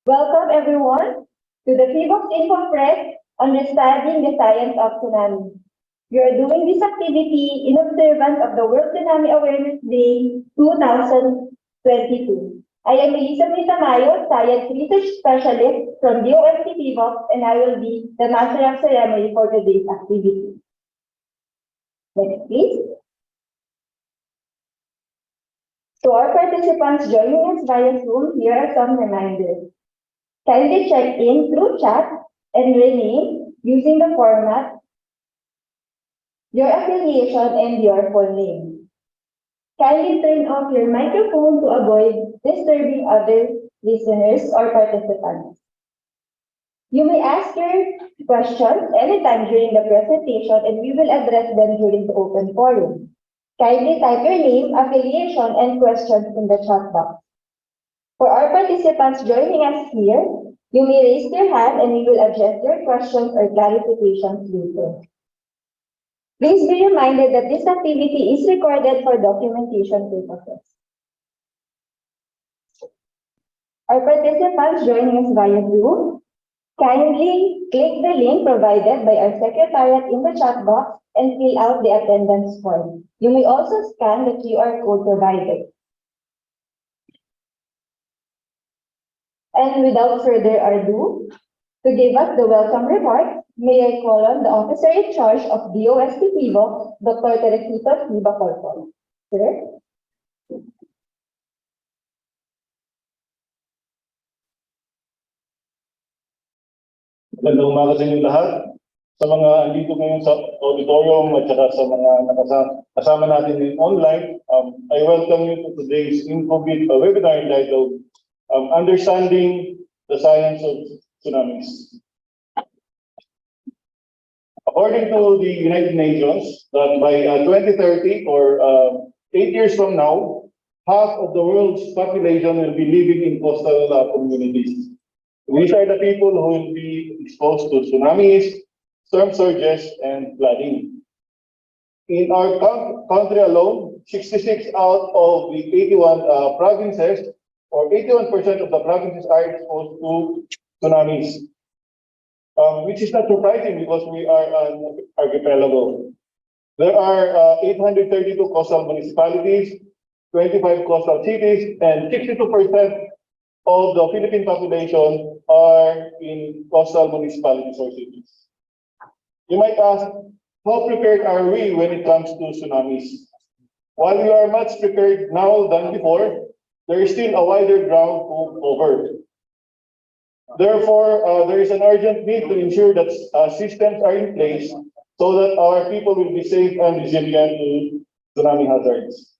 Welcome everyone to the PHIVOLCS InfoPress Understanding the Science of Tsunami. We are doing this activity in observance of the World Tsunami Awareness Day 2022. I am Elizabeth Tamayo, Science Research Specialist from DOST-PHIVOLCS, and I will be the Master of Ceremony for today's activity. Next, please. To our participants joining us via Zoom, here are some reminders. Kindly check in through chat and rename using the format, your affiliation, and your full name. Kindly turn off your microphone to avoid disturbing other listeners or participants. You may ask your questions anytime during the presentation, and we will address them during the open forum. Kindly type your name, affiliation, and questions in the chat box. For our participants joining us here, you may raise your hand and we will address your questions or clarifications later. Please be reminded that this activity is recorded for documentation purposes. Our participants joining us via Zoom, kindly click the link provided by our secretariat in the chat box and fill out the attendance form. You may also scan the QR code provided. And without further ado, to give us the welcome report, may I call on the officer in charge of DOST-PHIVOLCS, Dr. Teresita Siba-Colcol. Sir? Magandang umaga sa inyong lahat. Sa mga andito ngayon sa auditorium at saka sa mga kasama natin online, I welcome you to today's webinar entitled Understanding the Science of Tsunamis. According to the United Nations, that by 2030 or 8 years from now, half of the world's population will be living in coastal communities. These are the people who will be exposed to tsunamis, storm surges, and flooding. In our country alone, 66 out of the 81 provinces, or 81% of the provinces are exposed to tsunamis, which is not surprising because we are an archipelago. There are 832 coastal municipalities, 25 coastal cities, and 62% of the Philippine population are in coastal municipalities or cities. You might ask, how prepared are we when it comes to tsunamis? While we are much prepared now than before, there is still a wider ground to cover. Therefore, there is an urgent need to ensure that systems are in place so that our people will be safe and resilient to tsunami hazards.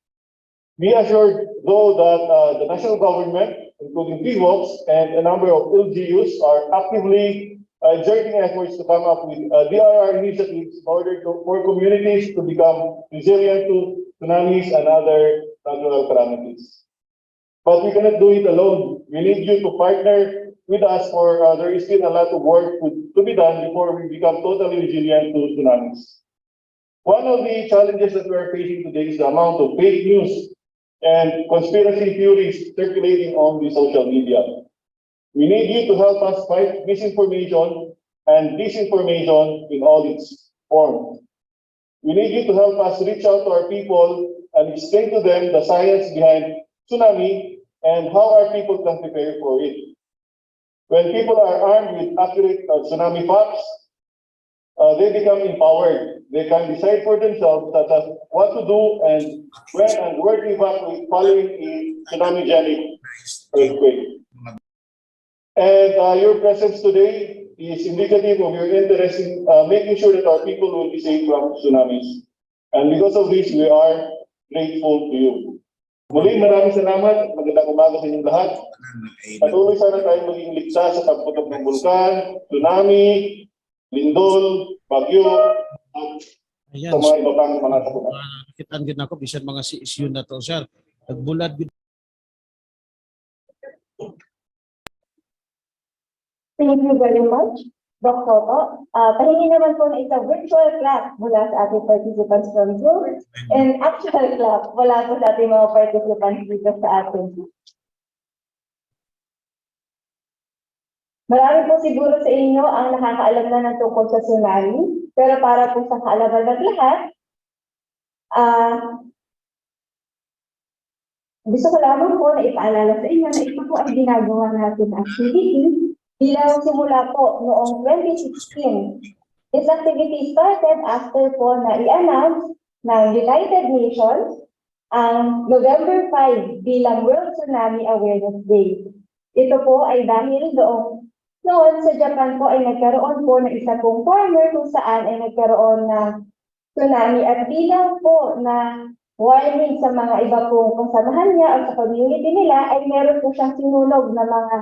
Be assured, though, that the national government, including PHIVOLCS and a number of LGUs, are actively exerting efforts to come up with DRR initiatives in order for communities to become resilient to tsunamis and other natural calamities. But we cannot do it alone. We need you to partner with us, for there is still a lot of work to be done before we become totally resilient to tsunamis. One of the challenges that we are facing today is the amount of fake news and conspiracy theories circulating on the social media. We need you to help us fight misinformation and disinformation in all its forms. We need you to help us reach out to our people and explain to them the science behind tsunami and how our people can prepare for it. When people are armed with accurate tsunami facts, they become empowered. They can decide for themselves such as what to do and when and where to evacuate following a tsunami-genic earthquake. And your presence today is indicative of your interest in making sure that our people will be safe from tsunamis. And because of this, we are grateful to you. Muli, maraming salamat. Magandang umaga sa inyong lahat. Patuloy sana tayo maging ligtas sa pagputok ng bulkan, tsunami, lindol, bagyo, at sa mga iba pang mga sakupan. Nakitaan din ako, bisan mga issue na to, sir. Nagbulad. Thank you very much, Dr. Pahingi naman po na isang virtual clap mula sa ating participants from Zoom and actual clap mula po sa ating mga participants dito sa ating Marami po siguro sa inyo ang nakakaalam na ng tungkol sa tsunami, pero para po sa kaalaman ng lahat, gusto ko lamang po na ipaalala sa inyo na ito po ang ginagawa natin activity bilang simula po noong 2016. This activity started after po na i-announce ng United Nations ang November 5 bilang World Tsunami Awareness Day. Ito po ay dahil noon sa Japan po ay nagkaroon po ng isa pong farmer kung saan ay nagkaroon ng tsunami at bilang po na warning sa mga iba pong kasamahan niya o sa community nila ay meron po siyang sinunog na mga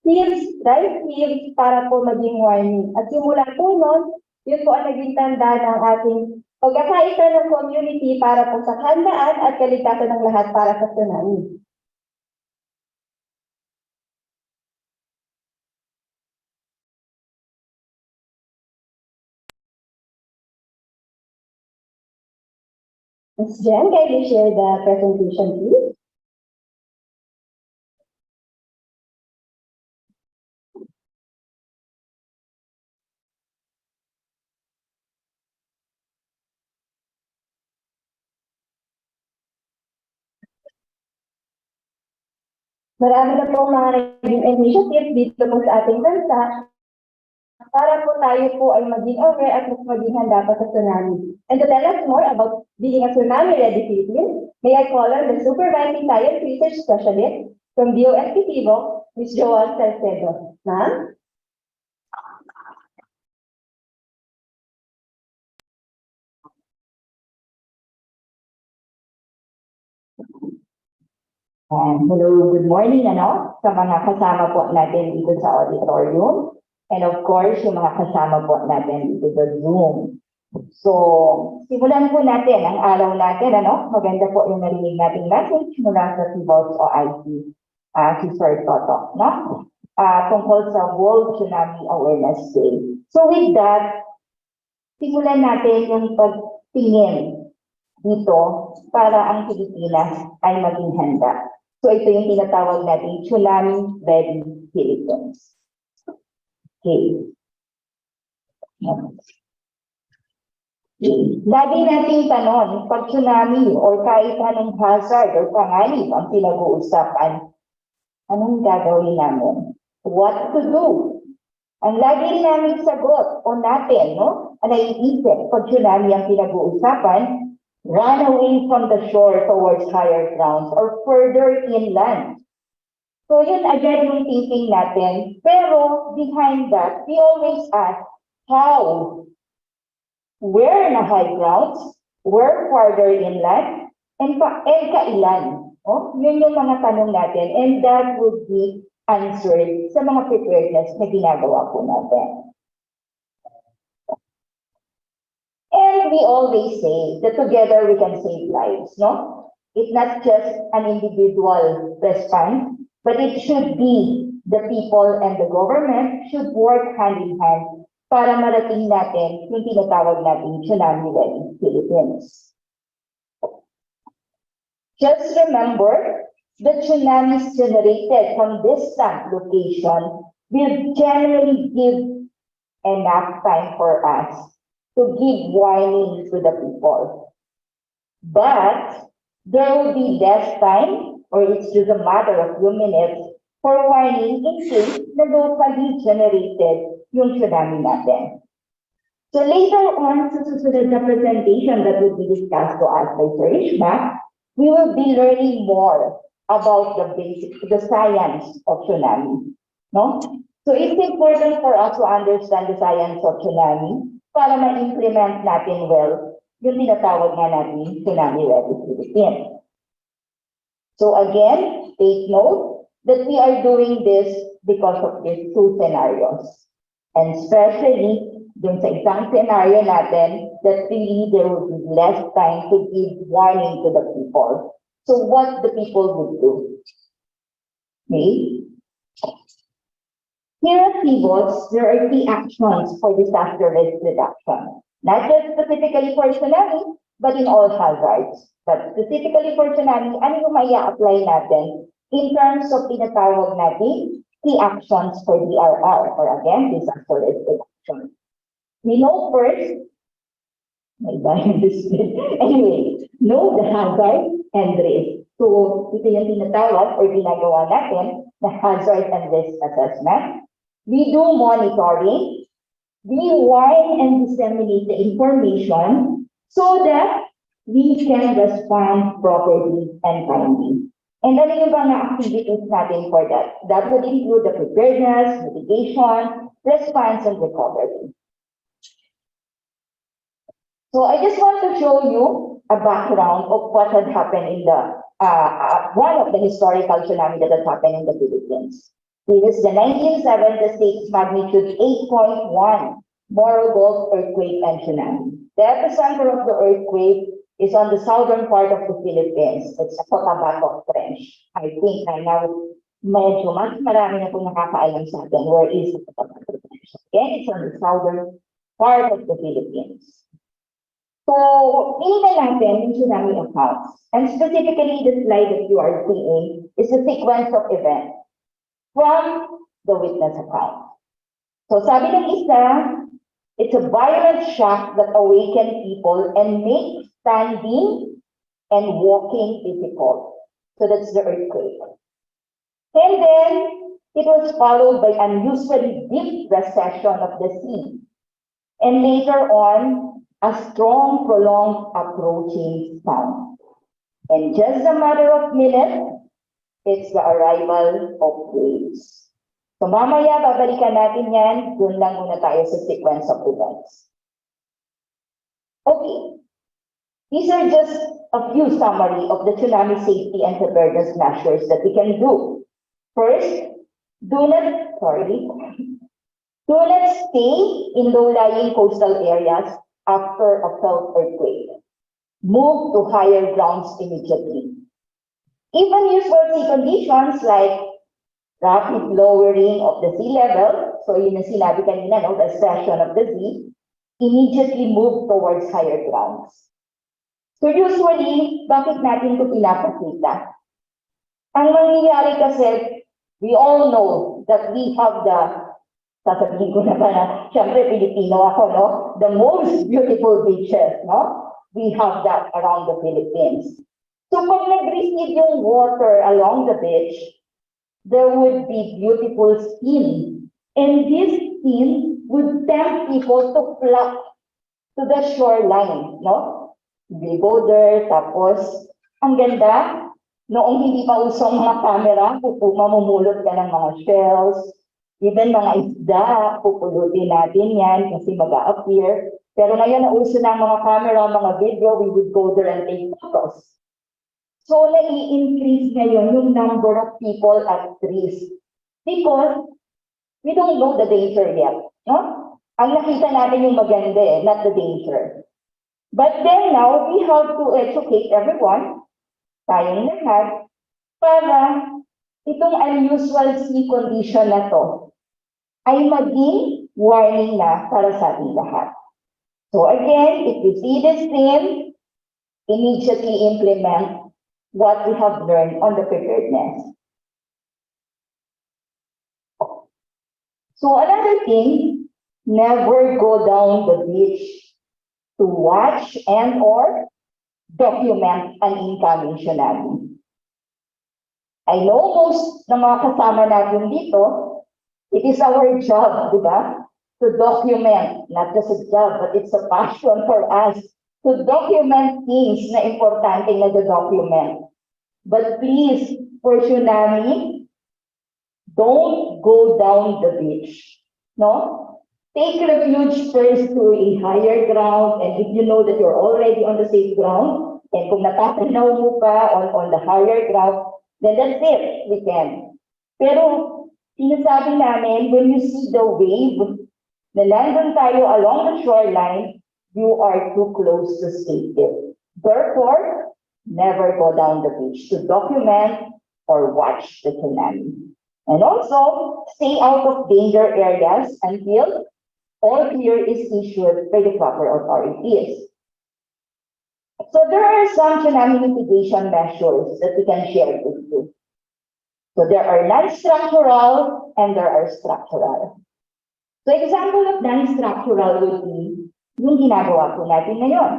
fields, rice fields para po maging warning. At simula po noon, yun po ang naging tanda ng ating pagkakaisa ng community para po sa handaan at kaligtasan ng lahat para sa tsunami. Ms. Jen, can you share the presentation, please? Marami na po mga naging initiative dito po sa ating bansa para po tayo po ay maging aware at mas maging handa pa sa tsunami. And to tell us more about being a tsunami-ready Philippine, may I call on the Supervising Science Research Specialist from DOST-PHIVOLCS, Ms. Joanne Salcedo. Ma'am? Hello, good morning sa mga kasama po natin dito sa auditorium. And of course, yung mga kasama po natin dito sa Zoom. So, simulan po natin ang araw natin, Maganda po yung narinig nating message mula sa PHIVOLCS o IT, si Sir Toto, tungkol sa World Tsunami Awareness Day. So with that, simulan natin yung pagtingin dito para ang Pilipinas ay maging handa. So ito yung tinatawag natin Tsunami-ready Philippines. Okay. Lagi nating tanong, pag tsunami or kahit anong hazard or panganib ang pinag-uusapan, anong gagawin namin? What to do? Ang lagi namin sagot o natin, ang naiisip pag tsunami ang pinag-uusapan, run away from the shore towards higher grounds or further inland. So yun agad yung thinking natin. Pero behind that, we always ask, how? Where na high grounds? Where further inland? And kailan? Yun yung mga tanong natin. And that would be answered sa mga preparedness na ginagawa po natin. And we always say that together we can save lives, It's not just an individual response, but it should be the people and the government should work hand in hand para marating natin yung tinatawag natin Tsunami-ready Philippines. Just remember, the tsunamis generated from distant location will generally give enough time for us to give warning to the people. But there will be less time, or it's just a matter of few minutes, for warning in case na locally generated yung tsunami natin. So later on, sa susunod na presentation that will be discussed to us by Sir Ishma, we will be learning more about the science of tsunami. So it's important for us to understand the science of tsunami para ma-implement natin well yung tinatawag nga natin Tsunami-ready Philippines. So again, take note that we are doing this because of these two scenarios. And especially dun sa isang scenario natin that really there will be less time to give warning to the people. So what the people would do? Okay? Here at PHIVOLCS, there are 3 actions for disaster risk reduction. Not just specifically for tsunami, but in all hazards. But specifically for tsunami, ano yung maya-apply natin in terms of tinatawag natin key actions for DRR, or again, disaster risk reduction. We know first, anyway, know the hazard and risk. So, ito yung tinatawag or ginagawa natin na hazard and risk assessment. We do monitoring. We warn and disseminate the information so that we can respond properly and timely. And ano yung mga activities natin for that? That would include the preparedness, mitigation, response, and recovery. So I just want to show you a background of what had happened in the one of the historical tsunami that had happened in the Philippines. It was the 1976 magnitude 8.1 Morro Gulf earthquake and tsunami. The epicenter of the earthquake is on the southern part of the Philippines. It's Cotabato Trench. I think I now medyo mas marami na po nakakaalam sa atin where is the Cotabato Trench. Okay, it's on the southern part of the Philippines. So, tingnan natin yung tsunami accounts. And specifically, the slide that you are seeing is the sequence of events from the witness account. So, sabi ng isa, it's a violent shock that awaken people and make standing and walking difficult. So, that's the earthquake. And then, it was followed by unusually deep recession of the sea. And later on, a strong, prolonged approaching sound. And just a matter of minutes, it's the arrival of waves. So mamaya, babalikan natin yan. Doon lang muna tayo sa sequence of events. Okay. These are just a few summary of the tsunami safety and preparedness measures that we can do. First, do not stay in low-lying coastal areas after a felt earthquake. Move to higher grounds immediately. Even usual sea conditions like rapid lowering of the sea level, so yun ang sinabi kanina, no, the recession of the sea, immediately move towards higher grounds. So usually, bakit natin ito pinapakita? Ang mangyayari kasi, we all know that we have the sasabihin ko na ba na, syempre Pilipino ako, no? The most beautiful beaches, no? We have that around the Philippines. So pag nag-receive yung water along the beach, there would be beautiful steam. And this steam would tempt people to flock to the shoreline, no? They go there, tapos, ang ganda, noong hindi pa usong mga camera, mamumulot ka ng mga shells, even mga isda, pupulutin natin yan kasi mag-a-appear. Pero ngayon, nauso na mga camera, mga video, we would go there and take photos. So, nai-increase ngayon yung number of people at risk. Because we don't know the danger yet. No? Ang nakita natin yung maganda not the danger. But then now, we have to educate everyone, tayong lahat, para itong unusual sea condition na to ay maging warning na para sa ating lahat. So again, if you see this theme, immediately implement what we have learned on the preparedness. So another thing, never go down the beach to watch and or document an incoming tsunami. I know most ng mga kasama natin dito, it is our job, di ba? To document, not just a job, but it's a passion for us to document things na importante na document. But please, for tsunami, don't go down the beach, no? Take refuge first to a higher ground, and if you know that you're already on the safe ground, and kung natatanaw mo pa on the higher ground, then that's it, we can. Pero, sinasabi namin, when you see the wave, na nandun tayo along the shoreline, you are too close to safety. Therefore, never go down the beach to document or watch the tsunami. And also, stay out of danger areas until all clear is issued by the proper authorities. So there are some tsunami mitigation measures that we can share with you. So there are non-structural and there are structural. So example of non-structural would be yung ginagawa po natin ngayon.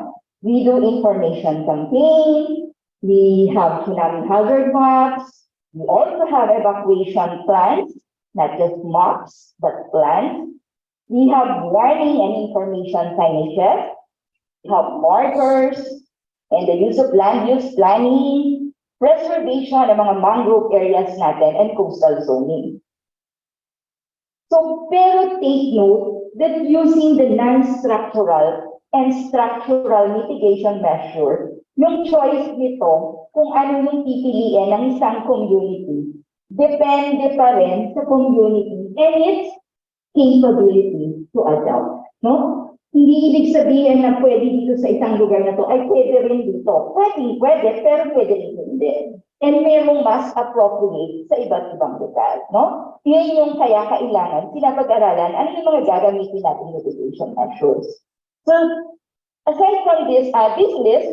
We do information campaign, we have tsunami hazard maps, we also have evacuation plans, not just maps, but plans. We have warning and information signages, we have markers, and the use of land use planning, preservation ng mga mangrove areas natin, and coastal zoning. So, pero take note that using the non-structural and structural mitigation measure, yung choice nito kung ano yung pipiliin ng isang community, depende pa rin sa community and its capability to adopt. No? Hindi ibig sabihin na pwede dito sa isang lugar na to, ay pwede rin dito. Pwede, pero pwede rin hindi. And merong mas appropriate sa iba't ibang lugar. No? Yun yung kaya kailangan pinapag-aralan ano yung mga gagamitin natin mitigation measures. So, aside from this list,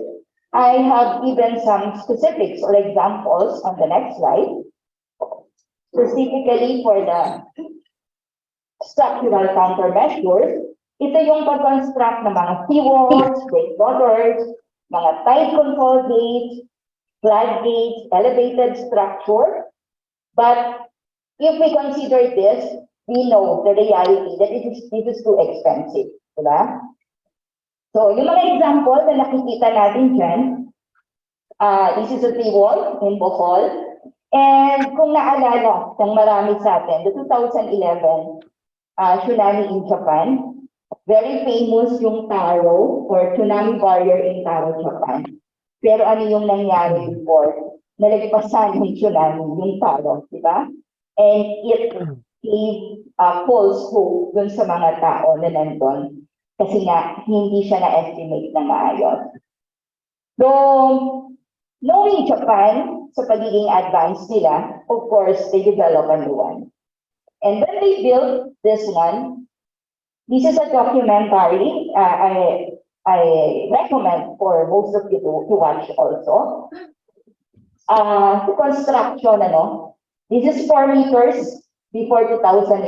I have given some specifics or examples on the next slide, specifically for the structural countermeasures. Ito yung pag-construct ng mga seawalls, breakwaters, mga tide control gates, floodgates, elevated structure. But if we consider this, we know the reality that this is too expensive. Diba? So, yung mga example na nakikita natin dyan, this is a seawall in Bohol. And kung naalala ng marami sa atin, the 2011 tsunami in Japan, very famous yung Taro or tsunami barrier in Taro, Japan. Pero ano yung nangyari before? Nalagpasan yung tsunami, yung Taro, di ba? And it gave false hope dun sa mga tao na nandun. Kasi nga, hindi siya na-estimate na maayos. So, knowing Japan, sa pagiging advanced nila, of course, they develop a new one. And when they built this one, this is a documentary I recommend for most of you to watch also. The construction, this is 4 meters before 2011,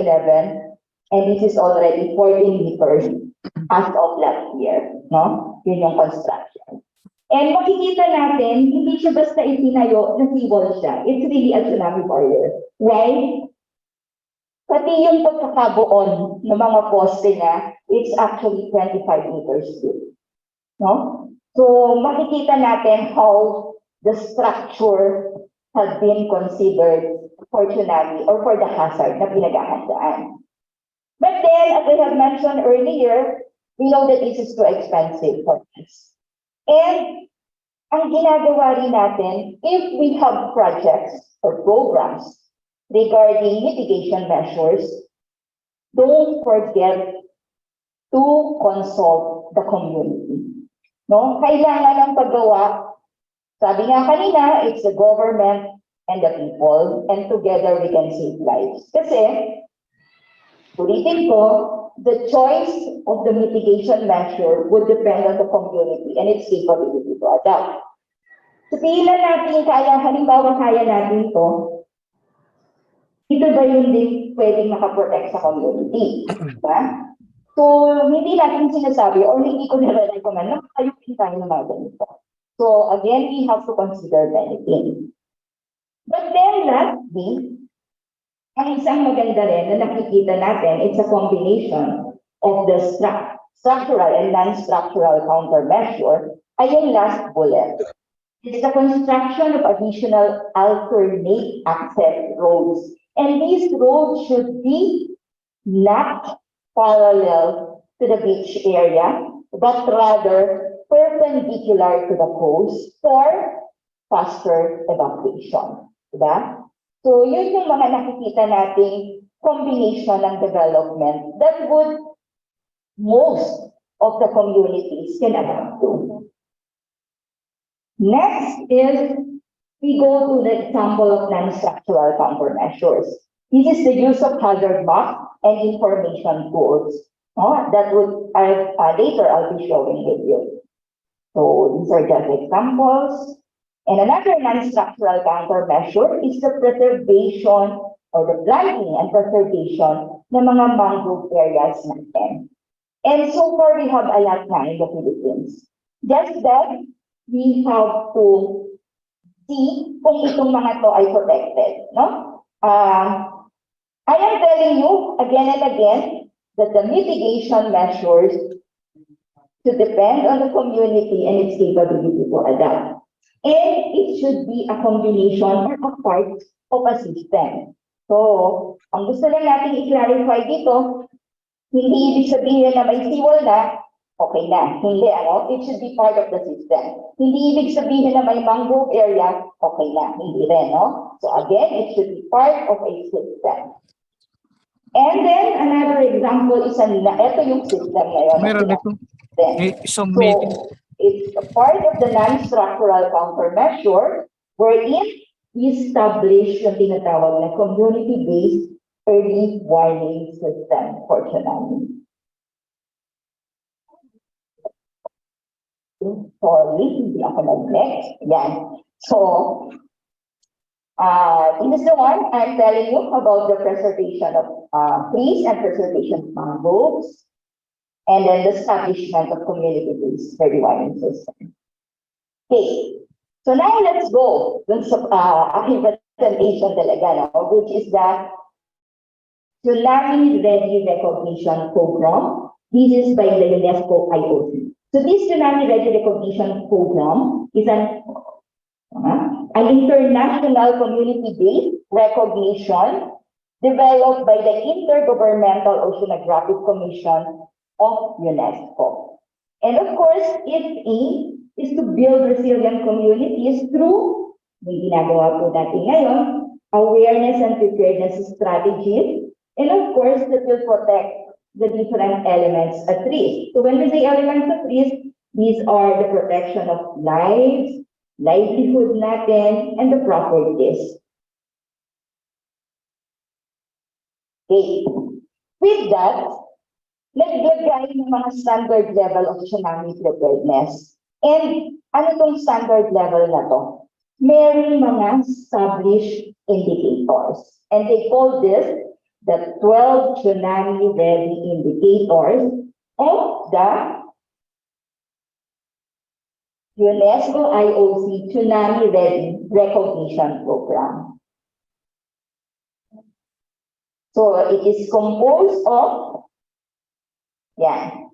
and this is already 14 meters as of last year, no? Yun yung construction. And makikita natin, hindi siya basta itinayo na seawall siya. It's really a tsunami barrier. Why? Pati yung pagkakabuon ng mga poste niya, it's actually 25 meters deep. No? So, makikita natin how the structure has been considered for tsunami or for the hazard na pinaghahandaan. But then, as I have mentioned earlier, we know that this is too expensive for us. And ang ginagawa rin natin, if we have projects or programs regarding mitigation measures, don't forget to consult the community. No? Kailangan ng paggawa, sabi nga kanina, it's the government and the people, and together we can save lives. Kasi, ulitin ko, the choice of the mitigation measure would depend on the community and its capability to adapt. Sabihin na natin, halimbawa kaya natin ito, ito ba yung din pwedeng makaprotect sa community? Diba? So, hindi natin sinasabi or hindi ko nire-recommend na ayukin tayo ng mga ganito. So, again, we have to consider anything. But then, lastly, ang isang maganda rin na nakikita natin, it's a combination of the structural and non-structural countermeasure ay yung last bullet. It's the construction of additional alternate access roads. And these roads should be not parallel to the beach area, but rather perpendicular to the coast for faster evacuation. Diba? So, yun yung mga nakikita nating combination ng development that would most of the communities can adapt to. Next is we go to the example of non-structural countermeasures. This is the use of hazard maps and information tools. That would later I'll be showing with you. So these are just examples. And another non-structural countermeasure is the preservation or the planting and conservation ng mga mangrove areas natin. And so far, we have a lot na in the Philippines. Just that, we have to see kung itong mga to ay protected. No? I am telling you again and again that the mitigation measures to depend on the community and its capability to adapt. And it should be a combination or a part of a system. So, ang gusto lang natin i-clarify dito, hindi ibig sabihin na may seawall na, okay na. Hindi, ano? It should be part of the system. Hindi ibig sabihin na may mangrove area, okay na. Hindi rin, no? So again, it should be part of a system. And then, another example is, ito yung system ngayon. Meron ito. So, it's a part of the non-structural countermeasure wherein we establish yung tinatawag na community-based early warning system for tsunami. Sorry, hindi ako nag-next. Yan. So, in this one, I'm telling you about the preservation of trees and preservation of mangroves, and then the establishment of community-based early warning system. Okay. So now let's go dun sa aking presentation talaga, no? Which is the Tsunami Ready Recognition Program. This is by the UNESCO IOC. So this Tsunami Ready Recognition Program is an international community-based recognition developed by the Intergovernmental Oceanographic Commission of UNESCO. And of course, its aim is to build resilient communities through, may ginagawa po natin ngayon, awareness and preparedness strategies, and of course, that will protect the different elements at risk. So when we say elements at risk, these are the protection of lives, livelihood natin, and the properties. Okay. With that, naglagay ng mga standard level of tsunami preparedness. And ano tong standard level na to? Meron mga established indicators. And they call this the 12 tsunami ready indicators of the UNESCO IOC Tsunami Ready Recognition Program. So it is composed of 12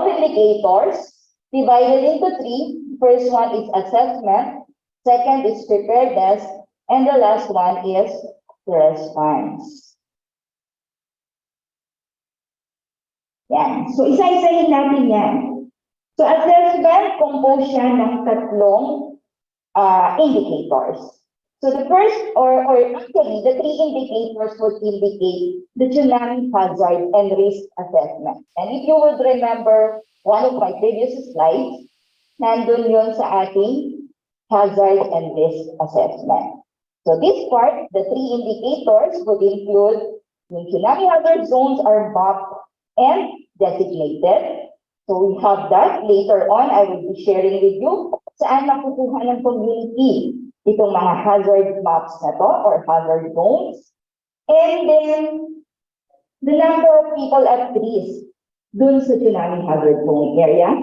indicators divided into 3. First one is assessment, second is preparedness, and the last one is response. Yan. So, isa-isahin natin yan. So, assessment, compose siya ng tatlong indicators. So, the first, or actually, the 3 indicators would indicate the tsunami hazard and risk assessment. And if you would remember one of my previous slides, nandun yun sa ating hazard and risk assessment. So this part, the 3 indicators would include yung tsunami hazard zones are mapped and designated. So we have that. Later on, I will be sharing with you saan makukuha ng community itong mga hazard maps na to or hazard zones. And then, the number of people at risk dun sa tsunami hazard zone area.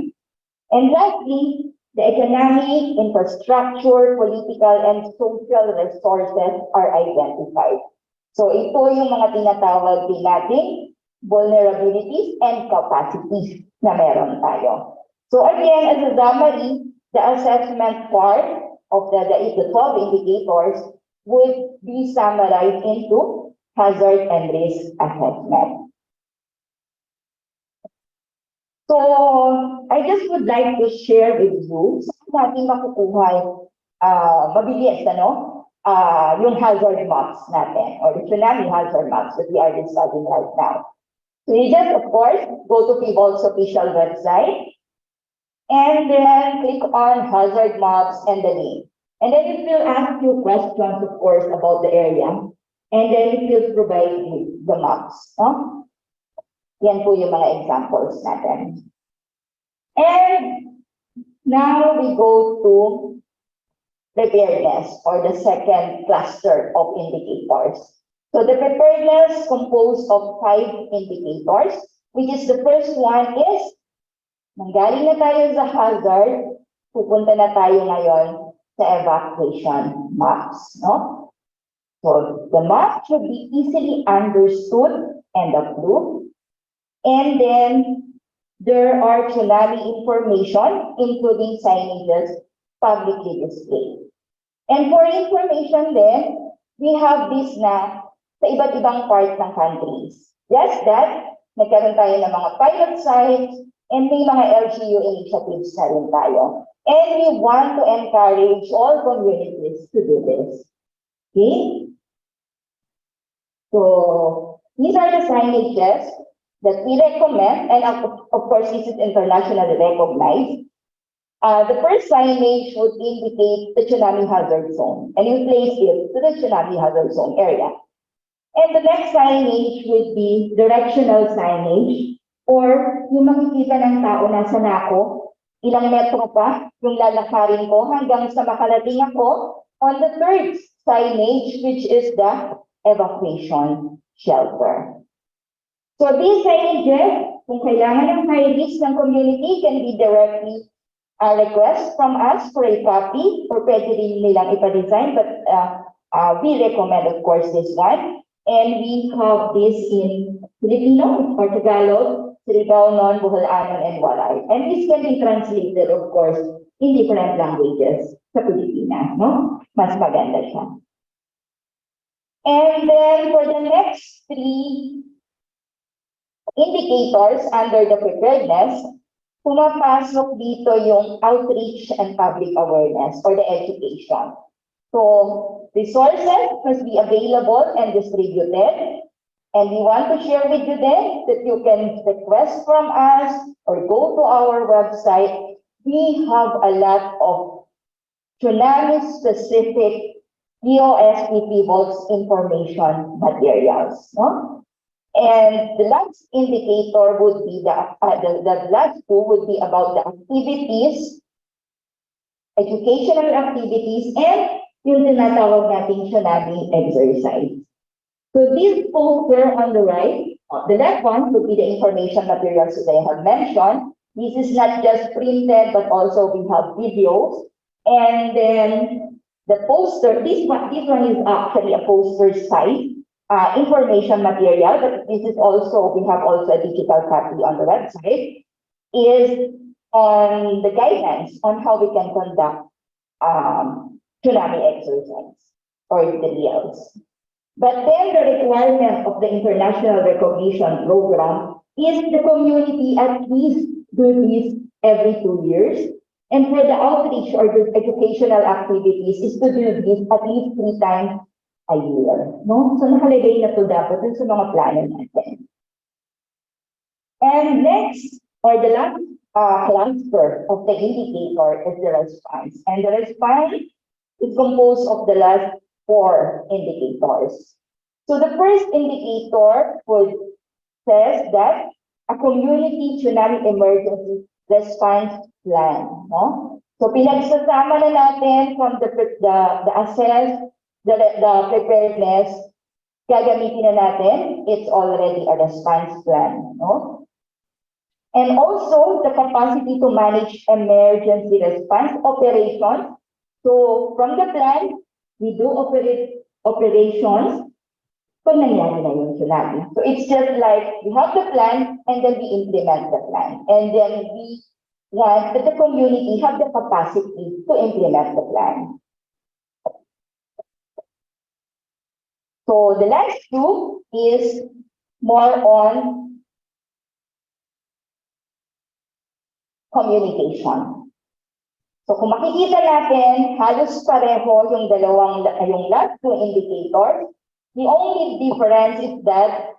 And lastly, the economic, infrastructure, political, and social resources are identified. So ito yung mga tinatawag din nating vulnerabilities and capacities na meron tayo. So again, as a summary, the assessment part of the 12 indicators would be summarized into hazard and risk assessment. So, I just would like to share with you saan natin makukuha mabilis, yung hazard maps natin or the tsunami hazard maps that we are discussing right now. So, you just, of course, go to PHIVOLCS official website and then click on hazard maps and the name. And then it will ask you questions, of course, about the area. And then it will provide you the maps. No? Yan po yung mga examples natin. And now we go to preparedness, or the second cluster of indicators. So the preparedness composed of 5 indicators, which is the first one is, nanggaling na tayo sa hazard, pupunta na tayo ngayon sa evacuation maps, no? So the map should be easily understood and approved. And then there are tsunami information, including signages, publicly displayed. And for information then, we have this na sa iba't ibang part ng countries. Yes, that nagkaroon tayo ng mga pilot sites and may mga LGU initiatives na rin tayo. And we want to encourage all communities to do this. Okay? So, these are the signages that we recommend, and of course, this is internationally recognized. The first signage would indicate the tsunami hazard zone, and you place it to the tsunami hazard zone area. And the next signage would be directional signage, or yung makikita ng tao na sa nako, ilang metro pa yung lalakarin ko hanggang sa makarating ako on the third signage, which is the evacuation shelter. So these signages, kung kailangan ng high risk ng community, can be directly request from us for a copy, or pwede rin nilang ipa-design, but we recommend, of course, this one. And we have this in Filipino or Tagalog, Siligaonon, Buhol-anon, and Waray. And this can be translated, of course, in different languages sa Pilipinas, no? Mas maganda siya. And then for the next 3 indicators under the preparedness, pumapasok dito yung outreach and public awareness or the education. So resources must be available and distributed. And we want to share with you then that you can request from us or go to our website. We have a lot of tsunami-specific DOST-PHIVOLCS information materials, no? And the last indicator would be the last 2 would be about the activities, educational activities, and yung tinatawag nating tsunami exercise. So these poster on the right, the left one would be the information materials that I have mentioned. This is not just printed, but also we have videos. And then the poster, this one is actually a poster size information material, but this is also, we have also a digital copy on the website, is on the guidelines on how we can conduct tsunami exercise or drills. But then the requirement of the international recognition program is the community at least do this every 2 years. And for the outreach or the educational activities is to do this at least 3 times a year. No? So nakalagay na to dapat dun sa mga plano natin. And next, or the last cluster of the indicator is the response. And the response is composed of the last 4 indicators. So the first indicator says that a community tsunami emergency response plan, no? So pinagsasama na natin from the assess, the preparedness, gagamitin na natin, it's already a response plan, no? And also the capacity to manage emergency response operations. So from the plan, we do operations pag nangyari na yung tsunami. So it's just like we have the plan and then we implement the plan. And then we want that the community have the capacity to implement the plan. So the last 2 is more on communication. So kung makikita natin, halos pareho yung yung last 2 indicators. The only difference is that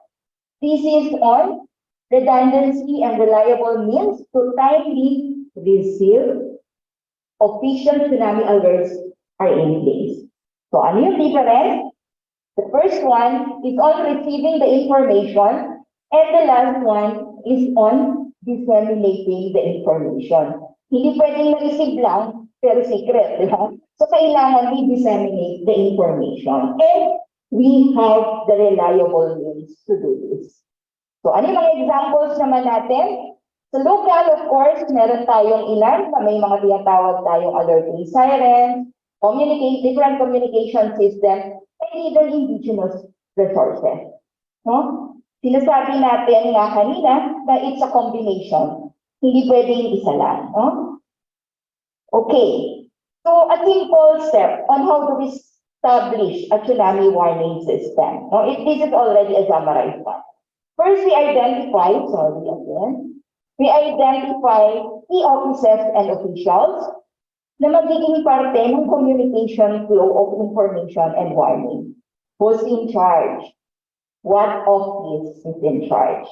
this is on redundancy and reliable means to timely receive official tsunami alerts are in place. So ano yung difference? The first one is on receiving the information, and the last one is on disseminating the information. Hindi pwedeng na-receive lang, pero secret, di ba? So kailangan we disseminate the information and we have the reliable means to do this. So ano yung mga examples naman natin? Sa local, of course, meron tayong ilan na may mga tinatawag tayong alerting sirens, different communication systems, and even indigenous resources. No? Sinasabi natin nga kanina na it's a combination. Hindi pwedeng isa lang. No? Okay. So a simple step on how to establish a tsunami warning system. No? This is already a summarized one. First, we identify key officers and officials na magiging parte ng communication flow of information and warning. Who's in charge? What office is in charge?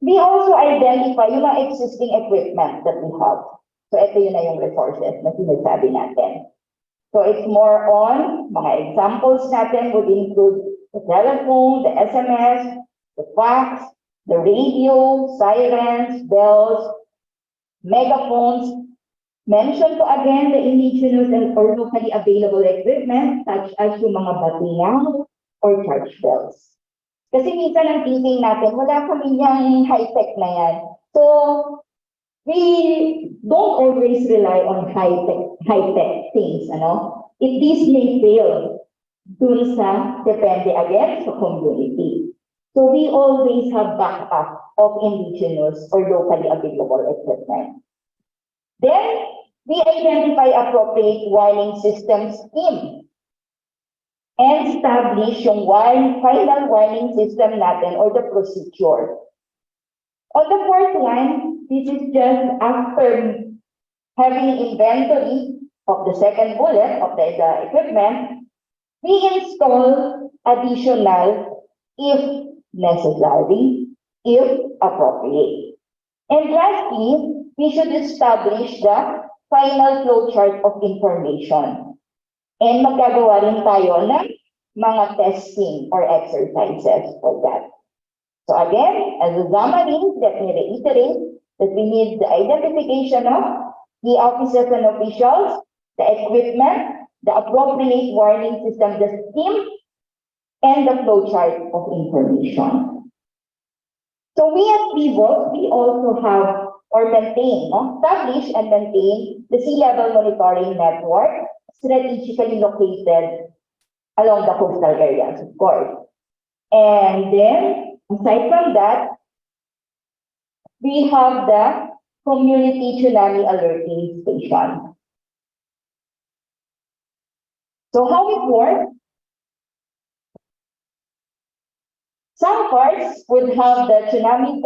We also identify yung mga existing equipment that we have. So ito yun na yung resources na sinasabi natin. So it's more on, mga examples natin would include the telephone, the SMS, the fax, the radio, sirens, bells, megaphones. Mention ko again the indigenous and or locally available equipment such as yung mga batingang or charge bells. Kasi minsan ang thinking natin, wala kami yung high-tech na yan. So, we don't always rely on high-tech things, ano? These may fail dun sa depende again sa community. So we always have backup of indigenous or locally available equipment. Then, we identify appropriate warning system scheme and establish yung final warning system natin or the procedure. On the fourth line, this is just after having inventory of the second bullet of the equipment, we install additional if necessary, if appropriate. And lastly, we should establish the final flowchart of information. And magagawa rin tayo ng mga testing or exercises for that. So again, as a summary, let me reiterate that we need the identification of the officers and officials, the equipment, the appropriate warning system, the scheme, and the flowchart of information. So we at PHIVOLCS, we also have or maintain, establish and maintain the sea level monitoring network strategically located along the coastal areas, of course. And then, aside from that, we have the community tsunami alerting station. So how it works? Some parts would have the tsunami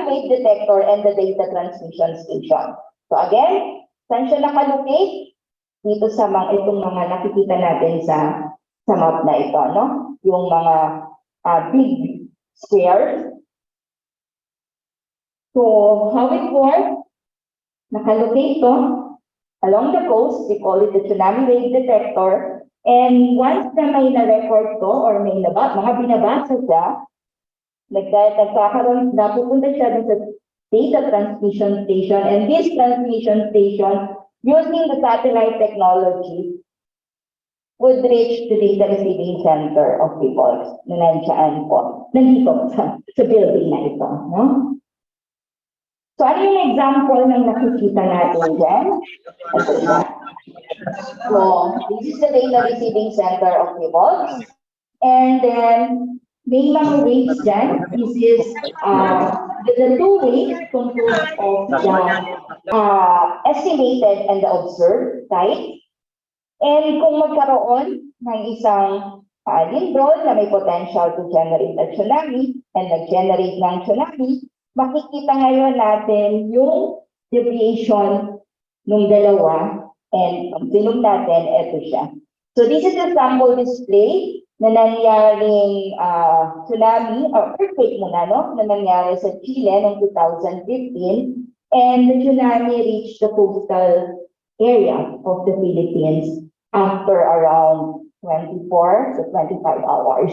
wave detector and the data transmission station. So again, saan siya nakalocate? Dito sa itong mga nakikita natin sa map na ito, no? Yung mga big squares. So how it works? Nakalocate to along the coast. We call it the tsunami wave detector. And once na may na-record to or may mga binabasa siya, nagkakaroon, napupunta siya sa data transmission station, and this transmission station, using the satellite technology, would reach the data receiving center of PHIVOLCS na nandito sa building na ito. No? So ano yung example ng nakikita natin dyan? So, this is the data receiving center of PHIVOLCS. And then, may mga waves dyan. This is the two waves composed of the estimated and the observed type. And kung magkaroon ng isang lindol na may potential to generate a tsunami and nag-generate ng tsunami, makikita ngayon natin yung deviation ng dalawa. And ang sinog natin, ito siya. So this is a sample display na nangyaring tsunami, or earthquake muna, no? Na nangyari sa Chile noong 2015. And the tsunami reached the coastal area of the Philippines after around 24 to 25 hours.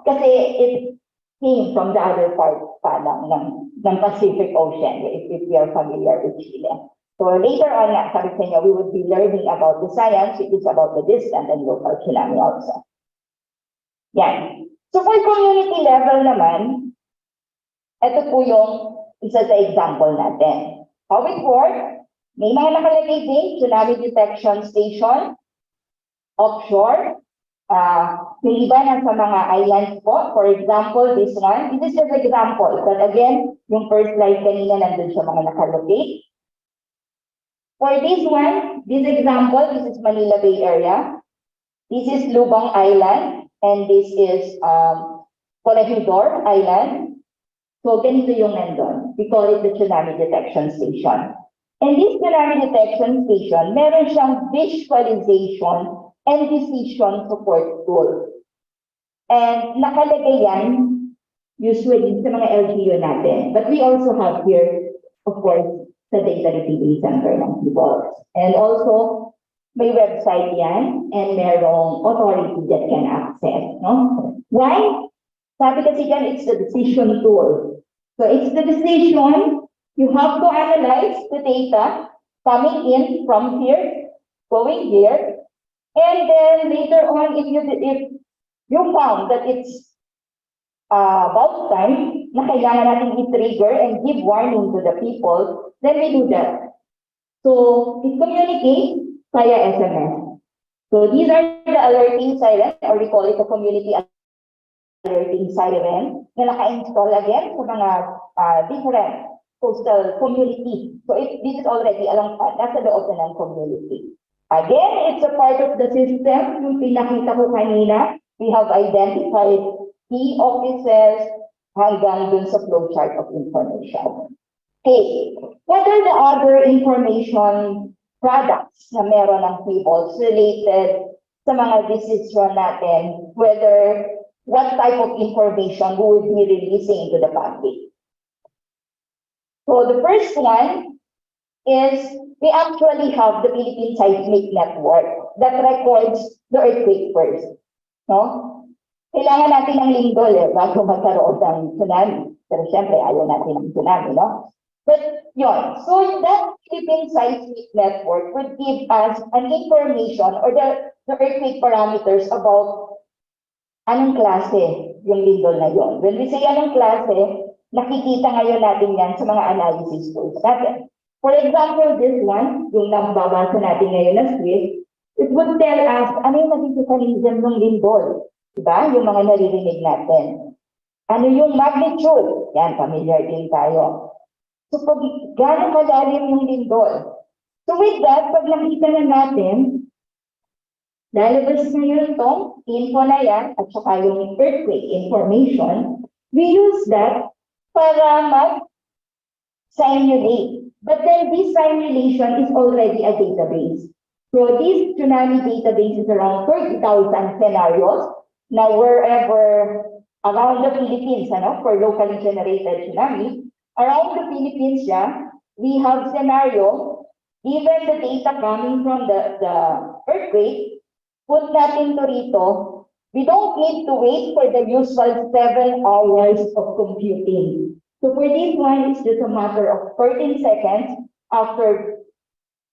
Kasi it came from the other part pa ng Pacific Ocean, if you are familiar with Chile. So later on, sabi sa inyo, we would be learning about the science, which is about the distant and local tsunami also. Yan. So for community level naman, ito po yung isa sa example natin. How it works, may mga nakalagay din, tsunami detection station, offshore, yung iba nasa mga islands po. For example, this one, this is just example. But again, yung first slide kanina nandun siya mga nakalocate. For this one, this example, this is Manila Bay area. This is Lubang Island, and this is Corregidor Island. So ganito yung nandun. We call it the tsunami detection station. And this tsunami detection station, meron siyang visualization and decision support tool. And nakalagay yan usually sa mga LGU natin. But we also have here, of course, sa data retrieval center ng PHIVOLCS. And also, may website yan and merong authority that can access. No? Why? Sabi kasi dyan, it's the decision tool. So it's the decision, you have to analyze the data coming in from here, going here, and then later on, if you found that it's about time na kailangan natin i-trigger and give warning to the people, then we do that. So it communicates via SMS. So these are the alerting siren, or we call it a community alerting siren, na naka-install again sa mga different coastal community. So this is already along nasa loob na ng community. Again, it's a part of the system. Yung pinakita ko kanina, we have identified key offices hanggang dun sa flowchart of information. Okay, what are the other information products na meron ng PHIVOLCS related sa mga decision natin, whether what type of information we would be releasing to the public? So the first one is we actually have the Philippine Seismic Network that records the earthquake first. No? Kailangan natin ng lindol bago magkaroon ng tsunami. Pero syempre, ayaw natin ng tsunami, no? But yun, so that Philippine Seismic Network would give us an information or the earthquake parameters about anong klase yung lindol na yun. When we say anong klase, nakikita ngayon natin yan sa mga analysis tools natin. For example, this one, yung nababasa natin ngayon na script, it would tell us ano yung maging mechanism ng lindol. Diba? Yung mga naririnig natin. Ano yung magnitude? Yan, familiar din tayo. So, pag gano'ng kalalim yung lindol. So, with that, pag nakita na natin, lalabas na yun itong info na yan, at saka yung earthquake information, we use that para mag-simulate. But then this simulation is already a database. So, this tsunami database is around 30,000 scenarios. Now, wherever around the Philippines, for locally generated tsunami, around the Philippines, we have scenario, even the data coming from the earthquake, put natin to rito, we don't need to wait for the usual 7 hours of computing. So for this one, it's just a matter of 13 seconds after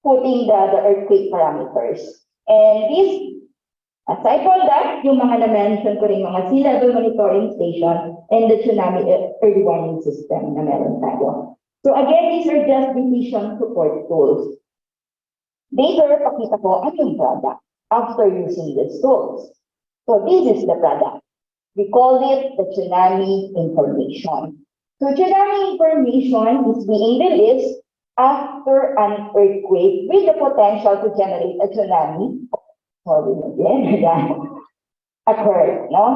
putting the earthquake parameters. And this, aside from that, yung mga na-mention ko rin, mga sea level monitoring station and the tsunami early warning system na meron tayo. So again, these are just decision support tools. Later, pakita ko ano yung product after using these tools. So this is the product. We call it the tsunami information. So tsunami information is being released after an earthquake with the potential to generate a tsunami. Occurred, no?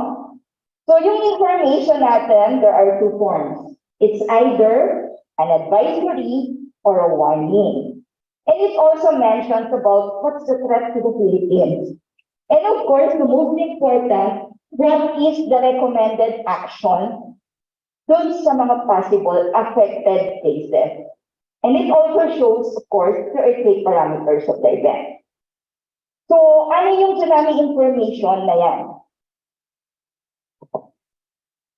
So yung information natin, there are two forms. It's either an advisory or a warning. And it also mentions about what's the threat to the Philippines. And of course, the most important, what is the recommended action dun sa mga possible affected cases. And it also shows, of course, the earthquake parameters of the event. So, ano yung tsunami information na yan?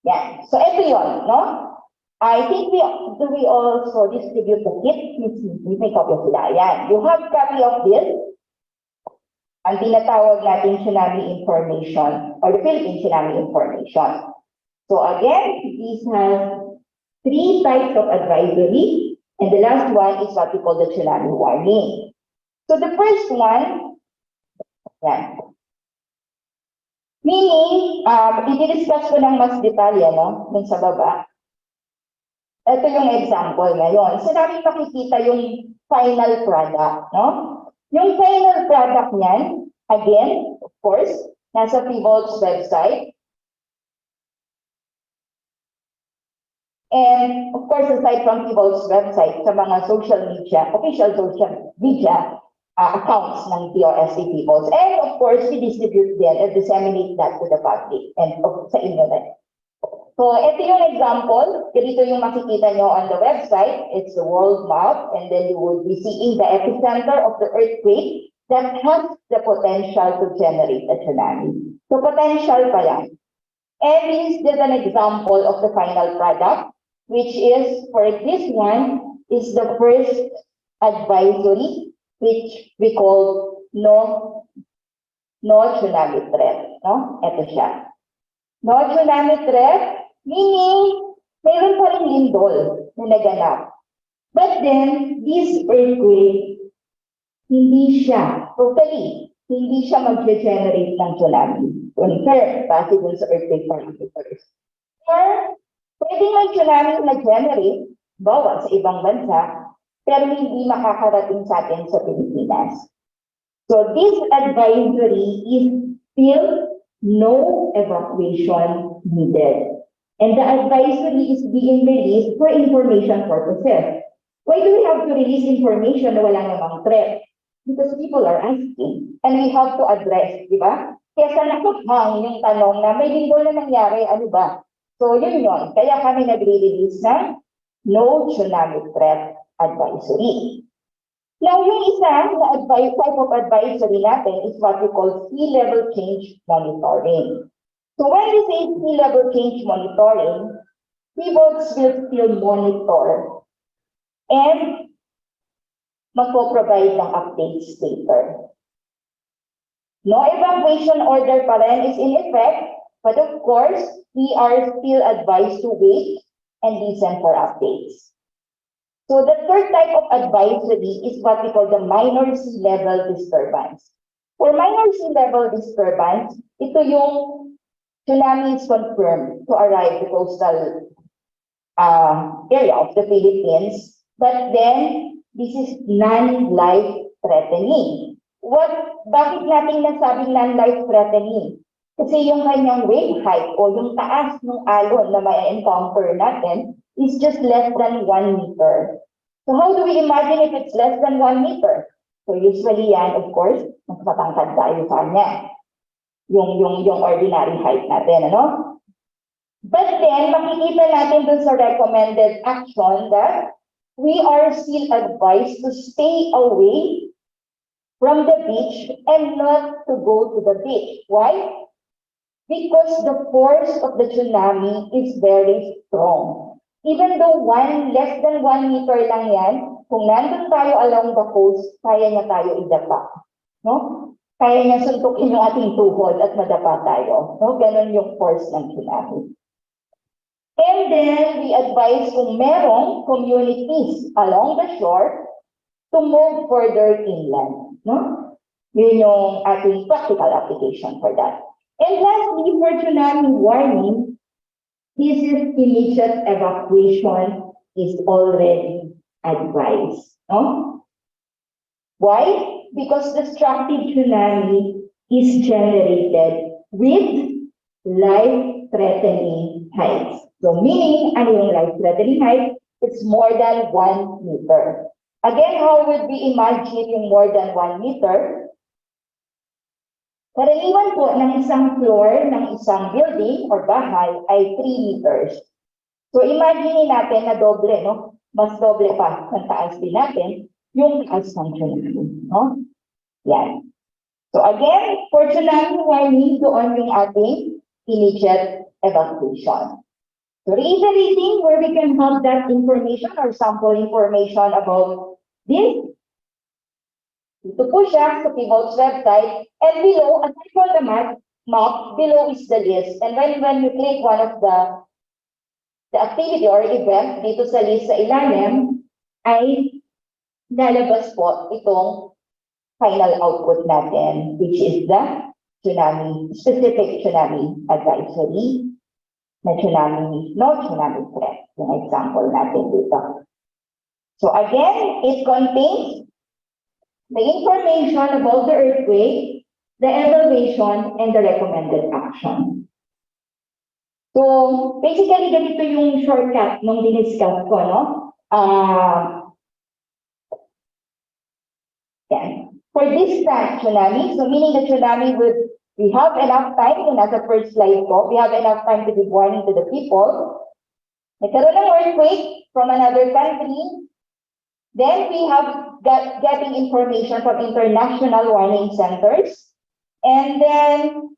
Yan. So, ito yun, no? I think we also distribute the kit. May copy sila. Ayan. You have copy of this. Ang tinatawag natin Tsunami Information or the Philippine Tsunami Information. So again, these have 3 types of advisory, and the last one is what we call the tsunami warning. So the first one, yan. Meaning, i-discuss ko ng mas detalye, no? Dun sa baba. Ito yung example ngayon. So namin makikita yung final product, no? Yung final product niyan, again, of course, nasa PHIVOLCS website. And of course, aside from PHIVOLCS website, sa mga social media, official social media accounts ng DOST PHIVOLCS. And of course, we distribute them and disseminate that to the public and sa inyo rin. So, ito yung example. Dito yung makikita nyo on the website. It's the world map. And then you will be seeing the epicenter of the earthquake that has the potential to generate a tsunami. So, potential pa yan. And this is just an example of the final product, which is, for this one, is the first advisory, which we call no tsunami threat. No? Ito siya. No tsunami threat, meaning mayroon pa rin lindol na naganap. But then, this earthquake, hindi siya mag-generate ng tsunami. Confirm, base dun sa earthquake parameters. Or, pwedeng may tsunami na-generate, bawa sa ibang bansa, pero hindi makakarating sa atin sa Pilipinas. So, this advisory is still no evacuation needed. And the advisory is being released for information purposes. Why do we have to release information na wala namang threat? Because people are asking. And we have to address, di ba? Kaya sa nakuthang yung tanong na may lindol na nangyari, ano ba? So yun yun. Kaya kami nagre-release ng no tsunami threat advisory. Now, yung isa na type of advisory natin is what we call sea level change monitoring. So when we say sea level change monitoring, PHIVOLCS will still monitor and magpo-provide ng updates later. No evacuation order pa rin is in effect, but of course, we are still advised to wait and listen for updates. So the third type of advisory is what we call the minor sea level disturbance. For minor sea level disturbance, ito yung tsunami is confirmed to arrive the coastal area of the Philippines, but then this is non-life threatening. Bakit natin nasabing non-life threatening? Kasi yung kanyang wave height o yung taas ng alon na may encounter natin is just less than 1 meter. So how do we imagine if it's less than 1 meter? So usually yan, of course, mas matangkad tayo sa kanya. Yung ordinary height natin, ano? But then, makikita natin dun sa recommended action that we are still advised to stay away from the beach and not to go to the beach. Why? Because the force of the tsunami is very strong. Even though less than 1 meter lang yan, kung nandun tayo along the coast, kaya niya tayo idapa. No? Kaya niya suntukin yung ating tuhod at madapa tayo. No? Ganon yung force ng tsunami. And then, we advise kung merong communities along the shore to move further inland. No? Yun yung ating practical application for that. And lastly, for tsunami warning, this is immediate evacuation is already advised. No? Why? Because destructive tsunami is generated with life-threatening heights. So meaning, ano yung life-threatening height? It's more than 1 meter. Again, how would we imagine yung more than 1 meter? Karaniwan po ng isang floor ng isang building or bahay ay 3 meters. So imagine natin na doble, no? Mas doble pa ang taas din natin yung taas ng tsunami, no? Yan. So again, for tsunami warning, doon yung ating immediate evacuation. So reiterating where we can have that information or sample information about this. Dito po siya sa PHIVOLCS website, and below, aside from the map, below is the list. And when you click one of the activity or event dito sa list sa ilalim, ay lalabas po itong final output natin, which is the specific tsunami advisory, no tsunami threat, yung example natin dito. So again, it contains the information about the earthquake, the evaluation, and the recommended action. So, basically, ganito yung shortcut nung diniscuss ko, no? For this time, tsunami, so meaning the tsunami we have enough time, yung nasa first slide ko, we have enough time to give warning to the people. Nagkaroon ng earthquake from another country, then we have getting information from international warning centers. And then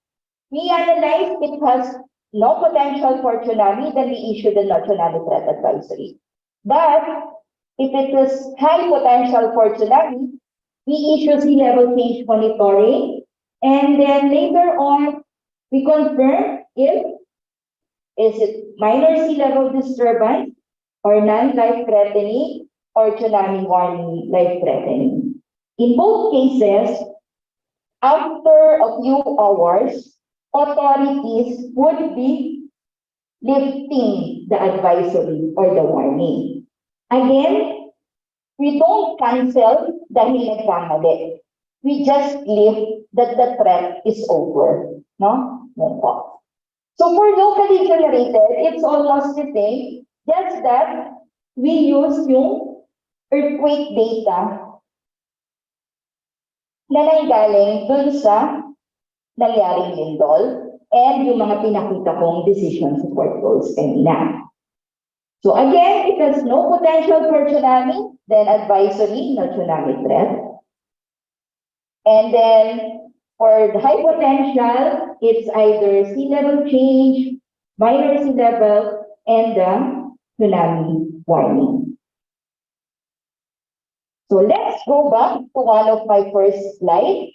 we analyze it has no potential for tsunami, then we issue the no tsunami threat advisory. But if it is high potential for tsunami, we issue sea level change monitoring. And then later on, we confirm if is it minor sea level disturbance or non-life threatening or tsunami warning life-threatening. In both cases, after a few hours, authorities would be lifting the advisory or the warning. Again, we don't cancel dahil nagkamali. We just lift that the threat is over. No? So for locally generated, it's almost the same, just that we use yung earthquake data na nanggaling dun sa nangyaring lindol and yung mga pinakita kong decision support goals kanina. So again, if there's no potential for tsunami, then advisory, no tsunami threat. And then for the high potential, it's either sea level change, minor sea level, and the tsunami warning. So let's go back to one of my first slides.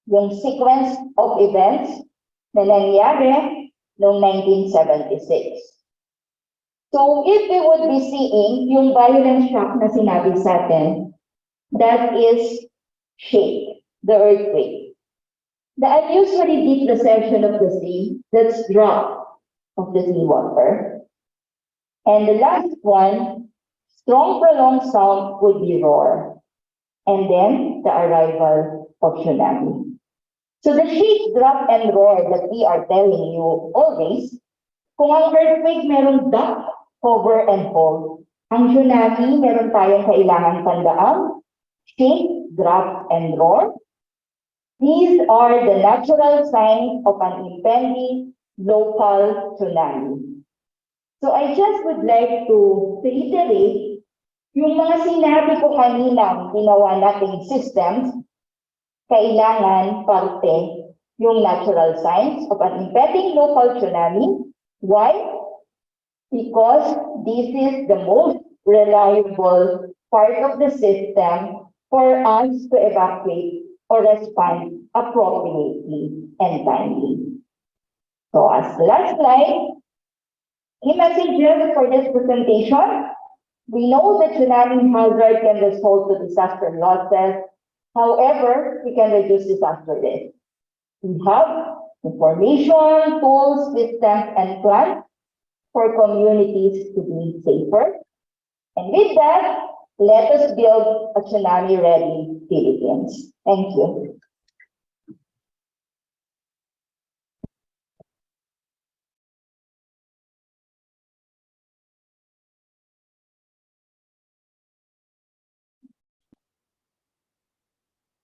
Yung sequence of events na nangyari noong 1976. So if we would be seeing yung violent shock na sinabi sa atin, that is shake, the earthquake. The unusually deep recession of the sea, that's drop of the seawater. And the last one, strong prolonged sound would be roar. And then the arrival of tsunami. So the shake, drop, and roar that we are telling you always, kung ang earthquake merong duck, hover, and hold. Ang tsunami, meron tayong kailangan tandaan, shake, drop, and roar. These are the natural signs of an impending local tsunami. So I just would like to reiterate yung mga sinabi ko kanina, ginawa nating systems, kailangan parte yung natural signs of an impending local tsunami. Why? Because this is the most reliable part of the system for us to evacuate or respond appropriately and timely. So as the last slide, key messages for this presentation. We know that tsunami hazard can result to disaster losses. However, we can reduce disaster risk. We have information, tools, systems, and plans for communities to be safer. And with that, let us build a tsunami-ready Philippines. Thank you.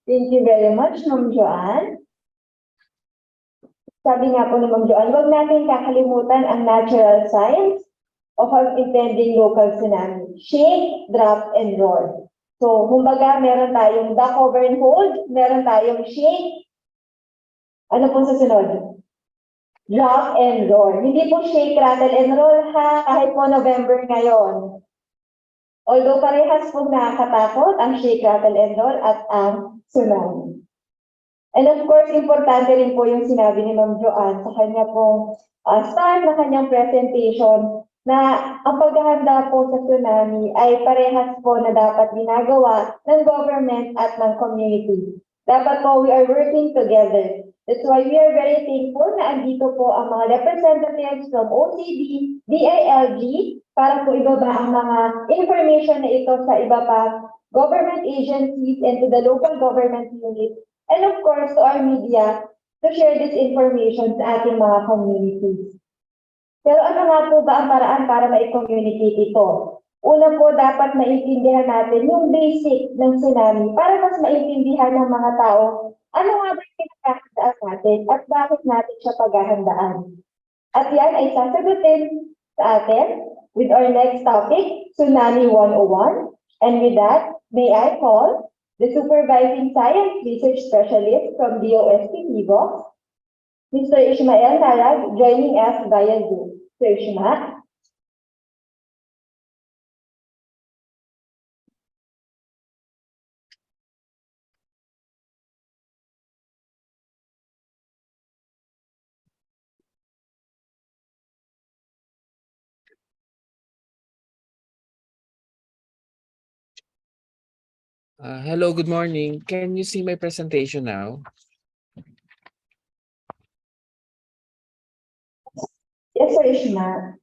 Thank you very much, Ma'am Joanne. Sabi nga po ni Ma'am Joanne, huwag natin kakalimutan ang natural signs of an impending local tsunami. Shake, drop, and roar. So, kumbaga, meron tayong duck, over, and hold. Meron tayong shake. Ano po sa sunod? Rock and roll. Hindi po shake, rattle, and roll ha, kahit po November ngayon. Although parehas po nakakatakot ang shake, rattle, and roll at ang tsunami. And of course, importante rin po yung sinabi ni Ma'am Joanne sa kanya pong start na kanyang presentation na ang paghahanda po sa tsunami ay parehas po na dapat ginagawa ng government at ng community. Dapat po we are working together. That's why we are very thankful na andito po ang mga representatives from OCD, DILG, para po ibaba ang mga information na ito sa iba pa government agencies and to the local government units. And of course, to our media, to share this information sa ating mga communities. Pero ano nga po ba ang paraan para ma-communicate ito? Una po, dapat maintindihan natin yung basic ng tsunami para mas maintindihan ng mga tao ano nga ba yung pinagkakadaan natin at bakit natin siya paghahandaan. At yan ay sasagutin sa atin with our next topic, Tsunami 101. And with that, may I call the Supervising Science Research Specialist from DOST-PHIVOLCS, Mr. Ishmael Narag, joining us via Zoom. Sir Ishmael. Hello, good morning. Can you see my presentation now? Yes, Sir Ishmael.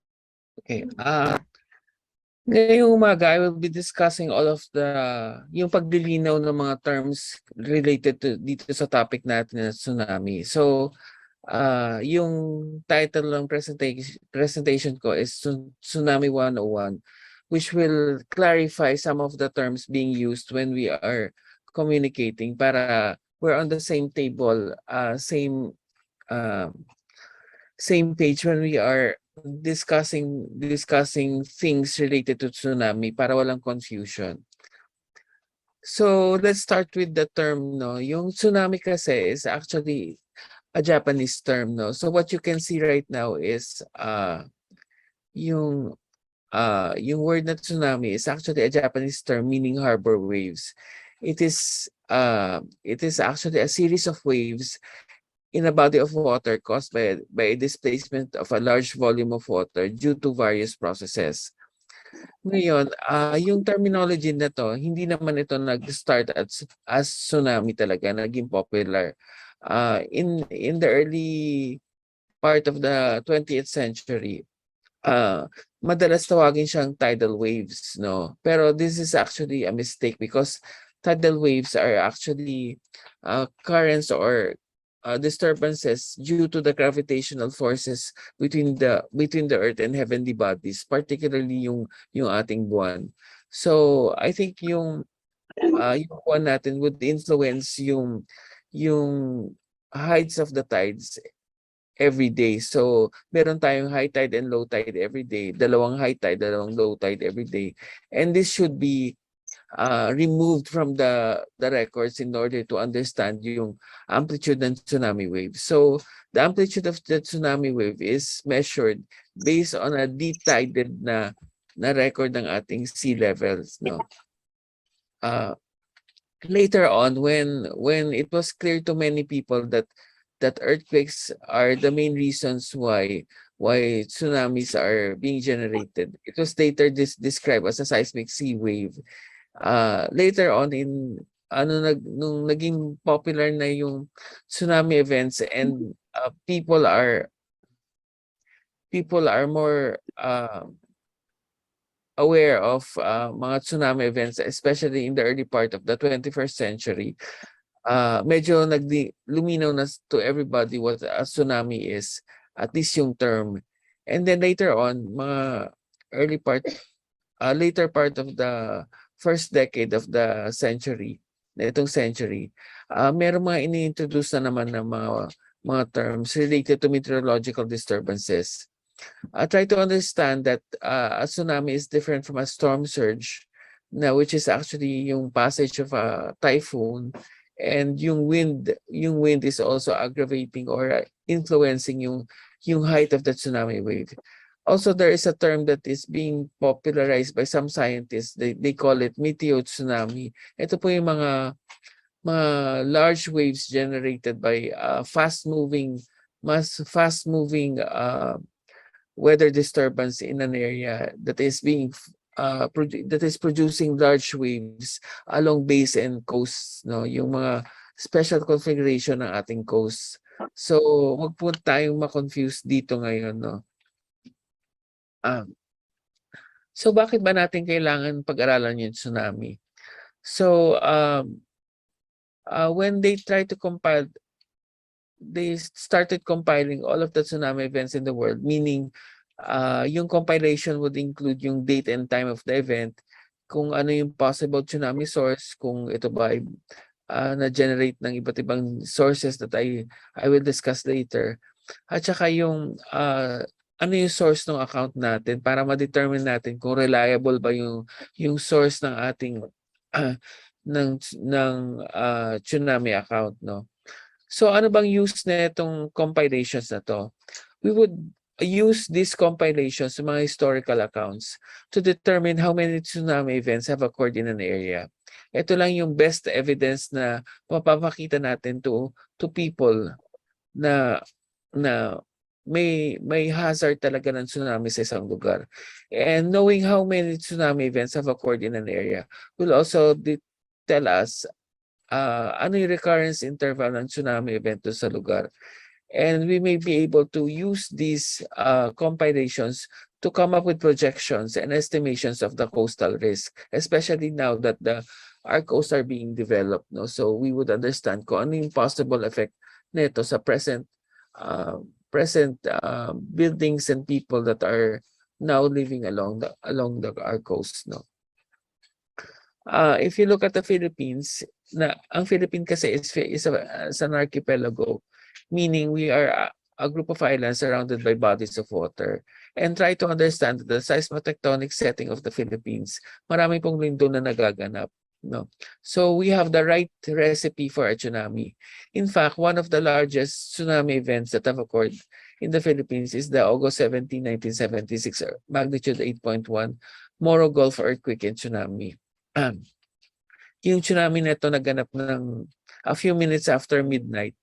Okay. Ngayong umaga, I will be discussing all of yung paglilinaw ng mga terms related to dito sa topic natin na tsunami. So, yung title ng presentation ko is Tsunami 101, which will clarify some of the terms being used when we are communicating para we're on the same table, same page when we are discussing things related to tsunami para walang confusion. So let's start with the term, no. Yung tsunami kasi is actually a Japanese term, no. So what you can see right now is yung word na tsunami is actually a Japanese term meaning harbor waves. It is actually a series of waves in a body of water caused by a displacement of a large volume of water due to various processes. Ngayon, yung terminology na to, hindi naman ito nag-start as tsunami talaga, naging popular. In the early part of the 20th century, madalas tawagin siyang tidal waves, no? Pero this is actually a mistake because tidal waves are actually currents or disturbances due to the gravitational forces between the earth and heavenly bodies, particularly yung ating buwan. So I think yung buwan natin would influence yung heights of the tides every day. So meron tayong high tide and low tide every day, dalawang high tide, dalawang low tide every day, and this should be removed from the records in order to understand yung amplitude ng tsunami wave. So the amplitude of the tsunami wave is measured based on a deep-tided na record ng ating sea levels, no. Later on, when it was clear to many people that earthquakes are the main reasons why tsunamis are being generated, it was later described as a seismic sea wave. Later on nung naging popular na yung tsunami events and people are more aware of mga tsunami events, especially in the early part of the 21st century. Medyo luminaw na to everybody what a tsunami is, at least yung term. And then later on, mga later part of the first decade of the century, itong century, meron mga ini-introduce na naman ng mga terms related to meteorological disturbances. Try to understand that a tsunami is different from a storm surge, which is actually yung passage of a typhoon, and yung wind is also aggravating or influencing yung yung height of the tsunami wave. Also, there is a term that is being popularized by some scientists. They call it meteo tsunami. Ito po yung mga large waves generated by fast-moving weather disturbance in an area that is that is producing large waves along base and coast, no, yung mga special configuration ng ating coast. So wag po tayong ma-confuse dito ngayon, no. So bakit ba natin kailangan pag-aralan yung tsunami? So when they started compiling all of the tsunami events in the world, meaning yung compilation would include yung date and time of the event, kung ano yung possible tsunami source, kung ito ba ay na-generate ng iba't ibang sources that I will discuss later, at saka yung ano yung source ng account natin para ma-determine natin kung reliable ba yung source ng ating tsunami account, no. So ano bang use na itong compilations na to? We would use these compilations sa mga historical accounts to determine how many tsunami events have occurred in an area. Ito lang yung best evidence na mapapakita natin to people na may hazard talaga ng tsunami sa isang lugar. And knowing how many tsunami events have occurred in an area will also tell us ano yung recurrence interval ng tsunami event sa lugar. And we may be able to use these compilations to come up with projections and estimations of the coastal risk, especially now that our coasts are being developed, no? So we would understand kung ano yung possible effect nito sa present buildings and people that are now living along our coast, no. If you look at the Philippines, ang Philippines kasi is an archipelago, meaning we are a group of islands surrounded by bodies of water. And try to understand the seismotectonic setting of the Philippines. Marami pong lindol na nagaganap, no. So we have the right recipe for a tsunami. In fact, one of the largest tsunami events that have occurred in the Philippines is the August 17, 1976 magnitude 8.1 Moro Gulf earthquake and tsunami. Yung tsunami na ito naganap ng a few minutes after midnight,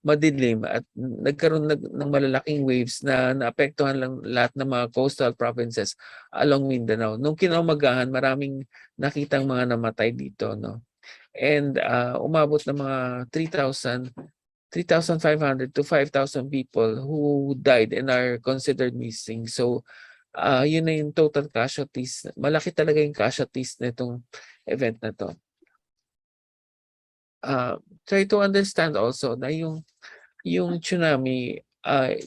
madilim, at nagkaroon ng malalaking waves na naapektuhan lang lahat ng mga coastal provinces along Mindanao. Nung kinaumagahan, maraming nakitang mga namatay dito, no. And umabot ng mga 3,500 to 5,000 people who died and are considered missing. So yun na yung total casualties. Malaki talaga yung casualties na itong event na to. Try to understand also na yung tsunami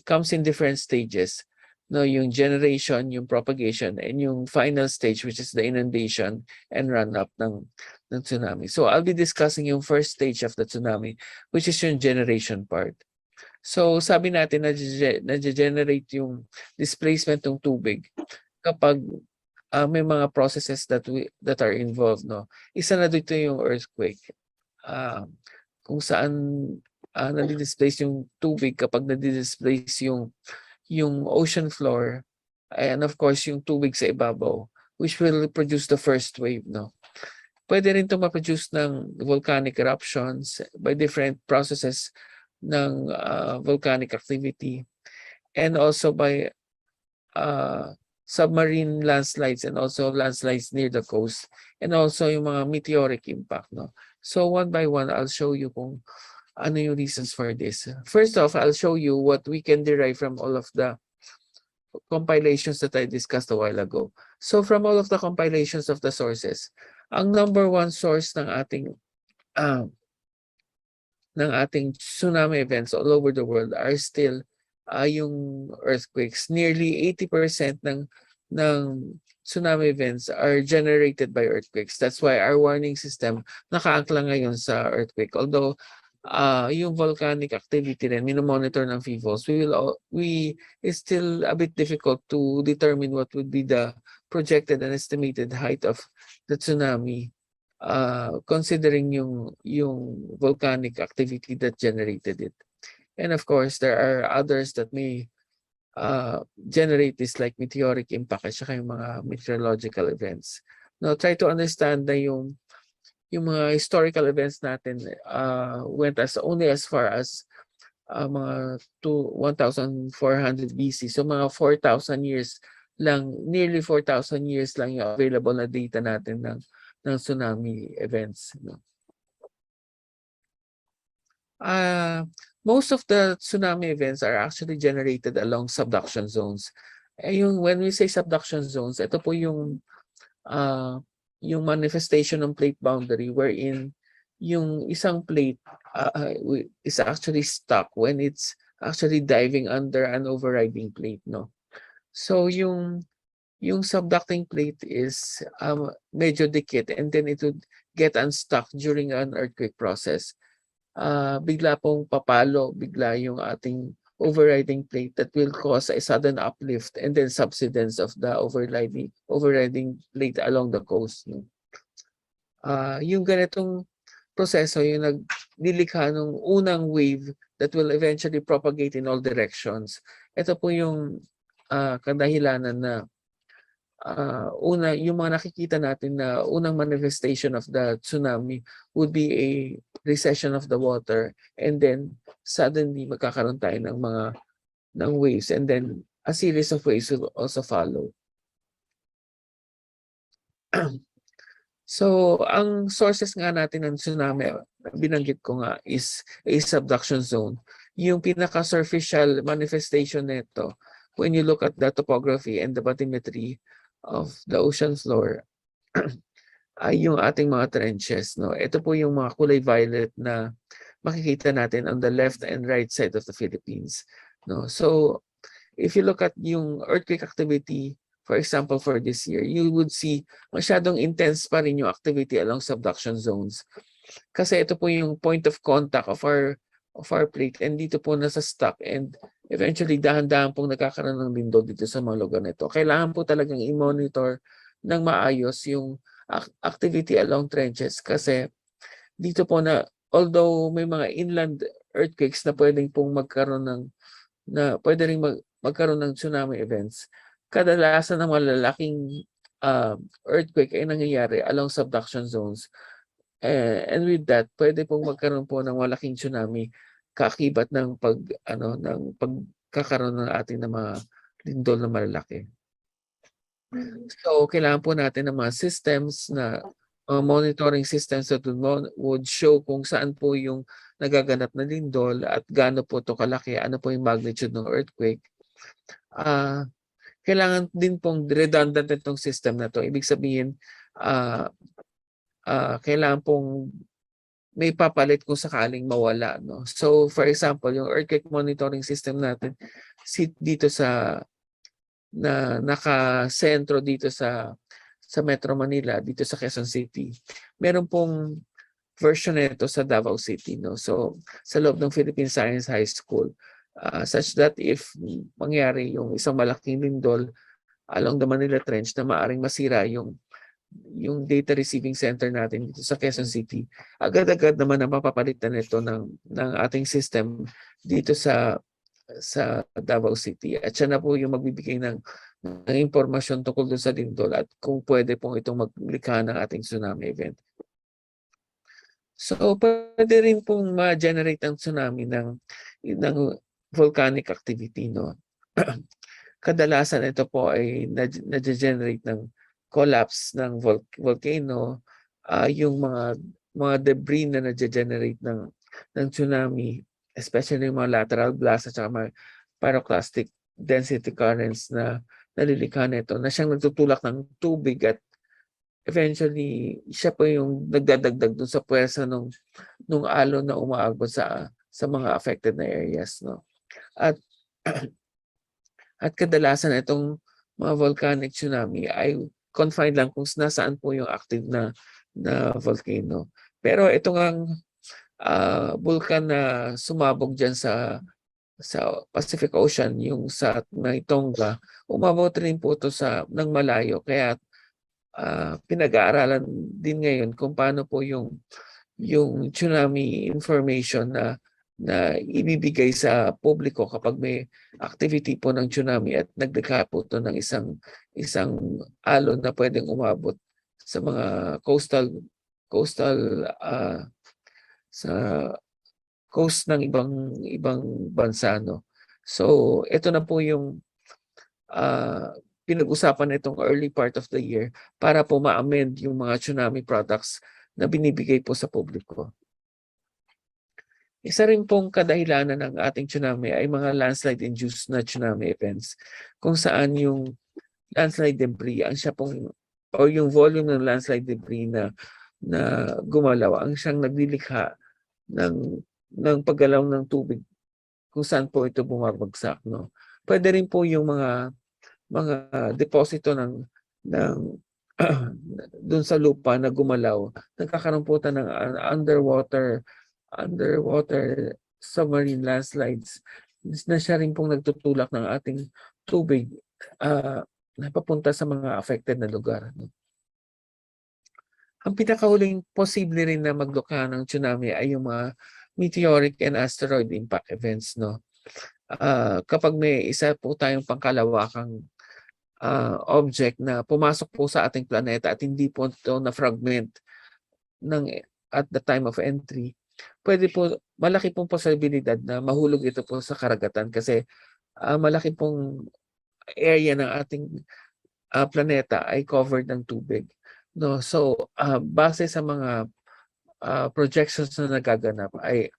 comes in different stages. No, yung generation, yung propagation, and yung final stage, which is the inundation and run-up ng tsunami. So I'll be discussing yung first stage of the tsunami, which is yung generation part. So sabi natin na generate yung displacement ng tubig kapag may mga processes that are involved, no. Isa na dito yung earthquake. Kung saan nadi-displace yung tubig kapag nadi-displace yung ocean floor, and of course yung tubig sa ibabaw, which will produce the first wave, no. Pwede rin ito ma-produce ng volcanic eruptions by different processes ng volcanic activity, and also by submarine landslides and also landslides near the coast, and also yung mga meteoric impact, no. So one by one, I'll show you kung ano yung reasons for this. First off, I'll show you what we can derive from all of the compilations that I discussed a while ago. So from all of the compilations of the sources, ang number one source ng ating tsunami events all over the world are still yung earthquakes. Nearly 80% ng tsunami events are generated by earthquakes. That's why our warning system nakaangkla ngayon sa earthquake. Although yung volcanic activity rin minomonitor ng PHIVOLCS, it's still a bit difficult to determine what would be the projected and estimated height of the tsunami, considering yung volcanic activity that generated it. And of course, there are others that may generate this like meteoric impact at saka yung mga meteorological events. Now, try to understand na yung mga historical events natin went only as far as mga 1,400 BC. So mga 4,000 years lang, nearly 4,000 years lang yung available na data natin ng tsunami events. No? Most of the tsunami events are actually generated along subduction zones. When we say subduction zones, ito po yung manifestation ng plate boundary wherein yung isang plate is actually stuck when it's actually diving under an overriding plate, no? So yung subducting plate is medyo dikit and then it would get unstuck during an earthquake process. Bigla pong papalo, bigla yung ating overriding plate that will cause a sudden uplift and then subsidence of the overriding plate along the coast. No? Yung ganitong proseso, yung naglilikha ng unang wave that will eventually propagate in all directions. Ito po yung kadahilanan na yung mga nakikita natin na unang manifestation of the tsunami would be a recession of the water and then suddenly magkakaroon tayo ng waves and then a series of waves will also follow. So, ang sources nga natin ng tsunami, binanggit ko nga, is a subduction zone. Yung pinaka-superficial manifestation nito, when you look at the topography and the bathymetry of the ocean floor, ay yung ating mga trenches. No? Ito po yung mga kulay violet na makikita natin on the left and right side of the Philippines. No? So, if you look at yung earthquake activity, for example, for this year, you would see masyadong intense pa rin yung activity along subduction zones. Kasi ito po yung point of contact of our plate and dito po nasa stuck and eventually dahan-dahan pong nagkakaroon ng lindol dito sa mga lugar nito. Kailangan po talagang i-monitor ng maayos yung activity along trenches kasi dito po na although may mga inland earthquakes na pwedeng pong magkaroon magkaroon ng tsunami events, kadalasan ng malalaking earthquake ay nangyayari along subduction zones. And with that, pwede pong magkaroon po ng malaking tsunami kaakibat ng pagkakaroon ng ating ng mga lindol na malalaki. So, kailangan po natin ng mga systems na monitoring systems that would show kung saan po yung nagaganap na lindol at gaano po ito kalaki, ano po yung magnitude ng earthquake. Kailangan din pong redundant itong system na to. Ibig sabihin, kailangan pong may papalit kung sakaling mawala. No? So, for example, yung earthquake monitoring system natin dito nakasentro dito sa Metro Manila, dito sa Quezon City. Meron pong version nito sa Davao City. No? So, sa loob ng Philippine Science High School, such that if mangyari yung isang malaking lindol along the Manila Trench na maaring masira yung data receiving center natin dito sa Quezon City, agad-agad naman na mapapalitan nito ng ating system dito sa Davao City. At siya na po yung magbibigay ng impormasyon tungkol doon sa lindol at kung pwede pong itong maglikha ng ating tsunami event. So, pwede rin pong ma-generate ang tsunami ng volcanic activity. No? Kadalasan ito po ay na-generate ng collapse ng volcano, yung mga debris na na-generate ng tsunami, especially yung mga lateral blasts at mga pyroclastic density currents na nalilikha nito na siyang nagtutulak ng tubig at eventually siya po yung nagdadagdag dun sa puwersa nung alon na umaagos sa mga affected na areas. No? At kadalasan itong mga volcanic tsunami ay confined lang kung nasaan po yung active na volcano. Pero itong vulkan na sumabog dyan sa Pacific Ocean, yung sa may Tonga, umabot rin po ito ng malayo. Kaya pinag-aaralan din ngayon kung paano po yung tsunami information na na ibibigay sa publiko kapag may activity po ng tsunami at naglikha po ito ng isang alon na pwedeng umabot sa mga coastal sa coast ng ibang bansa, no. So ito na po yung pinag-usapan itong early part of the year para po ma-amend yung mga tsunami products na binibigay po sa publiko. Isa rin pong kadahilanan ng ating tsunami ay mga landslide-induced na tsunami events kung saan yung landslide debris ang siya pong o yung volume ng landslide debris na gumalaw ang siyang naglilikha ng paggalaw ng tubig kung saan po ito bumabagsak, no. Pwede rin po yung mga deposito ng doon sa lupa na gumalaw, nagkakaroon po ng underwater submarine landslides na siya rin pong nagtutulak ng ating tubig na papunta sa mga affected na lugar. Ang pinakahuling posible rin na maglukha ng tsunami ay yung mga meteoric and asteroid impact events, no. Kapag may isa po tayong pangkalawakang object na pumasok po sa ating planeta at hindi po ito na fragment at the time of entry, pwede po, malaki pong posibilidad na mahulog ito po sa karagatan kasi malaki pong area ng ating planeta ay covered ng tubig, no. So base sa mga projections na nagaganap ay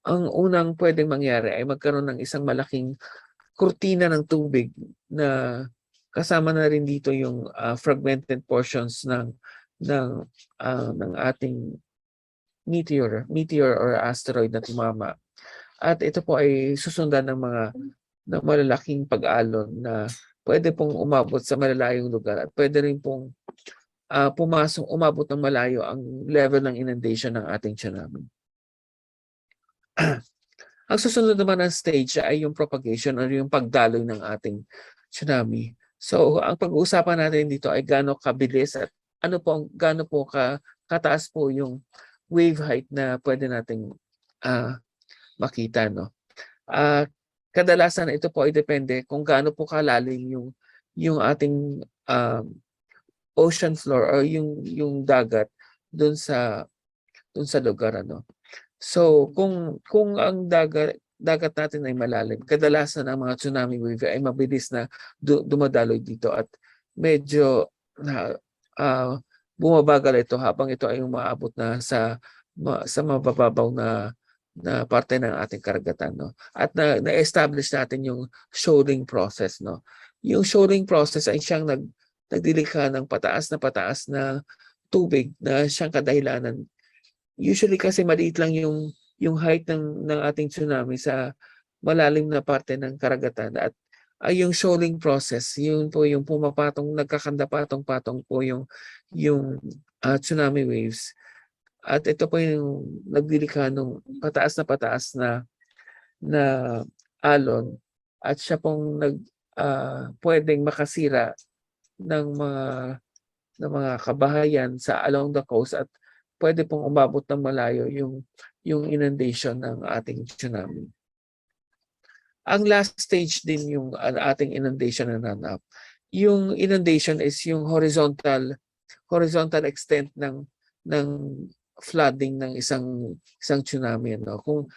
ang unang pwedeng mangyari ay magkaroon ng isang malaking kurtina ng tubig na kasama na rin dito yung fragmented portions ng ating meteor or asteroid na tumama. At ito po ay susundan ng malalaking pag-alon na pwede pong umabot sa malalayong lugar at pwede rin pong umabot ng malayo ang level ng inundation ng ating tsunami. Ang susunod naman ng stage ay yung propagation or yung pagdaloy ng ating tsunami. So, ang pag-uusapan natin dito ay gaano kabilis at gaano po kataas po yung wave height na pwede nating makita, no. Kadalasan ito po ay depende kung gaano po kalalim yung ating ocean floor or yung dagat doon sa lugar, ano. So kung ang dagat natin ay malalim, kadalasan ang mga tsunami wave ay mabilis na dumadaloy dito at medyo bumabagal ito habang ito ay umaabot na sa mabababaw na parte ng ating karagatan, no. At na-establish natin yung shoaling process, no. Yung shoaling process ay siyang nagdilikha ng pataas na tubig na siyang kadahilanan. Usually kasi maliit lang yung height ng ating tsunami sa malalim na parte ng karagatan at yung shoaling process, yun po yung pumapatong, nagkakanda patong-patong po yung tsunami waves. At ito po yung nagdilikha ng pataas na alon at siya pong pwedeng makasira ng mga kabahayan sa along the coast at pwede pong umabot ng malayo yung inundation ng ating tsunami. Ang last stage din yung ating inundation na run-up. Yung inundation is yung horizontal extent ng flooding ng isang tsunami, no? Kung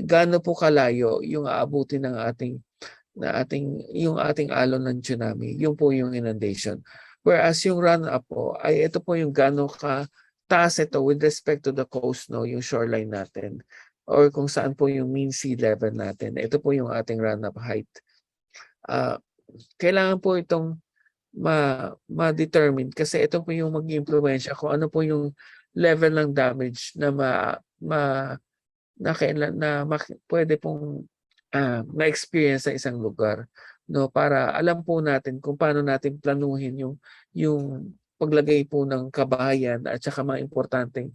gaano po kalayo yung aabutin ng ating alon ng tsunami, yun po yung inundation. Whereas yung run-up po ay ito po yung gaano taas ito with respect to the coast, no, yung shoreline natin or kung saan po yung mean sea level natin. Ito po yung ating run-up height. Kailangan po itong ma-determine kasi ito po yung mag-impluwensya kung ano po yung level ng damage na pwede pong ma-experience sa isang lugar, no, para alam po natin kung paano natin planuhin yung paglagay po ng kabahayan at saka mga importanteng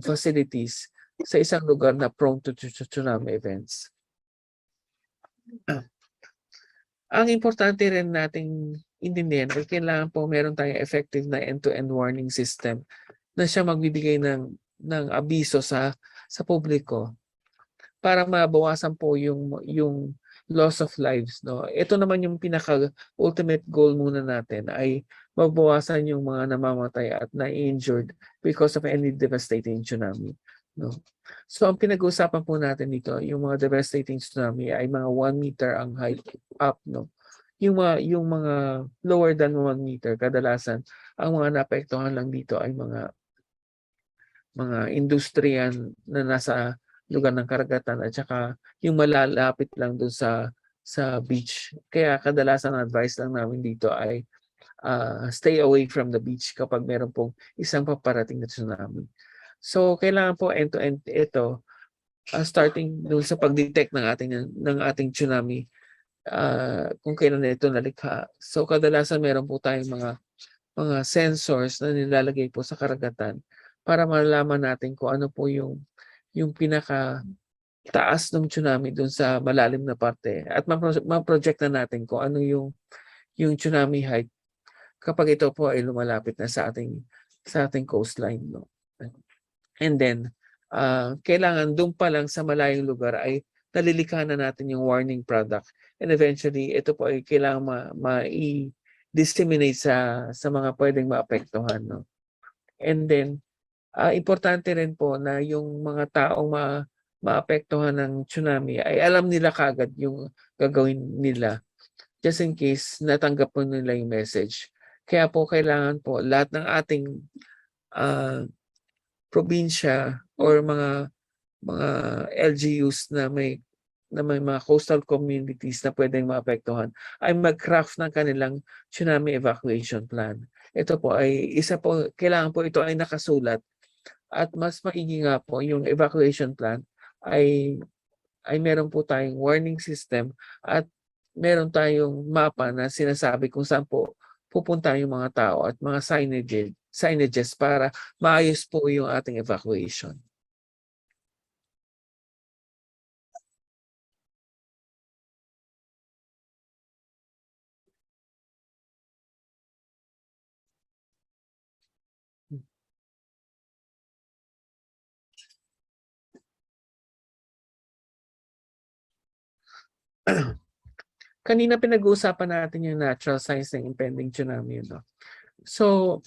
facilities sa isang lugar na prone to tsunami events. Ang importante rin nating intindihan ay kailangan po meron tayong effective na end-to-end warning system na siya magbibigay ng ng abiso sa publiko para mabawasan po yung loss of lives, no. Ito naman yung pinaka ultimate goal muna natin ay mabawasan yung mga namamatay at na-injured because of any devastating tsunami, no. So ang pinag-uusapan po natin dito, yung mga devastating tsunami ay mga 1 meter ang height up, no. Yung mga lower than 1 meter, kadalasan ang mga naapektuhan lang dito ay mga industriya na nasa lugar ng karagatan at saka yung malalapit lang doon sa beach. Kaya kadalasan ang advice lang namin dito ay stay away from the beach kapag meron pong isang paparating na tsunami. So kailangan po end-to-end ito, starting doon sa pag-detect ng ating tsunami, kung kailan ito nalikha. So kadalasan meron po tayong mga sensors na nilalagay po sa karagatan para malaman natin kung ano po yung pinaka taas ng tsunami dun sa malalim na parte at ma-project na natin kung ano yung tsunami height kapag ito po ay lumalapit na sa ating coastline, no. And then kailangan doon pa lang sa malayong lugar ay nalilikha na natin yung warning product, and eventually ito po ay kailangan ma-disseminate sa mga pwedeng maapektuhan, no. And then importante rin po na yung mga taong maapektuhan ng tsunami ay alam nila kaagad yung gagawin nila just in case natanggap po nila yung message. Kaya po kailangan po lahat ng ating probinsya or mga LGUs na may mga coastal communities na pwedeng maapektuhan ay mag-craft ng kanilang tsunami evacuation plan. Ito po ay kailangan po ito ay nakasulat. At mas maigi nga po yung evacuation plan ay meron po tayong warning system at meron tayong mapa na sinasabi kung saan po pupunta yung mga tao at mga signages para maayos po yung ating evacuation. Kanina pinag-uusapan natin yung natural signs ng impending tsunami, no? So,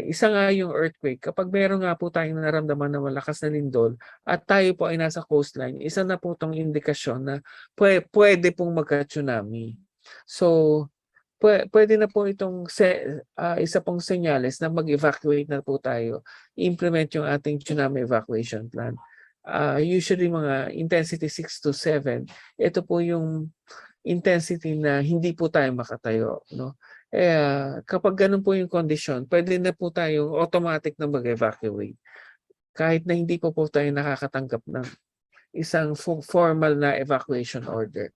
isa nga yung earthquake. Kapag meron nga po tayong naramdaman na malakas na lindol at tayo po ay nasa coastline, isa na po itong indikasyon na pwede pong magka-tsunami. So, pwede na po itong isa pong senyales na mag-evacuate na po tayo, implement yung ating tsunami evacuation plan. Usually mga intensity 6 to 7, ito po yung intensity na hindi po tayo makatayo, no? Kapag ganun po yung condition, pwede na po tayong automatic na mag-evacuate kahit na hindi po tayo nakakatanggap ng isang formal na evacuation order.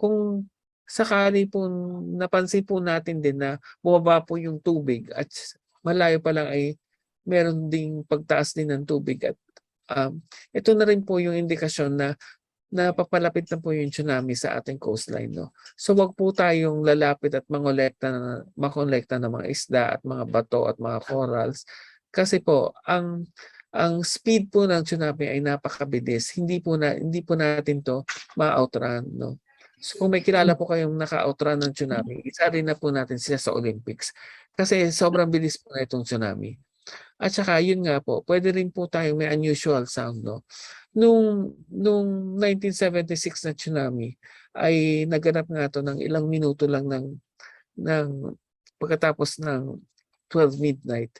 Kung sakali po napansin po natin din na bumaba po yung tubig at malayo pa lang ay meron ding pagtaas din ng tubig at ito na rin po yung indikasyon na papalapit na po yung tsunami sa ating coastline, no? So wag po tayong lalapit at makolekta ng mga isda at mga bato at mga corals kasi po ang speed po ng tsunami ay napakabilis. Hindi po natin to ma-outrun, no? So kung may kilala po kayong naka-outrun ng tsunami, isali na po natin sila sa Olympics kasi sobrang bilis po na itong tsunami. At saka yun nga po, pwede rin po tayong may unusual sound, no? Nung 1976 na tsunami ay naganap nga to ng ilang minuto lang ng pagkatapos ng 12 midnight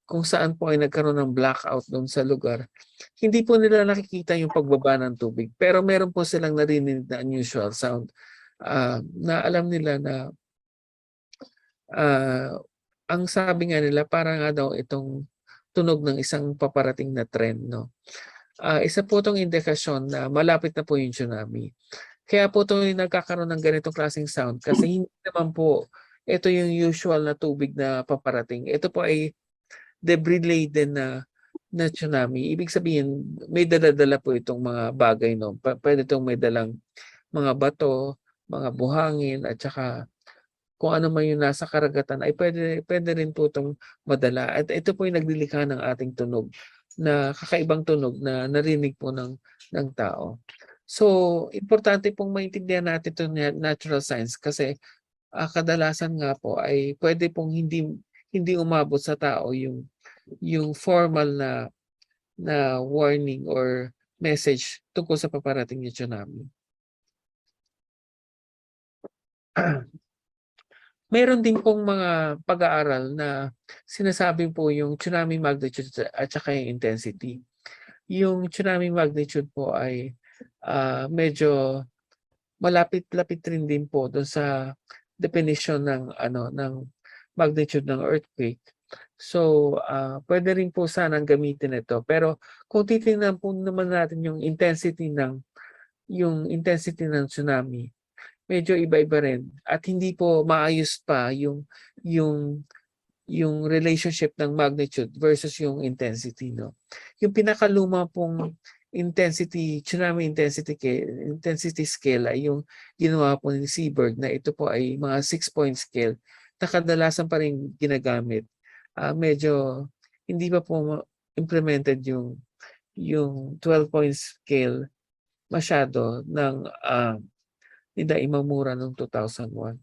kung saan po ay nagkaroon ng blackout doon sa lugar. Hindi po nila nakikita yung pagbaba ng tubig pero meron po silang narinig na unusual sound na alam nila na ang sabi nga nila para nga daw itong tunog ng isang paparating na trend, no? Isa po itong indikasyon na malapit na po yung tsunami. Kaya po ito nagkakaroon ng ganitong klaseng sound kasi hindi naman po ito yung usual na tubig na paparating. Ito po ay debris laden na tsunami. Ibig sabihin, may dala-dala po itong mga bagay, no? Pwede itong may dalang mga bato, mga buhangin, at saka kung ano man yung nasa karagatan ay pwede rin po itong madala. At ito po yung naglilikha ng ating tunog, na kakaibang tunog na narinig po ng tao. So, importante pong maintindihan natin itong natural science kasi kadalasan nga po ay pwede pong hindi umabot sa tao yung formal na warning or message tungkol sa paparating na tsunami. Meron din pong mga pag-aaral na sinasabi po yung tsunami magnitude at saka yung intensity. Yung tsunami magnitude po ay medyo malapit-lapit rin din po doon sa definition ng magnitude ng earthquake. So, pwede rin po sanang gamitin ito. Pero kung titingnan po naman natin yung intensity ng tsunami, medyo iba-iba rin at hindi po maayos pa yung relationship ng magnitude versus yung intensity, no. Yung pinakaluma pong tsunami intensity scale ay yung ginawa po ni Seaberg, na ito po ay mga 6-point scale na kadalasan pa rin ginagamit. Medyo hindi pa po implemented yung 12-point scale masyado ng Nida Imamura noong 2001.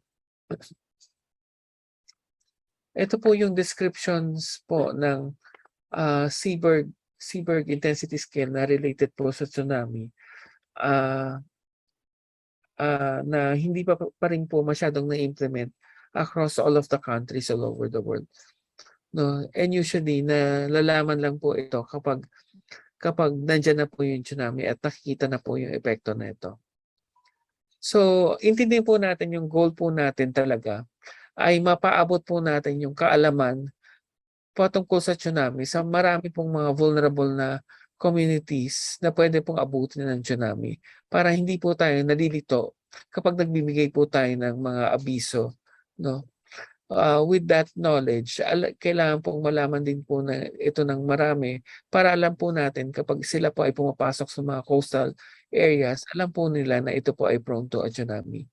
Ito po yung descriptions po ng Seaberg intensity scale na related po sa tsunami, na hindi pa rin po masyadong na-implement across all of the countries all over the world. No? And usually, nalalaman lang po ito kapag nandyan na po yung tsunami at nakikita na po yung epekto na ito. So, intindihin po natin yung goal po natin talaga ay mapaabot po natin yung kaalaman patungkol sa tsunami sa marami pong mga vulnerable na communities na pwede pong abutin ng tsunami para hindi po tayo nalilito kapag nagbibigay po tayo ng mga abiso, no? With that knowledge, kailangan pong malaman din po na ito ng marami para alam po natin kapag sila po ay pumapasok sa mga coastal areas, alam po nila na ito po ay prone to a tsunami.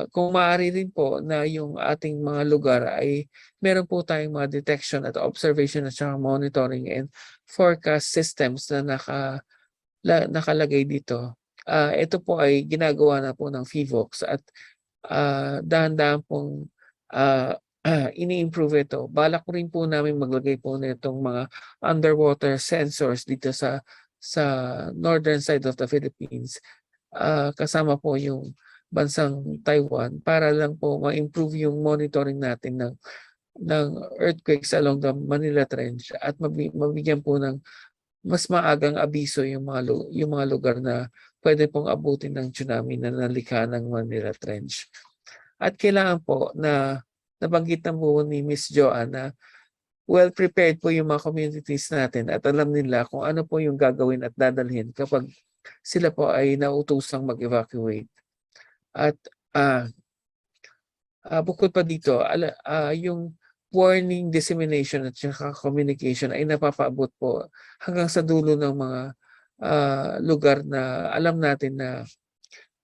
Kung maaari rin po na yung ating mga lugar ay meron po tayong mga detection at observation at saka monitoring and forecast systems na nakalagay dito. Ito po ay ginagawa na po ng PHIVOLCS at dahan-dahan pong ini-improve ito. Balak ko rin po namin maglagay po nitong mga underwater sensors dito sa northern side of the Philippines, kasama po yung bansang Taiwan, para lang po ma-improve yung monitoring natin ng earthquakes along the Manila Trench at mabigyan po ng mas maagang abiso yung mga lugar na pwede pong abutin ng tsunami na nalikha ng Manila Trench. At kailangan po na nabanggit na po ni Miss Joanne na well prepared po yung mga communities natin at alam nila kung ano po yung gagawin at dadalhin kapag sila po ay nautosang mag-evacuate. At bukod pa dito, yung warning, dissemination at saka communication ay napapaabot po hanggang sa dulo ng mga lugar na alam natin na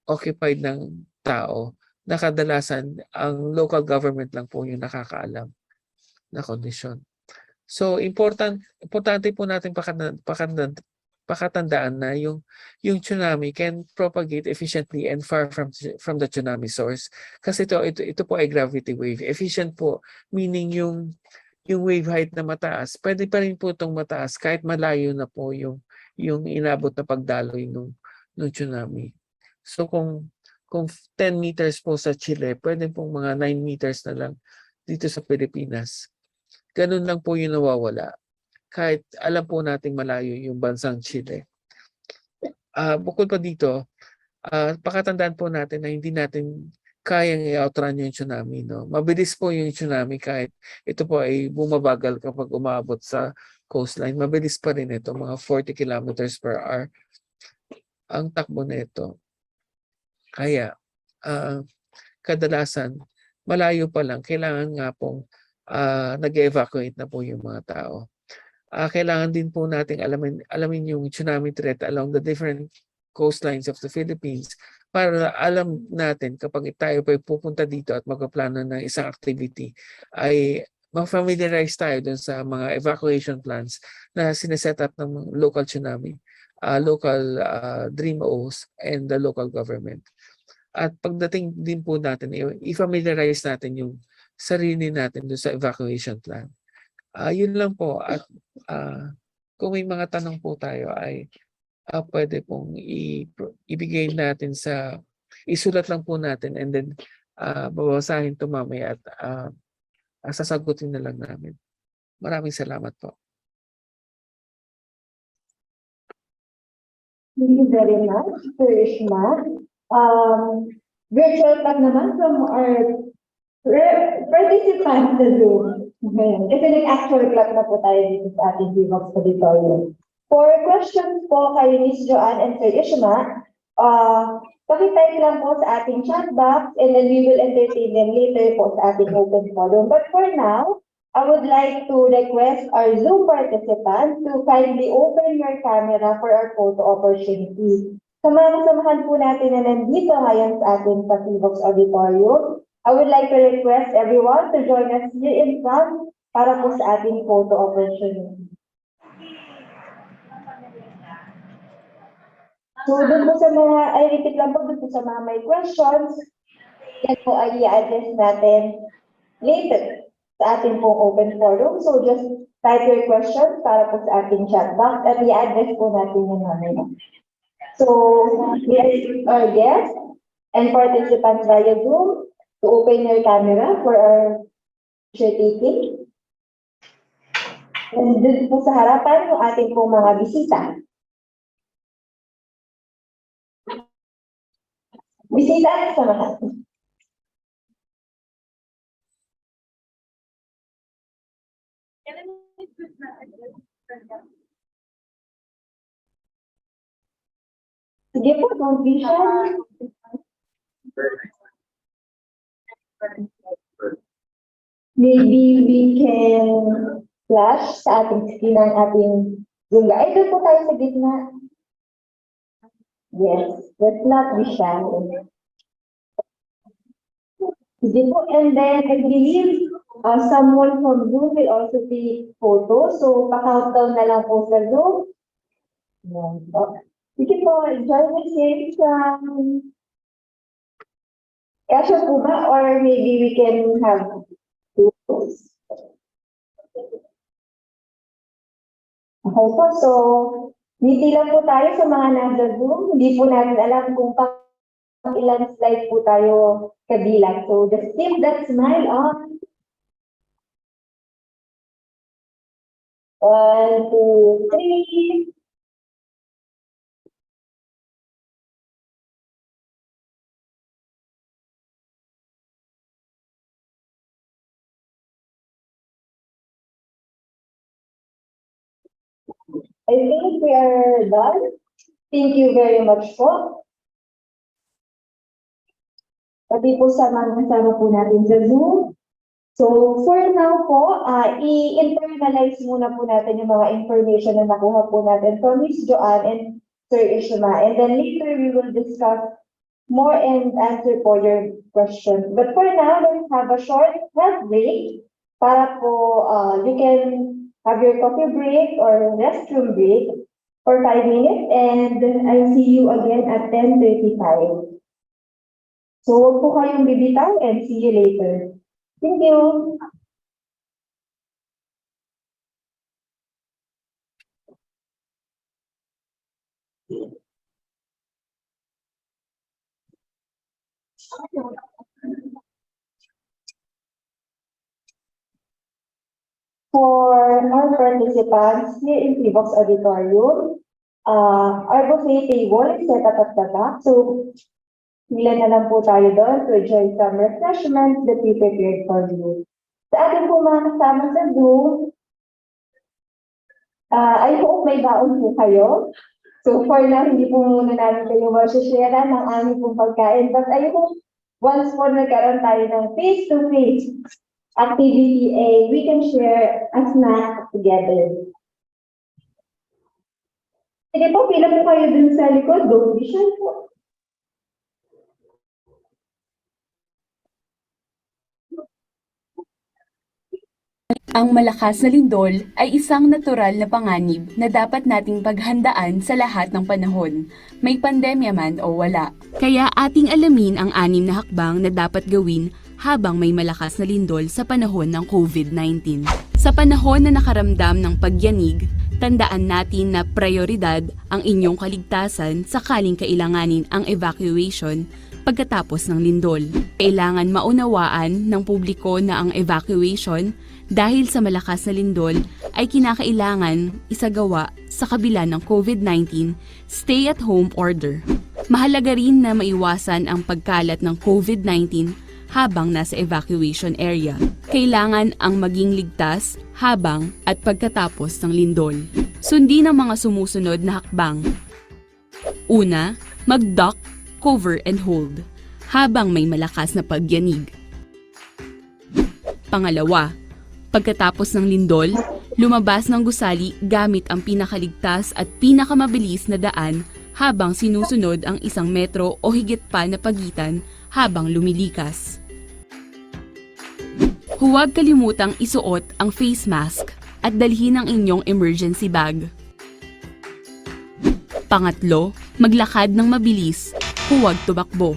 occupied ng tao, na kadalasan ang local government lang po yung nakakaalam na kondisyon. So importante po natin pakatandaan na yung tsunami can propagate efficiently and far from the tsunami source. Kasi ito po ay gravity wave. Efficient po, meaning yung wave height na mataas, pwede pa rin po itong mataas kahit malayo na po yung inabot na pagdaloy ng tsunami. So kung 10 meters po sa Chile, pwede pong mga 9 meters na lang dito sa Pilipinas. Ganun lang po yung nawawala, kahit alam po nating malayo yung bansang Chile. Bukod pa dito, pakatandaan po natin na hindi natin kayang i-outrun yung tsunami. No? Mabilis po yung tsunami kahit ito po ay bumabagal kapag umaabot sa coastline. Mabilis pa rin ito, mga 40 kilometers per hour ang takbo na ito. Kaya kadalasan malayo pa lang, kailangan nga pong nag-evacuate na po yung mga tao. Kailangan din po nating alamin yung tsunami threat along the different coastlines of the Philippines para alam natin kapag tayo pa pupunta dito at magpaplano ng isang activity ay ma-familiarize tayo dun sa mga evacuation plans na sineset up ng local tsunami, local DREAM-Os and the local government. At pagdating din po natin, i-familiarize natin yung sarili natin dun sa evacuation plan. Yun lang po. At kung may mga tanong po tayo ay pwede pong ibigay natin isulat lang po natin and then babasahin ito mamaya at sasagutin na lang namin. Maraming salamat po. Thank you very much, Sir Ishma. Virtual clap naman from our participants sa Zoom. Kasi nag-actual clap na po tayo dito sa ating PHIVOLCS auditorium. For questions po kay Ms. Joanne and Sir Ishma, pakitype lang po sa ating chat box and then we will entertain them later po sa ating open forum. But for now, I would like to request our Zoom participants to kindly open your camera for our photo opportunity. Samahan po natin na nandito ngayon sa ating PHIVOLCS auditorium. I would like to request everyone to join us here in front para po sa ating photo opportunity. So, dun po sa mga, I repeat lang po, dun po sa mga may questions, yan po ay i-address natin later sa ating pong open forum. So, just type your questions para po sa ating chat box at i-address po natin yung mamaya. So, we ask our guests and participants via Zoom to open your camera for our picture taking. And dun po sa harapan yung ating pong mga bisita. Bisita at samahan. Sige po, don't be shy. Maybe we can flash sa ating screen ang ating Zoom. Ay, doon po tayo sa gitna. Yes, let's not be shy. Sige po, and then I believe someone from Zoom will also take photos. So, pa-countdown na lang po sa Zoom. Sige po, join us here sa... Kasya po ba? Or maybe we can have photos. Okay po, so ngiti lang po tayo sa mga nasa Zoom. Hindi po natin alam kung ilang slide po tayo kabilang. So just keep that smile on. 1, 2, 3. I think we are done. Thank you very much po. Pati po sa mga kasama po natin sa Zoom. So for now po, i-internalize muna po natin yung mga information na nakuha po natin from Ms. Joanne and Sir Ishma. And then later we will discuss more and answer for your questions. But for now, let's have a short health break para po you can have your coffee break or restroom break for 5 minutes, and I'll see you again at 10:35. So, huwag po kayong bibitaw and see you later. Thank you. For our participants here in PHIVOLCS auditorium, our buffet table is set up at the back. So, hila na lang po tayo doon to enjoy some refreshments that we prepared for you. Sa ating po mga kasama sa Zoom, I hope may baon po kayo. So, for now, hindi po muna namin kayo share ng aming pong pagkain. But I hope once po nagkaroon tayo ng face-to-face activity, we can share a snack together. Sige po, pila po kayo dun sa likod. Don't be shy po. Ang malakas na lindol ay isang natural na panganib na dapat nating paghandaan sa lahat ng panahon, may pandemya man o wala. Kaya ating alamin ang 6 na hakbang na dapat gawin habang may malakas na lindol sa panahon ng COVID-19. Sa panahon na nakaramdam ng pagyanig, tandaan natin na prioridad ang inyong kaligtasan sakaling kailanganin ang evacuation pagkatapos ng lindol. Kailangan maunawaan ng publiko na ang evacuation dahil sa malakas na lindol ay kinakailangan isagawa sa kabila ng COVID-19 stay-at-home order. Mahalaga rin na maiwasan ang pagkalat ng COVID-19 habang nasa evacuation area. Kailangan ang maging ligtas habang at pagkatapos ng lindol. Sundin ang mga sumusunod na hakbang. Una, mag-duck, cover and hold habang may malakas na pagyanig. Pangalawa, pagkatapos ng lindol, lumabas ng gusali gamit ang pinakaligtas at pinakamabilis na daan habang sinusunod ang 1 metro o higit pa na pagitan habang lumilikas. Huwag kalimutang isuot ang face mask at dalhin ang inyong emergency bag. Pangatlo, maglakad ng mabilis, huwag tumakbo.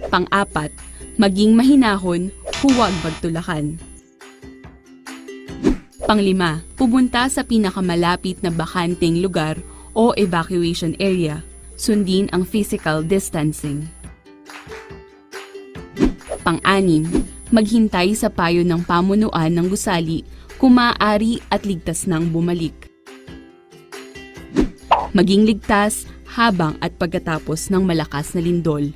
Pang-apat, maging mahinahon, huwag magtulakan. Pang-5, pumunta sa pinakamalapit na bakanteng lugar o evacuation area. Sundin ang physical distancing. Pang-6, maghintay sa payo ng pamunuan ng gusali kung maaari at ligtas nang bumalik. Maging ligtas habang at pagkatapos ng malakas na lindol.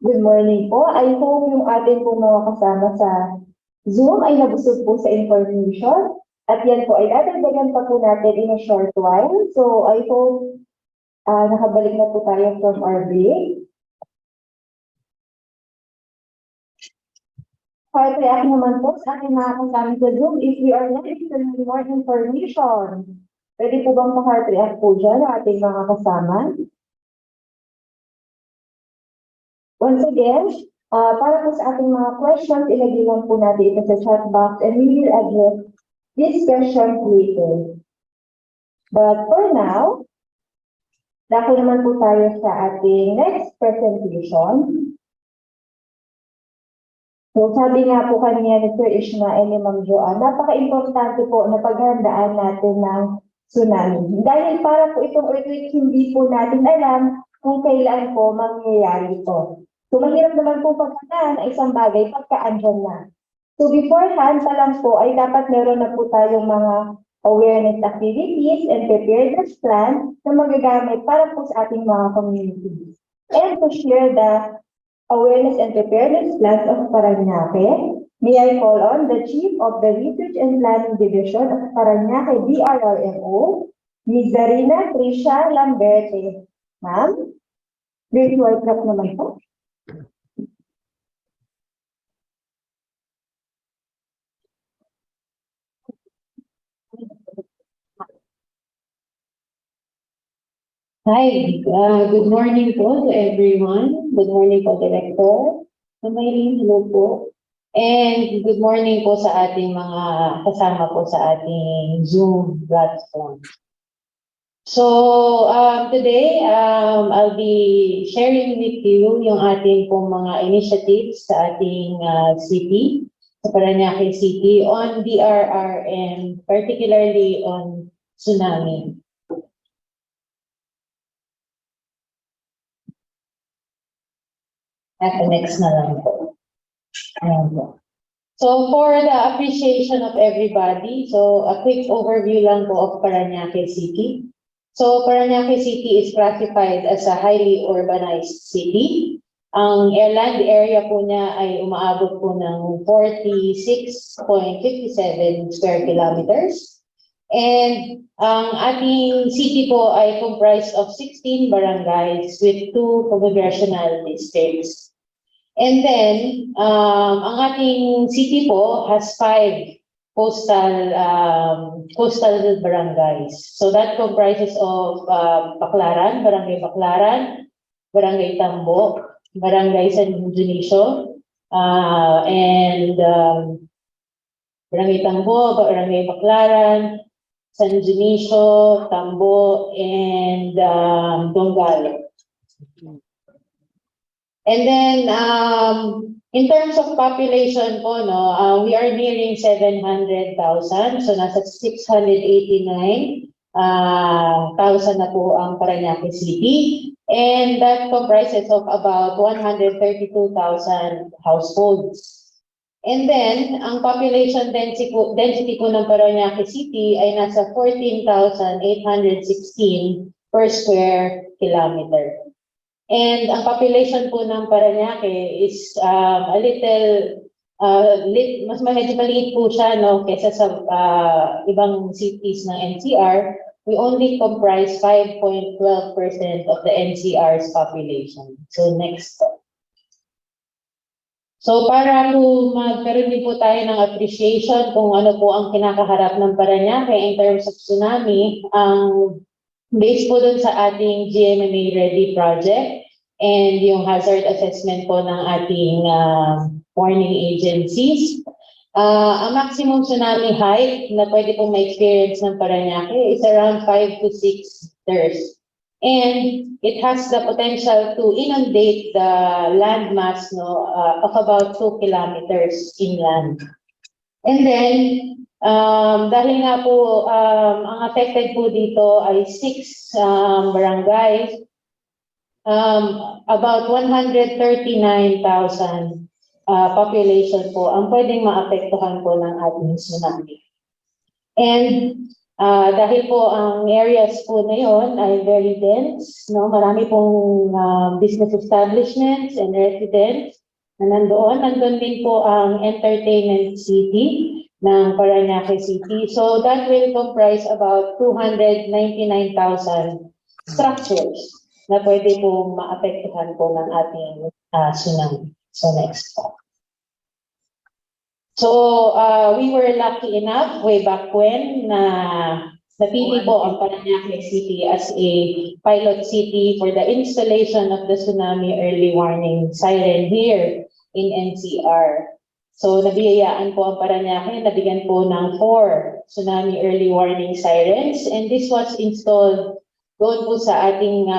Good morning po. I hope yung ating po mga kasama sa Zoom ay nabusog po sa information. At yan po ay dadagdagan pa po natin in a short while. So I hope nakabalik na po tayo from our break. React naman po sa ating mga kasama sa Zoom if we are not interested in more information. Pwede po bang pa-heart react po dyan ang ating mga kasama? Once again, para po sa ating mga questions, ilagay lang po natin ito sa chat box and we will address these questions later. But for now, dako naman po tayo sa ating next presentation. So sabi nga po kanina ni Sir Ishmael ni Ma'am Joanne, napaka-importante po na paghandaan natin ng tsunami. Dahil para po itong earthquake, hindi po natin alam kung kailan po mangyayari ito. So mahirap naman po paghandaan ay isang bagay pagka-andyan na. So beforehand pa lang po ay dapat meron na po tayong mga awareness activities and preparedness plan na magagamit para po sa ating mga communities. And to share the awareness and preparedness plans of Parañaque, may I call on the Chief of the Research and Planning Division of Parañaque DRRMO, Ms. Zarina Trisha Lamberte. Ma'am, virtual clap naman po. Hi, good morning po to everyone. Good morning po, Director. Mamayling, hello po. And good morning po sa ating mga kasama po sa ating Zoom platform. So, today, I'll be sharing with you yung ating pong mga initiatives sa ating city, sa Parañaque City, on DRR and particularly on tsunami. At the next na lang po. Ayan po. So for the appreciation of everybody, so a quick overview lang po of Parañaque City. So Parañaque City is classified as a highly urbanized city. Ang land area po niya ay umaabot po ng 46.57 square kilometers. And ang ating city po ay comprised of 16 barangays with 2 congressional districts. And then, ang ating city po has 5 coastal barangays. So that comprises of Baclaran, Barangay Baclaran, Barangay Tambo, Barangay San Dionisio, and Barangay Tambo, Barangay Baclaran, San Dionisio, Tambo, and Donggalo. And then, in terms of population po, no, we are nearing 700,000. So, nasa 689,000 na po ang Parañaque City. And that comprises of about 132,000 households. And then, ang population density po ng Parañaque City ay nasa 14,816 per square kilometer. And ang population po ng Parañaque is a little, mas medyo maliit po siya, no, kesa sa ibang cities ng NCR. We only comprise 5.12% of the NCR's population. So next. So para po magkaroon din po tayo ng appreciation kung ano po ang kinakaharap ng Parañaque in terms of tsunami, based po dun sa ating GMMA Ready project and yung hazard assessment po ng ating warning agencies. Ang maximum tsunami height na pwede pong ma-experience ng Parañaque is around 5 to 6 meters. And it has the potential to inundate the landmass, no, of about 2 kilometers inland. And then, dahil nga po, ang affected po dito ay 6 barangays, about 139,000 population po ang pwedeng maapektuhan po ng ating tsunami. And dahil po ang areas po na yun ay very dense, no? Marami pong business establishments and residents na nandoon. Nandun din po ang entertainment city ng Parañaque City. So that will comprise about 299,000 structures na pwede po maapektuhan po ng ating tsunami. So next. So, we were lucky enough way back when na napili po ang Parañaque City as a pilot city for the installation of the tsunami early warning siren here in NCR. So, nabiyayaan po ang Parañaque, nabigyan po ng 4 tsunami early warning sirens, and this was installed doon po sa ating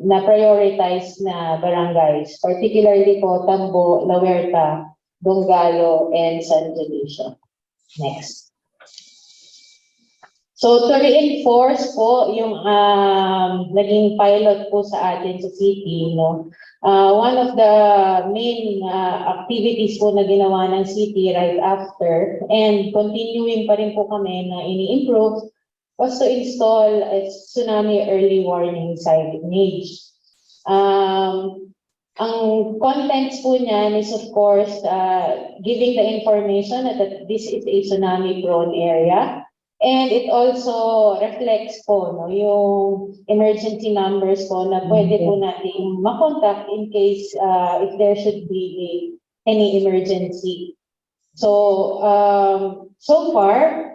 na-prioritize na barangays, particularly po Tambo, La Huerta, Donggalo, and San Dionisio. Next. So to reinforce po yung naging pilot po sa atin sa city, no, one of the main activities po na ginawa ng city right after, and continuing pa rin po kami na ini-improve, was to install a tsunami early warning signage. Ang contents po niyan is of course giving the information that this is a tsunami prone area, and it also reflects po, no, yung emergency numbers po na pwede po natin makontak in case if there should be any emergency. So so far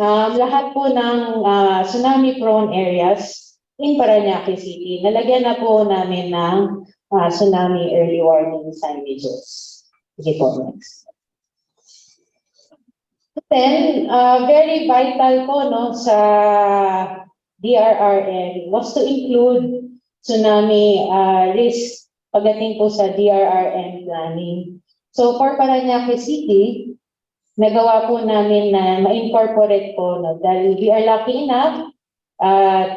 lahat po ng tsunami prone areas in Parañaque City nalagyan na po namin ng tsunami early warning signages. Sige po, next. Then, very vital po, no, sa DRRM was to include tsunami risk pagdating po sa DRRM planning. So, for Parañaque City, nagawa po namin na ma-incorporate po, no, dahil we are lucky enough,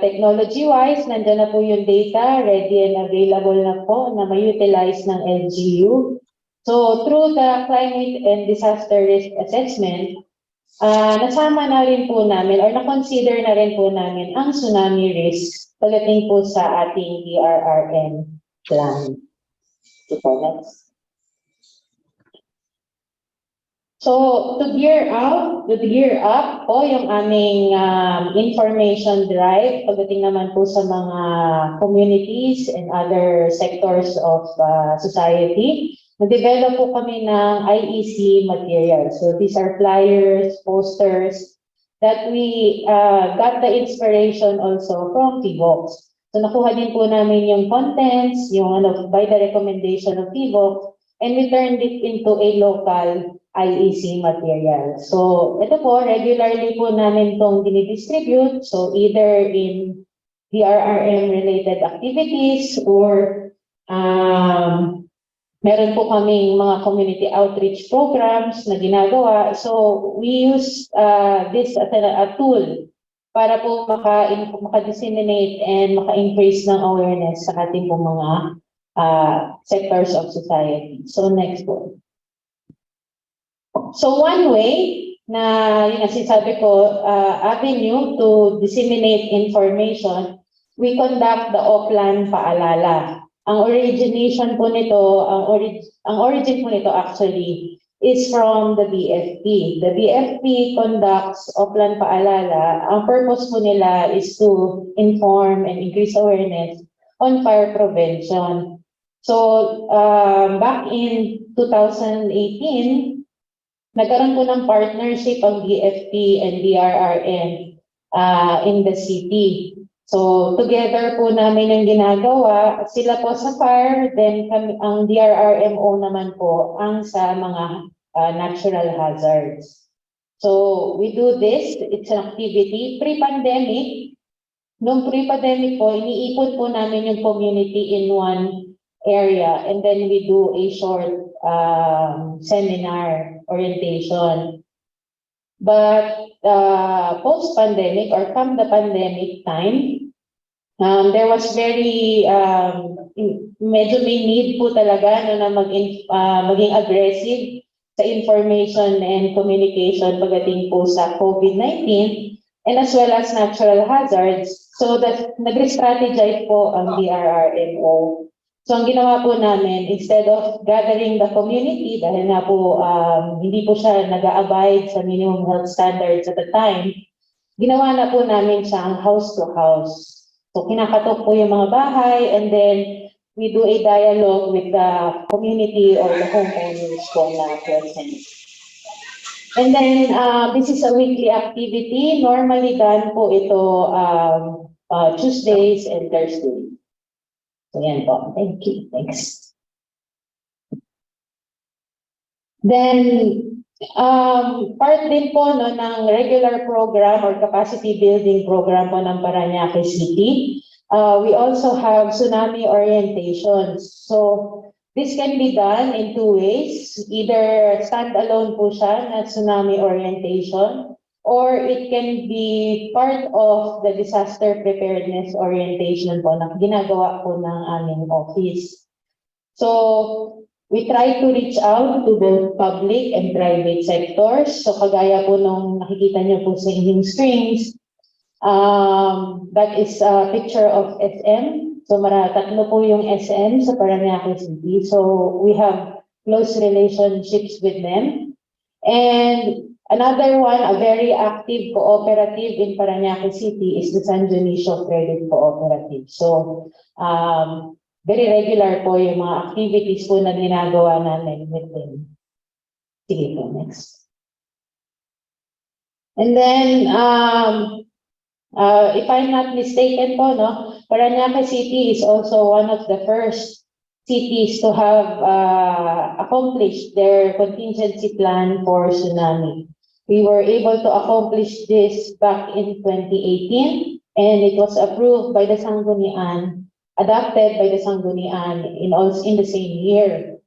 technology-wise, nandiyan na po yung data, ready and available na po na ma-utilize ng LGU. So, through the climate and disaster risk assessment, nasama na rin po namin or na-consider na rin po namin ang tsunami risk pagdating po sa ating DRRM plan. Ito, next. So, to gear up po yung aming information drive pagdating naman po sa mga communities and other sectors of society. Nag-develop po kami ng IEC materials. So, these are flyers, posters, that we got the inspiration also from PHIVOLCS. So, nakuha din po namin yung contents, yung by the recommendation of PHIVOLCS, and we turned it into a local IEC material. So, ito po, regularly po namin itong dinidistribute. So, either in DRRM-related activities or meron po kaming mga community outreach programs na ginagawa. So, we use this as a tool para po maka-disseminate and maka-increase ng awareness sa ating po mga sectors of society. So, next po. So one way na yung sinasabi ko, avenue to disseminate information, we conduct the offline paalala. Ang origination po nito, ang origin po nito actually is from the BFP. The BFP conducts offline paalala. Ang purpose po nila is to inform and increase awareness on fire prevention. So back in 2018, nagkaroon po ng partnership ang BFP and DRRM in the city. So, together po namin ang ginagawa. Sila po sa fire, then kami, ang DRRMO naman po ang sa mga natural hazards. So, we do this. It's an activity pre-pandemic. Nung pre-pandemic po, iniikot po namin yung community in one area, and then we do a short seminar orientation. But post-pandemic or come the pandemic time, there was very medyo may need po talaga na maging aggressive sa information and communication pagdating po sa COVID-19 and as well as natural hazards. So that nag-strategize po ang DRRMO. So ang ginawa po namin, instead of gathering the community, dahil nga po hindi po siya nag-a-abide sa minimum health standards at the time, ginawa na po namin siyang house to house. So kinakatok po yung mga bahay and then we do a dialogue with the community or the homeowners po na present. And then this is a weekly activity. Normally done po ito Tuesdays and Thursdays. So, yan po. Thank you. Thanks. Then, part din po no, ng regular program or capacity building program po ng Parañaque City. We also have tsunami orientations. So, this can be done in two ways. Either standalone po siya na tsunami orientation, or it can be part of the disaster preparedness orientation po na ginagawa po ng aming office. So, we try to reach out to both public and private sectors. So, kagaya po nung nakikita niyo po sa inyong screens, that is a picture of SM. So, tatlo po yung SM sa Parañaque City. So, we have close relationships with them. And another one, a very active cooperative in Parañaque City is the San Dionisio Credit Cooperative. So, very regular po yung mga activities po na ginagawa namin with them. Sige po, next. And then, if I'm not mistaken po, no, Parañaque City is also one of the first cities to have accomplished their contingency plan for tsunami. We were able to accomplish this back in 2018, and it was approved by the Sangguniang, adopted by the Sangguniang in the same year.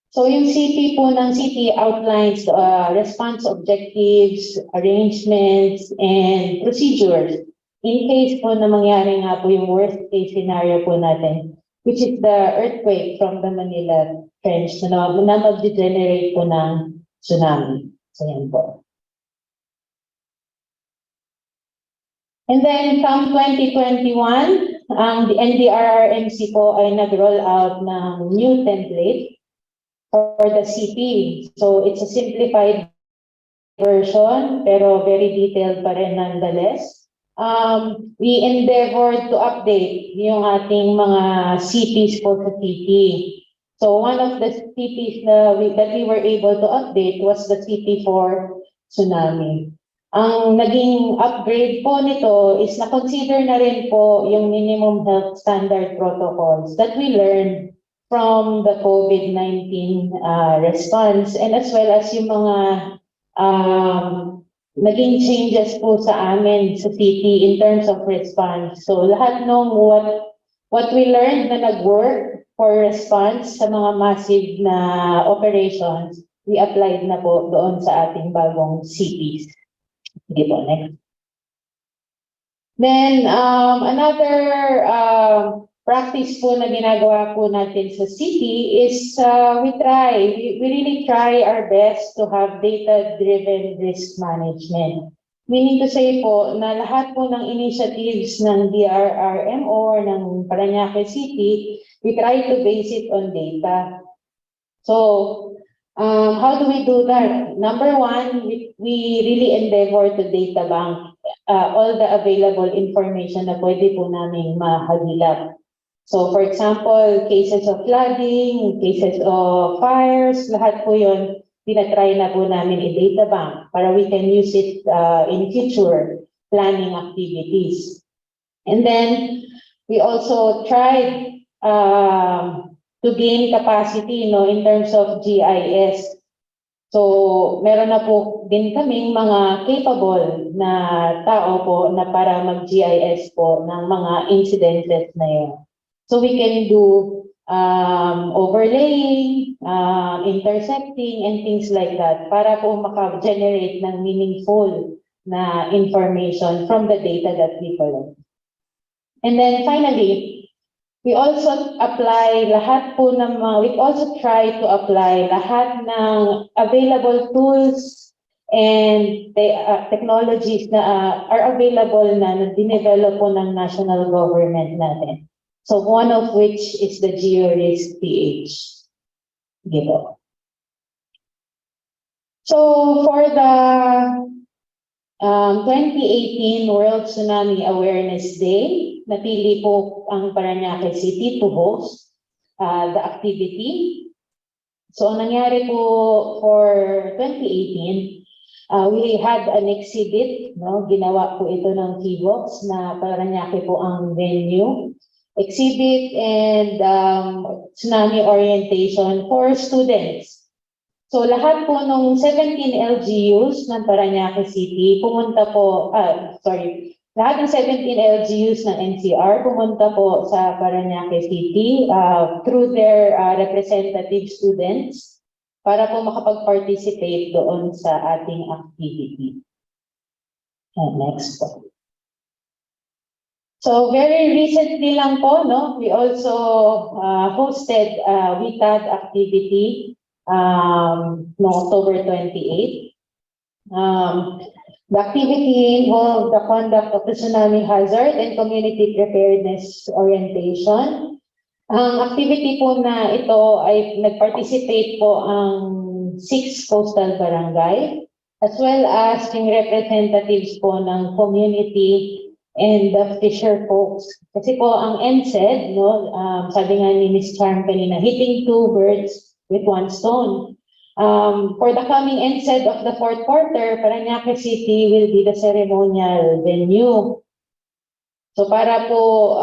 So yung city po ng city outlines response objectives, arrangements, and procedures in case po na mangyari nga po yung worst case scenario po natin, which is the earthquake from the Manila Trench na mag-generate po ng tsunami. So, yan po. And then, come 2021, ang NDRRMC po ay nag-roll out ng new template for the CP. So it's a simplified version, pero very detailed pa rin nonetheless. We endeavored to update yung ating mga CPs po sa CP. So one of the CPs that we were able to update was the CP for tsunami. Ang naging upgrade po nito is na-consider na rin po yung minimum health standard protocols that we learned from the COVID-19 response, and as well as yung mga naging changes po sa amin sa city in terms of response. So lahat ng what we learned na nag-work for response sa mga massive na operations, we applied na po doon sa ating bagong CPs. Sige po, next. Then, another practice po na ginagawa po natin sa city is we really try our best to have data-driven risk management. Meaning to say po na lahat po ng initiatives ng DRRMO or ng Parañaque City, we try to base it on data. So, how do we do that? Number one, we really endeavor to data bank all the available information na pwede po namin mahagilap. So, for example, cases of flooding, cases of fires, lahat po yun, tinatry na po namin i-data bank para we can use it in future planning activities. And then, we also tried to gain capacity in terms of GIS. So, meron na po din kaming mga capable na tao po na para mag-GIS po ng mga incidences na yun. So, we can do overlaying, intersecting, and things like that para po maka-generate ng meaningful na information from the data that we collect. And then finally, we also try to apply lahat ng available tools and technologies na are available na dinevelop po ng national government natin. So one of which is the GeoRisk-PH. Gito. So for the 2018 World Tsunami Awareness Day, napili po ang Parañaque City to host the activity. So ang nangyari po for 2018, we had an exhibit, ginawa po ito ng PHIVOLCS na Parañaque po ang venue. Exhibit and tsunami orientation for students. So lahat po nung 17 LGUs ng Parañaque City pumunta po, lahat ng 17 LGUs ng NCR pumunta po sa Parañaque City through their representative students para po makapag-participate doon sa ating activity. Next po. So very recently lang po, we also hosted a WTAD activity no October 28. The activity involved the conduct of the tsunami hazard and community preparedness orientation. Ang activity po na ito ay nag-participate po ang 6 coastal barangay as well as yung representatives po ng community and the fisher folks. Kasi po ang NCED, sabi nga ni Ms. Charm kanina, hitting 2 birds with 1 stone. For the coming NCED of the 4th quarter, Parañaque City will be the ceremonial venue. So para po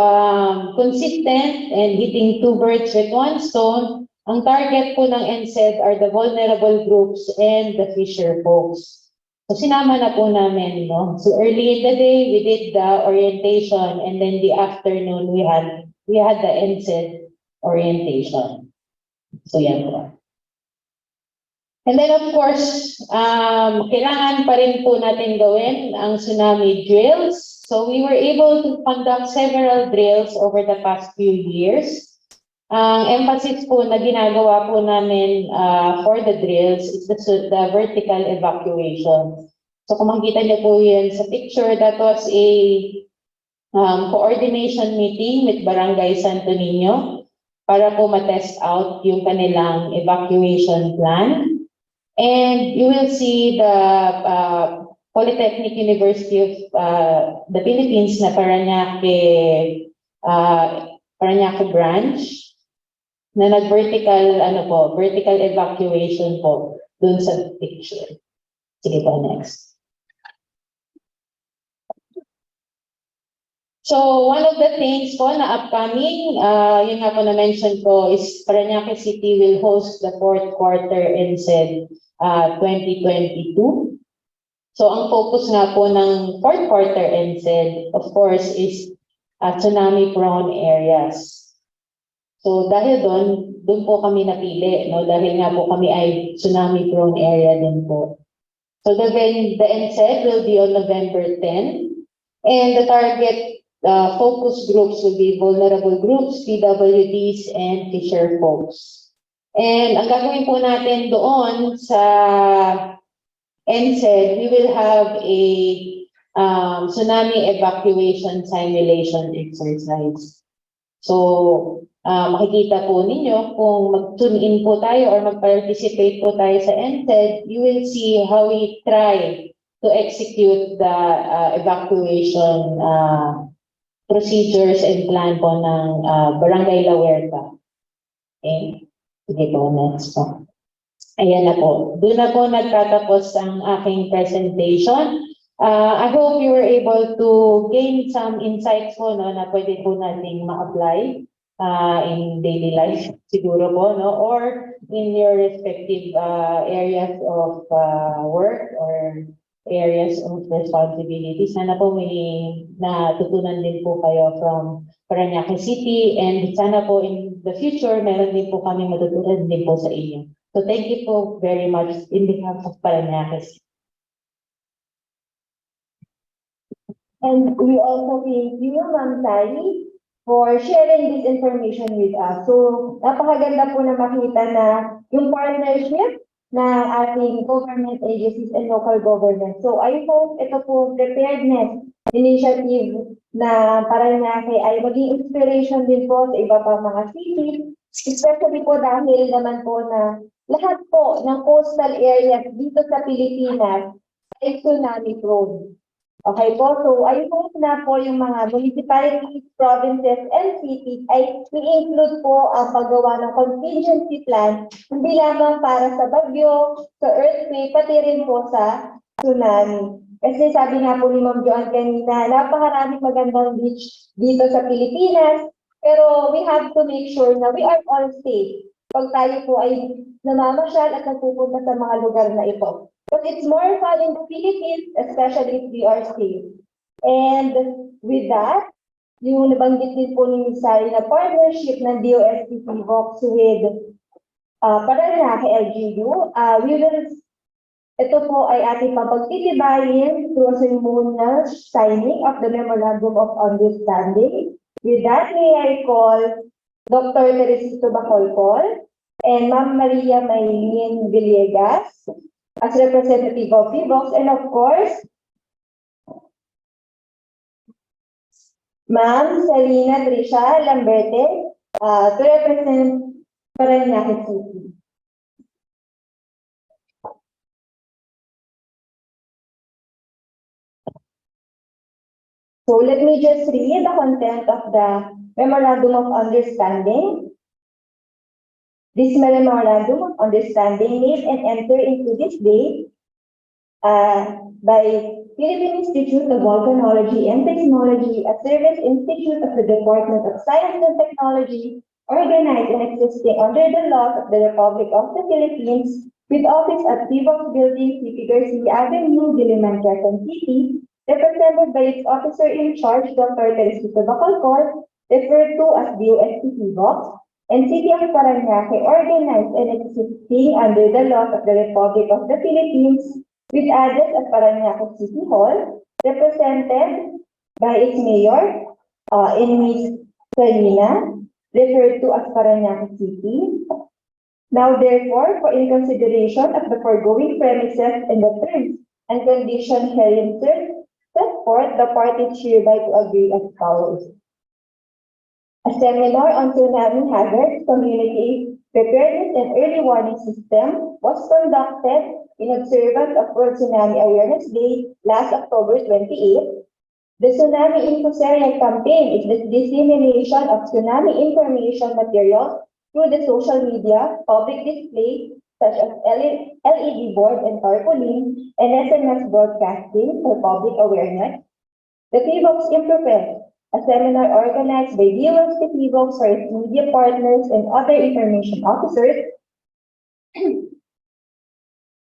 consistent and hitting 2 birds with 1 stone, ang target po ng NCED are the vulnerable groups and the fisher folks. So sinama na po namin, So early in the day, we did the orientation, and then the afternoon, we had the NCED orientation. So yan po. And then of course, kailangan pa rin po natin gawin ang tsunami drills. So we were able to conduct several drills over the past few years. Ang emphasis po na ginagawa po namin for the drills is the vertical evacuation. So kung makikita niyo po yan sa picture, that was a coordination meeting with Barangay Santo Niño para po ma-test out yung kanilang evacuation plan. And you will see the Polytechnic University of the Philippines na Parañaque branch na nag-vertical vertical evacuation po dun sa picture. Sige po, next. So one of the things po na upcoming, yun nga po na-mention ko, is Parañaque City will host the fourth quarter NCED 2022. So ang focus nga po ng fourth quarter NCED, of course, is tsunami-prone areas. So dahil doon po kami napili, no? Dahil nga po kami ay tsunami-prone area din po. So the NCED will be on November 10, and the target focus groups will be vulnerable groups, PWDs, and fisher folks. And ang gagawin po natin doon sa NCED, we will have a tsunami evacuation simulation exercise. So, makikita po ninyo kung mag-tune in po tayo or mag-participate po tayo sa NCED, you will see how we try to execute the evacuation procedures and plan po ng Barangay La Huerta. Okay, sige po, next po. Ayan na po. Doon na po nagtatapos ang aking presentation. I hope you were able to gain some insights po, no, na pwede po nating ma-apply in daily life siguro po, no, or in your respective areas of work or areas of responsibilities. Sana po may natutunan din po kayo from Parañaque City, and sana po in the future meron din po kami matutunan din po sa inyo. So thank you po very much in behalf of Parañaque City. And we also thank you, Ma'am Sally, for sharing this information with us. So, napakaganda po na makita na yung partnership ng ating government agencies and local government. So, I hope ito po preparedness initiative na Parañaque ay maging inspiration din po sa iba pang mga city, especially po dahil naman po na lahat po ng coastal areas dito sa Pilipinas ay tsunami prone. Okay po, so I hope na po yung mga municipalities, provinces, and cities ay i-include po ang paggawa ng contingency plan, hindi lamang para sa bagyo, sa earthquake, pati rin po sa tsunami. Kasi sabi nga po ni Ma'am Joanne kanina, napakaraming magandang beach dito sa Pilipinas, pero we have to make sure na we are all safe pag tayo po ay namamasyal at nagpupunta sa mga lugar na ito. But it's more fun in the Philippines, especially if we are safe. And with that, yung nabanggit din po ni Ms. Sally na partnership ng DOST-PHIVOLCS with Parañaque LGU, ito po ay ating papagtitibayin through a ceremonial signing of the Memorandum of Understanding. With that, may I call Dr. Teresito Bacolcol and Ma'am Maria Maylene Villegas as representative of PHIVOLCS, and of course, Ma'am Salina Trisha Lamberte to represent Parañaque City. So let me just read the content of the Memorandum of Understanding. This Memorandum of Understanding made and entered into this day by Philippine Institute of Volcanology and Technology, a service institute of the Department of Science and Technology, organized and existing under the laws of the Republic of the Philippines, with office at PHIVOLCS Building, City Garcia Avenue, Diliman, Quezon City, represented by its officer in charge, Dr. Teresito Bacolcol, referred to as DOST-PHIVOLCS, and City of Parañaque, organized and existing under the laws of the Republic of the Philippines, with address at Parañaque City Hall, represented by its mayor, in Ms. Salina, referred to as Parañaque City. Now, therefore, for in consideration of the foregoing premises and the terms and conditions herein set forth, the parties hereby to agree as follows. A seminar on tsunami hazards, community preparedness and early warning system was conducted in observance of World Tsunami Awareness Day last October 28. The Tsunami Information campaign is the dissemination of tsunami information material through the social media, public display, such as LED board and tarpaulin, and SMS broadcasting for public awareness. The PHIVOLCS InfoPress, a seminar organized by DOST-PHIVOLCS for its media partners and other information officers,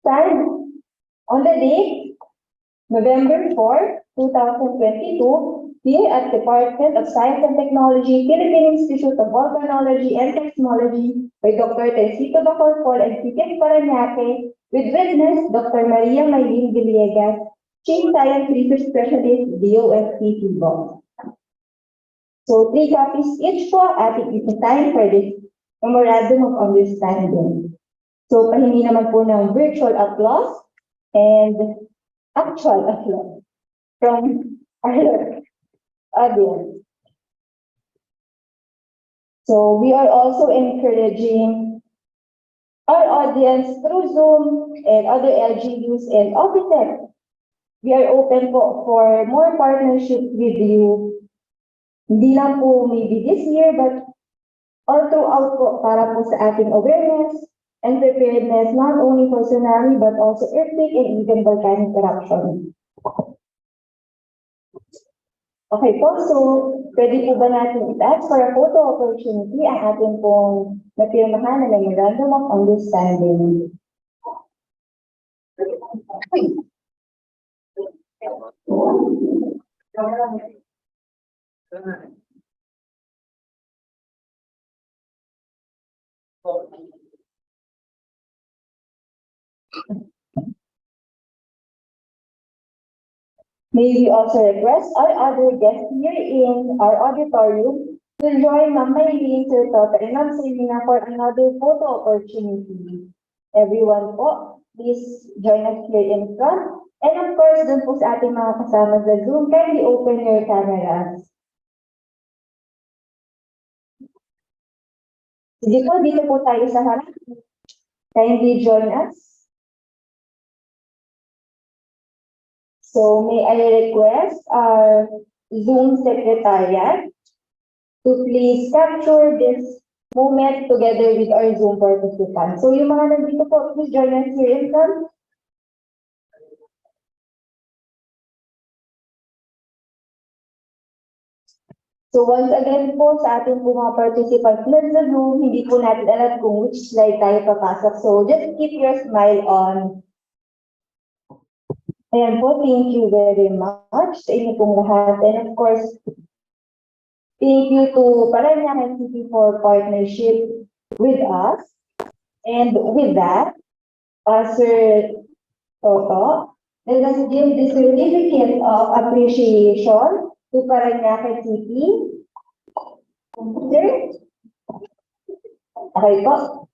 signed on the date November 4, 2022, here at Department of Science and Technology, Philippine Institute of Volcanology and Technology by Dr. Teresito Bacorpol and Chief Paranaque, with witness Dr. Maria Maylene Villegas, Chief Science Research Specialist, DOST-PHIVOLCS. So 3 copies each po ating isi-sign for this Memorandum of Understanding. So pahingi naman po ng virtual applause and actual applause from our audience. So we are also encouraging our audience through Zoom and other LGUs and offices. We are open for more partnerships with you. Hindi lang po maybe this year, but all throughout po para po sa ating awareness and preparedness, not only for tsunami, but also earthquake and even volcanic eruption. Okay po, so pwede po ba natin i-ask for a photo opportunity ang ating pong napirmahan na Memorandum of Understanding. May we also request our other guests here in our auditorium to join Ma'am Maylene, Sir Toto, and Ma'am Selena for another photo opportunity. Everyone po, please join us here in front. And of course, dun po sa ating mga kasama sa Zoom, kindly open your cameras. Sige po, dito po tayo sa harap. Kindly join us. So may I request our Zoom secretariat to please capture this moment together with our Zoom participants. So yung mga nandito po, please join us here in front. So once again po sa ating po mga participants sa Zoom, hindi po natin alam kung which slide tayo papasok. So just keep your smile on. Ayan po, thank you very much sa inyo pong lahat. And of course, thank you to Paranaque City for partnership with us. And with that, Sir Toto, let us give the certificate of appreciation to Paranaque City. Sir? Okay po.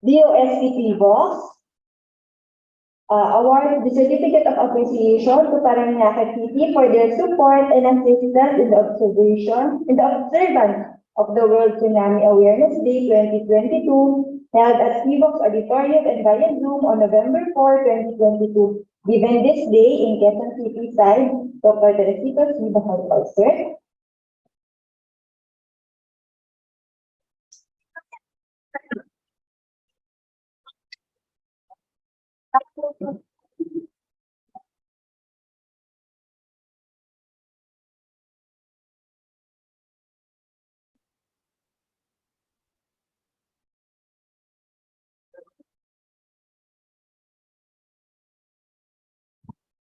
DOST-PHIVOLCS. Award the Certificate of Appreciation to Paranaque City for their support and assistance in the observance of the World Tsunami Awareness Day 2022, held at PHIVOLCS Auditorium and via Zoom on November 4, 2022. Given this day in Quezon City side, Dr. Teresito Bacorpol, sir.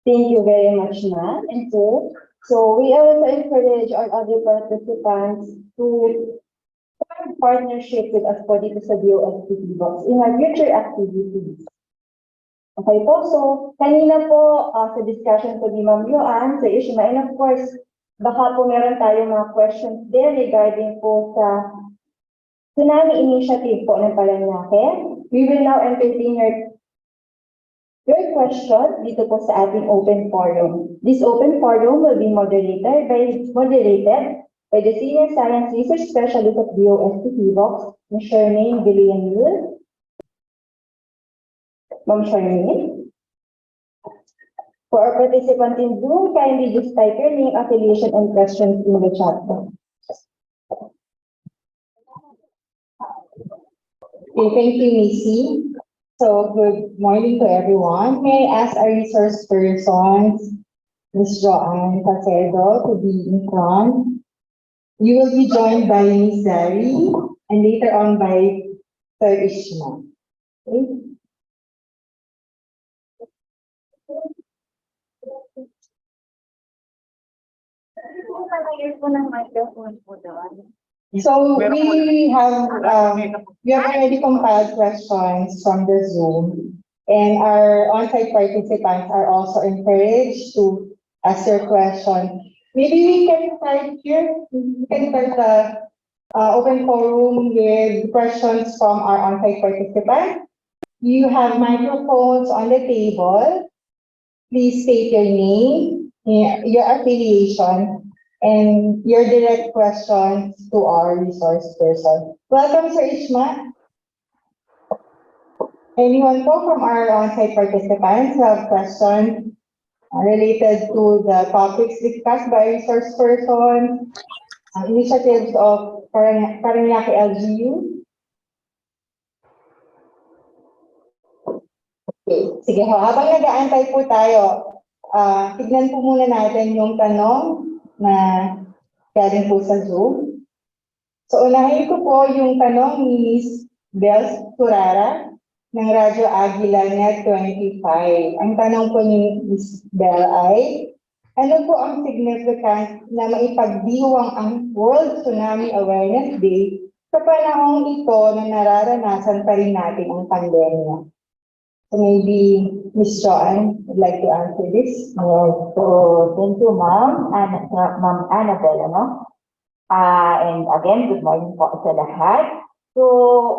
Thank you very much, ma'am. And so we also encourage our other participants to form partnership with us for dito sa DOST-PHIVOLCS in our future activities. Okay po, so kanina po sa discussion ko ni Ma'am Yoan, sa issue and of course, baka po meron tayong mga questions there regarding po sa Tsunami Initiative po ng Paranaque. We will now entertain your your question dito po sa ating open forum. This open forum will be moderated by the Senior Science Research Specialist of DOST-PHIVOLCS, Ms. Charmaine Villanelle. Ma'am Charmaine. For our participants in Zoom, kindly just type your name, affiliation, and questions in the chat box. Okay, thank you, Missy. So, good morning to everyone. May I ask our resource persons, Ms. Joanne Pacedo, to be in front. You will be joined by Ms. Zari and later on by Sir Ishma. Okay? So we have already compiled questions from the Zoom, and our on-site participants are also encouraged to ask their question. Maybe we can start here. We can start the open forum with questions from our on-site participants. You have microphones on the table. Please state your name, your affiliation, and your direct questions to our resource person. Welcome, Sir Ishma. Anyone po from our on-site participants who have questions related to the topics discussed by resource person, initiatives of Paranaque LGU? Okay. Sige ho, habang nag-aantay po tayo, tignan po muna natin yung tanong na galing po sa Zoom. So, unahin ko po yung tanong ni Ms. Bel Turara ng Radyo Agila Net 25. Ang tanong po ni Ms. Bel ay, ano po ang significance na maipagdiwang ang World Tsunami Awareness Day sa panahong ito na nararanasan pa rin natin ang pandemya? So maybe Ms. Joanne would like to answer this. Yes, so thank you, Ma'am Annabelle, no? And again, good morning po sa lahat. So,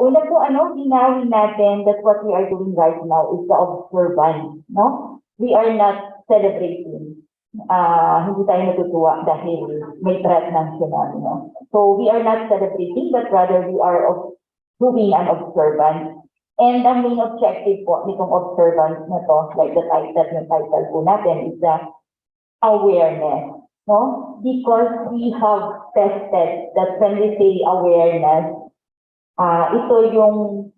una po, linawin natin that what we are doing right now is the observance, no? We are not celebrating. Hindi tayo natutuwa dahil may threat ng tsunami, no? So, we are not celebrating, but rather we are doing an observance. And ang main objective po nitong observance na to, like the title po natin, is the awareness, no? Because we have tested that when we say awareness, ito yung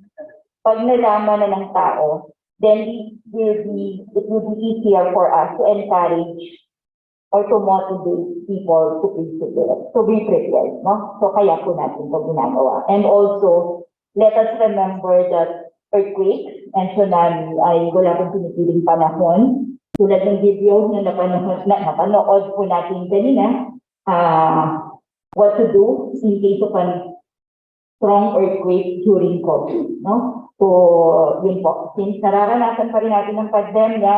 pag nalaman na ng tao, then it will be easier for us to encourage or to motivate people to be prepared, no? So kaya po natin ito ginagawa. And also, let us remember that earthquakes and tsunami ay wala pong pinipiling panahon. Tulad ng video na napanood po natin kanina, what to do in case of a strong earthquake during COVID, no? So, yun po. Since nararanasan pa rin natin ng pandemya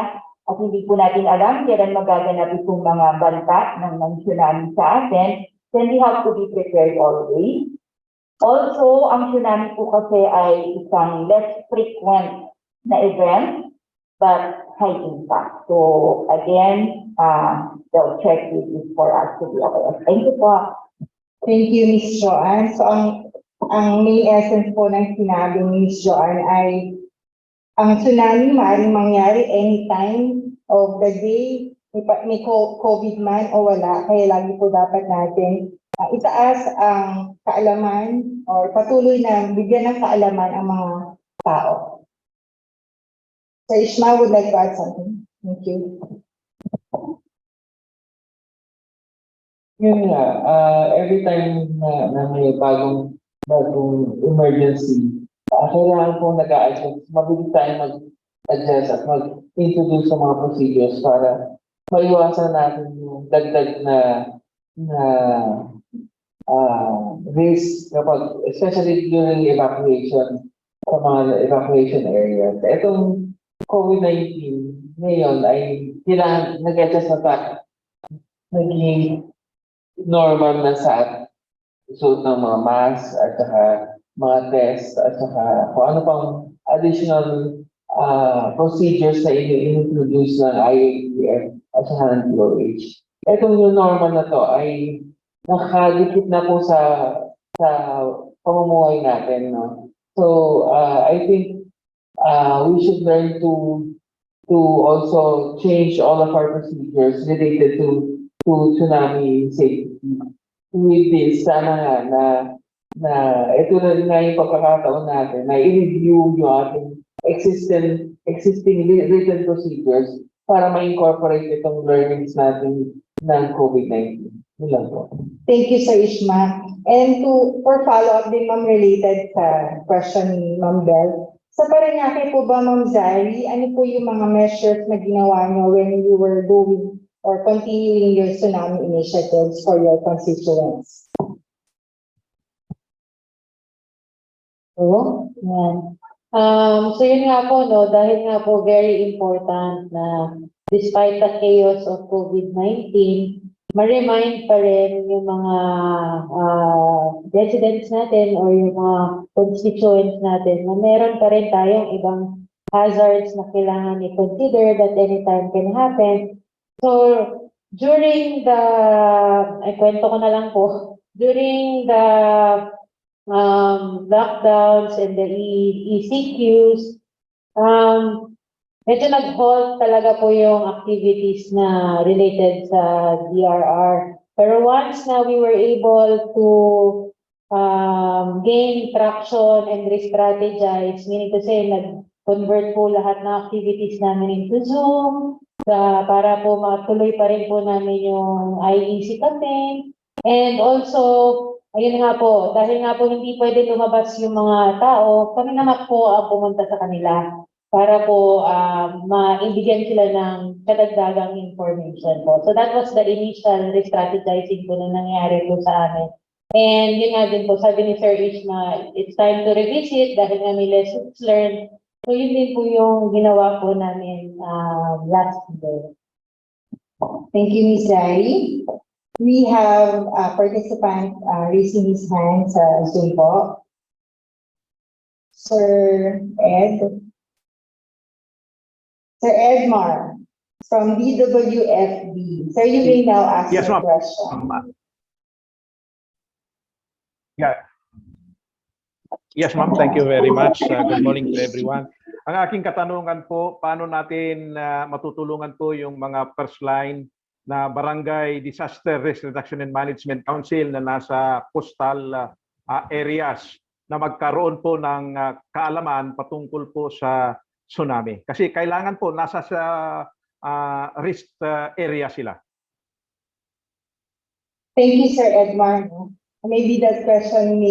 at hindi po natin alam kailan magaganap itong mga banta ng tsunami sa atin, then we have to be prepared always. Also, ang tsunami po kasi ay isang less frequent na event, but high impact. So, again, the objective is for us to be aware. Thank you po. Thank you, Ms. Joanne. So, ang main essence po ng sinabi ni Ms. Joanne ay ang tsunami maaaring mangyari anytime of the day, may COVID man o wala. Kaya lagi po dapat natin itaas ang kaalaman or patuloy na bigyan ng kaalaman ang mga tao. So Ishma would like to add something. Thank you. Yun nga, every time na may bagong emergency, kailangan pong nag-a-adjust, mabilis tayo mag-adjust at mag-introduce sa mga procedures para maiwasan natin yung dagdag na risk kapag, especially during evacuation sa mga evacuation areas. Itong COVID-19 ngayon ay kailangan nag-adjust na tayo, naging normal na sa suot ng mga mask at saka mga test at saka kung ano pang additional procedures na introduce ng IATF at sa DOH. Itong new normal na to ay nakakadikit na po sa pamumuhay natin, no? So I think we should learn to also change all of our procedures related to tsunami safety. With this, sana na ito na rin nga yung pagkakataon natin na i-review yung ating existing written procedures para ma-incorporate itong learnings natin ng COVID-19. Yun lang po. Thank you, Sir Ishma. And for follow-up din, ma'am, related sa question ni Ma'am Bell, sa Parañaque po ba, Ma'am Zari, ano po yung mga measures na ginawa niyo when you were doing or continuing your tsunami initiatives for your constituents? Oo, yan. So yun nga po, no, dahil nga po very important na despite the chaos of COVID-19, ma-remind pa rin yung mga residents natin or yung mga constituents natin na meron pa rin tayong ibang hazards na kailangan i-consider that anytime can happen. So, during the, kwento ko na lang po, during the lockdowns and the ECQs, medyo nag-halt talaga po yung activities na related sa DRR. Pero once na we were able to gain traction and re-strategize, meaning to say, nag-convert po lahat ng activities namin into Zoom, para po matuloy pa rin po namin yung IEC campaign. And also, ayun nga po, dahil nga po hindi pwede lumabas yung mga tao, kami naman po ang pumunta sa kanila para po maibigyan sila ng kadagdagang information po. So that was the initial re-strategizing po na nangyari po sa amin. And yun nga din po, sabi ni Sir Ishma, it's time to revisit dahil nga may lessons learned. So yun din po yung ginawa po namin last year. Thank you, Ms. Zari. We have a participant raising his hand sa Zoom po. Sir Ed. Sir Edmar from DWFB. Sir, you may now ask Yes, your ma'am. question. Yeah. Yes, ma'am. Thank you very much. Good morning to everyone. Ang aking katanungan po, paano natin matutulungan po yung mga first line na Barangay Disaster Risk Reduction and Management Council na nasa coastal areas na magkaroon po ng kaalaman patungkol po sa tsunami. Kasi kailangan po nasa sa risk area sila. Thank you, Sir Edmar. Maybe that question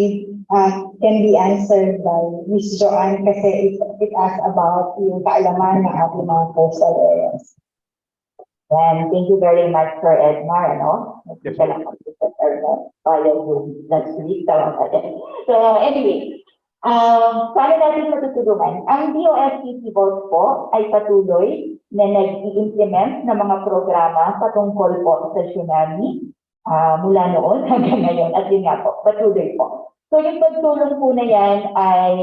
can be answered by Ms. Joanne kasi it asks about yung kaalaman ng ating mga coastal areas. And thank you very much, Sir Edmar, ano? Yes, So anyway, paano natin matutulungan? Ang DOST-PHIVOLCS po ay patuloy na nag-i-implement ng mga programa patungkol po sa tsunami mula noon hanggang ngayon. At yun nga po, patuloy po. So yung pagtulong po na yan ay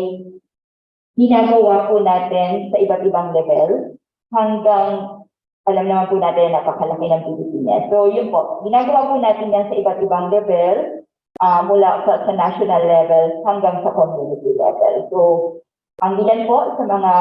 ginagawa po natin sa iba't ibang level hanggang alam naman po natin napakalaki ng Pilipinas. So yun po, ginagawa po natin yan sa iba't ibang level mula sa national level hanggang sa community level. So ang ilan po sa mga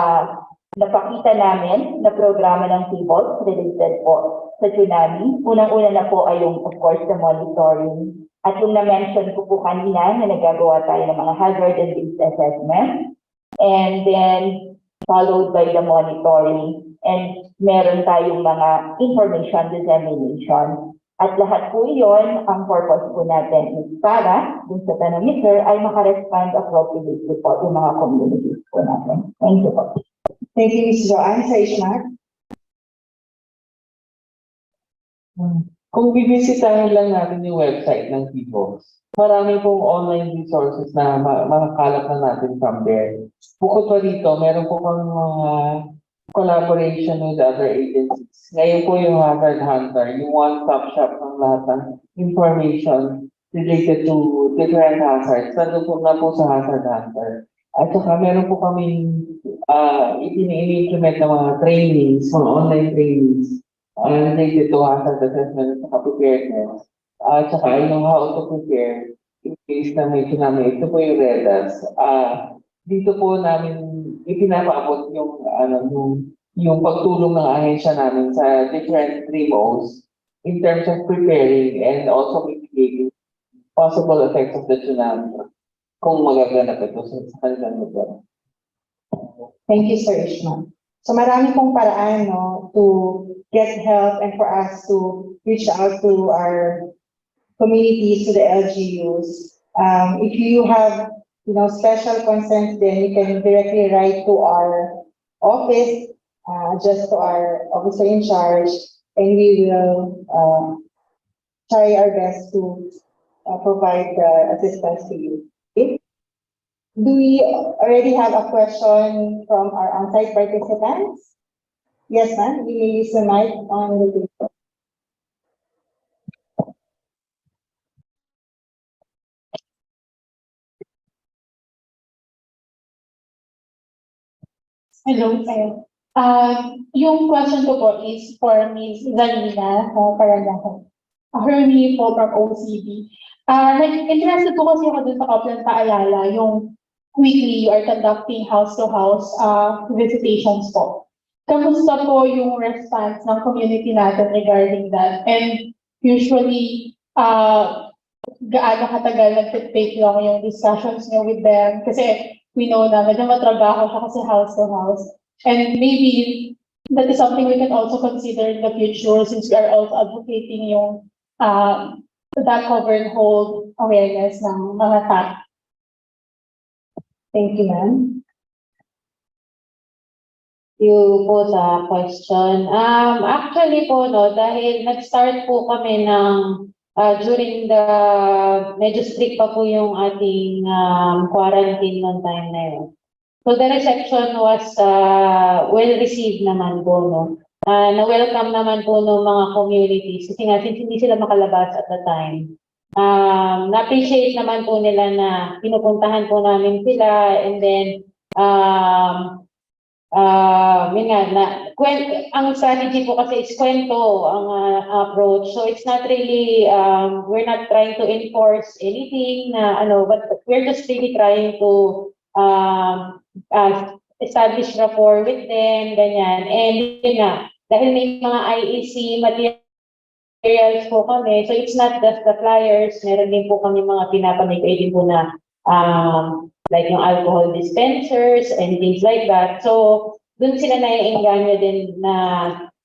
napakita namin na programa ng PHIVOLCS related po sa tsunami, unang-una na po ay yung of course the monitoring. At yung na-mention ko po kanina na nagagawa tayo ng mga hazard and risk assessment. And then followed by the monitoring. And meron tayong mga information dissemination. At lahat po yun, ang purpose po natin is para dun sa tsunami ay makarespond appropriately po yung mga communities po natin. Thank you po. Thank you, Ms. Joanne. Sir Ishmael. Kung bibisitahin lang natin yung website ng PHIVOLCS, marami pong online resources na makakalap na natin from there. Bukod pa dito, meron po kang mga collaboration with other agencies. Ngayon po yung Hazard Hunter, yung one-stop shop ng lahat ng information related to different hazards. Nandun po na po sa Hazard Hunter. At saka meron po kaming ini-implement ng mga trainings, mga online trainings related to hazard assessment at preparedness. At saka yung how to prepare in case na may tsunami. Ito po yung REDAS. Dito po namin ipinapaabot yung pagtulong ng ahensya namin sa different TRIMOs in terms of preparing and also mitigating possible effects of the tsunami kung magaganap ito sa kanilang lugar. Thank you, Sir Ishmael. So marami pong paraan, no, to get help and for us to reach out to our communities, to the LGUs. If you have, special concerns, then you can directly write to our office, just to our officer in charge, and we will try our best to provide assistance to you. Okay? Do we already have a question from our on-site participants? Yes, ma'am. We may use the mic on the video. Hello, sir. Yung question ko po is for Ms. Zalina Paranahan. Hermie po from OCB. Interested po kasi ako dun sa Oplan Paalala, yung weekly you are conducting house-to-house visitations po. Kamusta po yung response ng community natin regarding that? And usually, gaano katagal nag-take long yung discussions niyo with them? Kasi we know na medyo matrabaho siya kasi house-to-house. And maybe that is something we can also consider in the future since we are also advocating yung that cover and hold awareness ng mga TAP. Thank you, ma'am. You po sa question. Actually po, no, dahil nag-start po kami ng during the medyo strict pa po yung ating quarantine noong time na yun. So the reception was well received naman po, no. Na-welcome naman po ng mga communities kasi nga since hindi sila makalabas at the time. Na-appreciate naman po nila na pinupuntahan po namin sila and then ang strategy po kasi is kwento ang approach. So it's not really, we're not trying to enforce anything but we're just really trying to establish rapport with them, ganyan. And yun nga, dahil may mga IEC materials po kami, so it's not just the flyers, meron din po kami mga pinapamigay din po na like yung alcohol dispensers and things like that. So, dun sila naiinganyo din na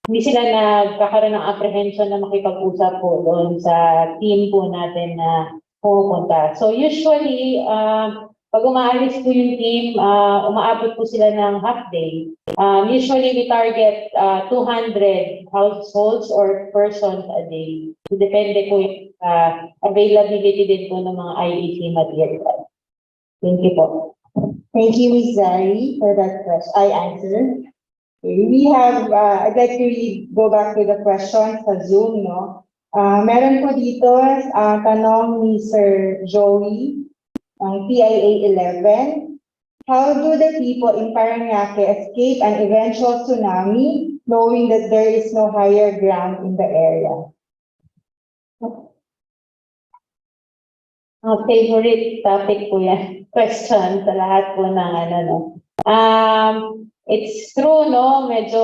hindi sila nagkakaroon ng apprehension na makipag-usap po doon sa team po natin na pupunta. So, usually, pag umaalis po yung team, umaabot po sila ng half day. Usually, we target 200 households or persons a day. So, depende po yung availability din po ng mga IEC material. Thank you po. Thank you, Ms. Zari, for that question. I answered. We have, I'd like to really go back to the question sa Zoom, no? Meron po dito, tanong ni Sir Joey, ang PIA 11. How do the people in Parañaque escape an eventual tsunami knowing that there is no higher ground in the area? Favorite topic po yan. Question sa lahat po ng it's true, no? Medyo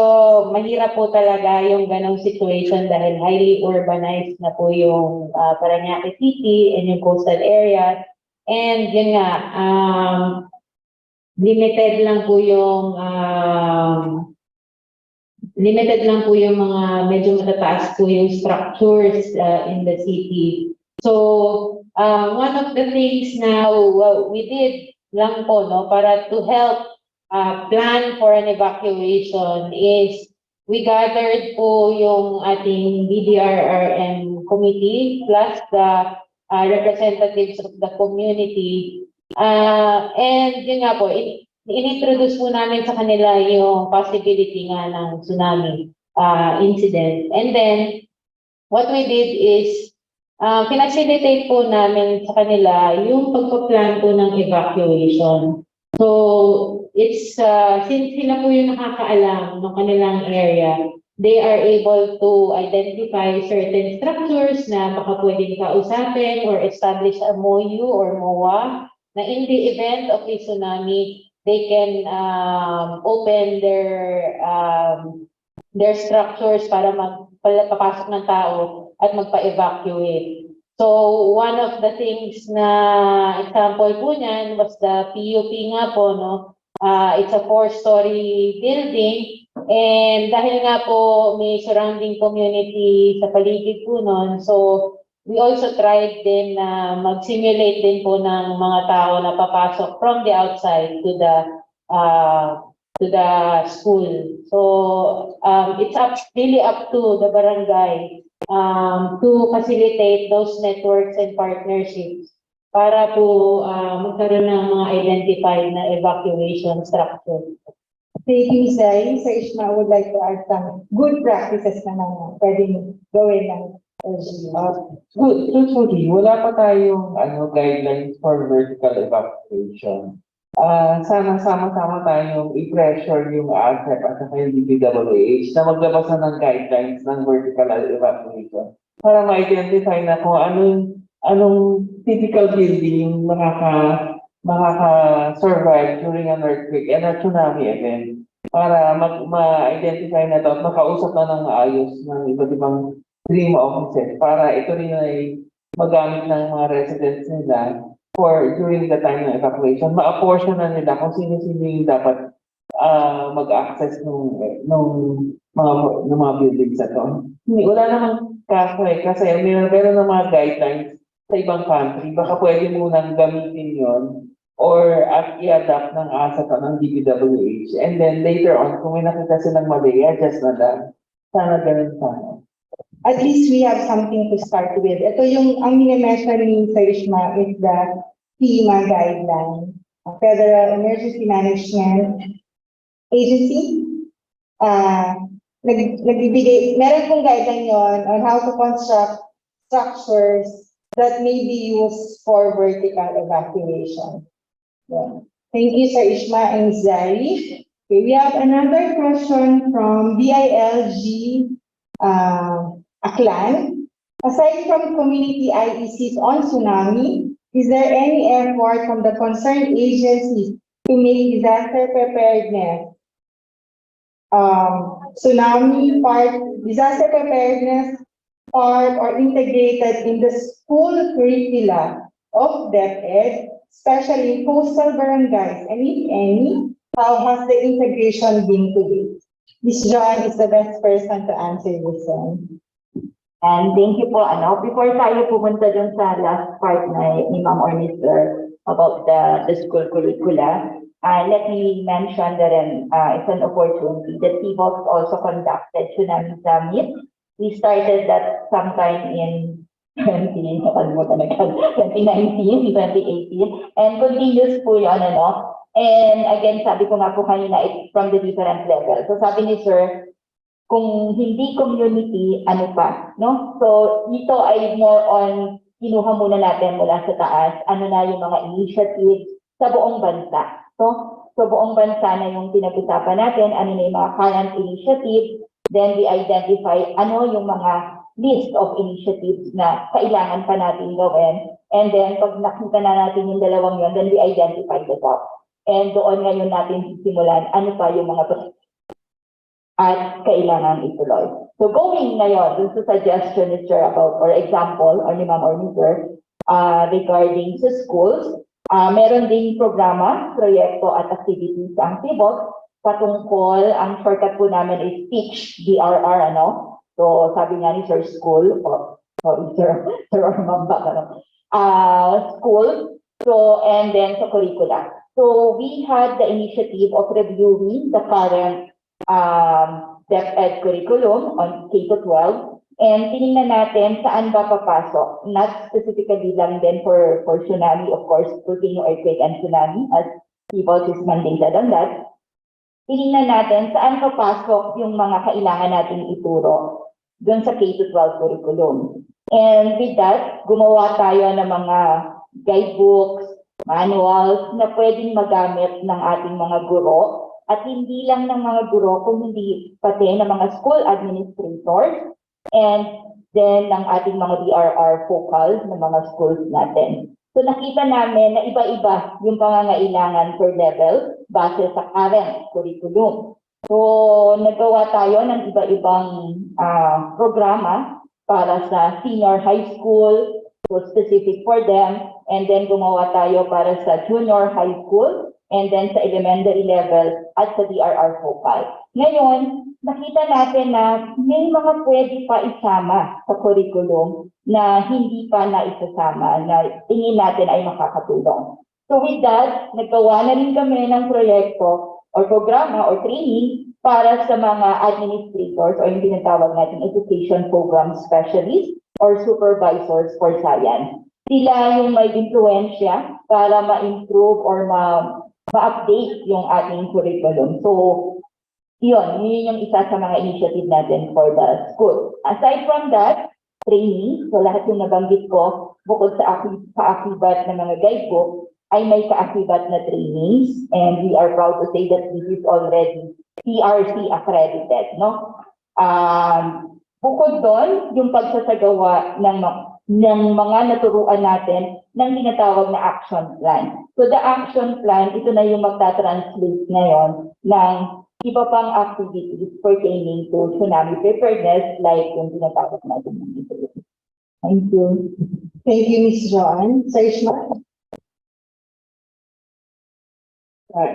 mahirap po talaga yung ganong situation dahil highly urbanized na po yung Parañaque City and yung coastal area. And yun nga, limited lang po yung mga medyo matataas po yung structures in the city. So, one of the things na we did lang po, no, para to help plan for an evacuation is we gathered po yung ating DDRRM committee plus the representatives of the community. And yun nga po, in-introduce po namin sa kanila yung possibility nga ng tsunami incident. And then, what we did is, pinacilitate po namin sa kanila yung pagpaplan po ng evacuation. So, since sila po yung nakakaalam ng kanilang area, they are able to identify certain structures na baka pwedeng kausapin or establish a MOU or MOA na in the event of a tsunami, they can open their structures para magpapasok ng tao at magpa-evacuate. So one of the things na example po niyan was the PUP nga po, no? It's a 4-story building and dahil nga po may surrounding community sa paligid po nun, so we also tried din na mag-simulate din po ng mga tao na papasok from the outside to the school. So it's really up to the barangay to facilitate those networks and partnerships para po magkaroon ng mga identified na evacuation structure. Thank you, Zai. Sir Ishma, I would like to add some good practices naman na pwedeng gawin ng LGU. Good. Truthfully, wala pa tayong guidelines for vertical evacuation. Sama-sama tayong i-pressure yung ASEP at saka yung DPWH na maglabas ng guidelines ng vertical evacuation para ma-identify na kung anong typical building makaka-survive during an earthquake and a tsunami event para ma-identify na ito at makausap na ng maayos ng iba't ibang dream offices para ito rin ay magamit ng mga residents nila for during the time ng evacuation. Ma-apportion na nila kung sino-sino yung dapat mag-access ng mga buildings na ito. Wala namang kaso kasi meron ng mga guidelines sa ibang country. Baka pwede munang gamitin yon or i-adapt ng ASAP ng DPWH. And then later on, kung may nakita silang mali, adjust na lang. Sana ganun sana. At least we have something to start with. Ito yung, ang minimension ni Sir Ishma is the FEMA guideline, Federal Emergency Management Agency. Nagbibigay, meron pong guideline yon on how to construct structures that may be used for vertical evacuation. Yeah. Thank you, Sir Ishma and Zari. Okay, we have another question from DILG Aklan. Aside from community IECs on tsunami, is there any effort from the concerned agencies to make disaster preparedness disaster preparedness part or integrated in the school curricula of DepEd, especially in coastal barangays, and if any, how has the integration been to date? Ms. John is the best person to answer this one. And thank you po, before tayo pumunta dun sa last part ni Ma'am or Mr. about the school curricula, let me mention that it's an opportunity that PHIVOLCS also conducted Tsunami Summit. We started that sometime in 2019, 2018, and continuous po yun, And again, sabi ko nga po kanina, it's from the different levels. So sabi ni Sir, kung hindi community, ano pa, no? So ito ay more on, kinuha muna natin mula sa taas, ano na yung mga initiatives sa buong bansa. So buong bansa na yung pinag-usapan natin, ano na yung mga current initiatives, then we identify ano yung mga list of initiatives na kailangan pa natin gawin. And then pag nakita na natin yung dalawang yun, then we identify the top. And doon ngayon natin sisimulan ano pa yung mga at kailangan ituloy. So going ngayon, dun sa suggestion ni Sir about, or example, or ni Ma'am or ni Sir, regarding sa schools, meron ding programa, proyekto at activities ang PHIVOLCS patungkol, ang shortcut po namin is teach, DRR, So sabi nga ni Sir school, Sir or Ma'am school, so and then sa curricula. So we had the initiative of reviewing the current DepEd curriculum on K-12 and tinignan natin saan ba papasok. Not specifically lang din for tsunami, of course, volcano, earthquake, and tsunami as PHIVOLCS is mandated on that. Tinignan natin saan papasok yung mga kailangan natin ituro dun sa K-12 curriculum. And with that, gumawa tayo ng mga guidebooks, manuals na pwedeng magamit ng ating mga guro at hindi lang ng mga guro kundi pati ng mga school administrators and then ng ating mga DRR focals ng mga schools natin. So nakita namin na iba-iba yung pangangailangan per level base sa current curriculum. So nagawa tayo ng iba-ibang programa para sa senior high school, so specific for them, and then gumawa tayo para sa junior high school, and then sa elementary level at sa DRR focal. Ngayon, nakita natin na may mga pwede pa isama sa curriculum na hindi pa naisasama na tingin natin ay makakatulong. So with that, naggawa na rin kami ng proyekto or programa or training para sa mga administrators o yung tinatawag natin education program specialists or supervisors for science. Sila yung may influensya para ma-improve or ma-update yung ating curriculum. So, yun yung isa sa mga initiative natin for the school. Aside from that, training, so lahat yung nabanggit ko, bukod sa kaakibat ng mga guide book, ay may kaakibat na trainings, and we are proud to say that this is already PRC accredited, no? Bukod doon, yung pagsasagawa ng mga naturuan natin ng tinatawag na action plan. So the action plan, ito na yung magta-translate ngayon ng iba pang activities pertaining to tsunami preparedness like yung tinatawag natin. Thank you. Thank you, Ms. Joanne. Sir Ishmael?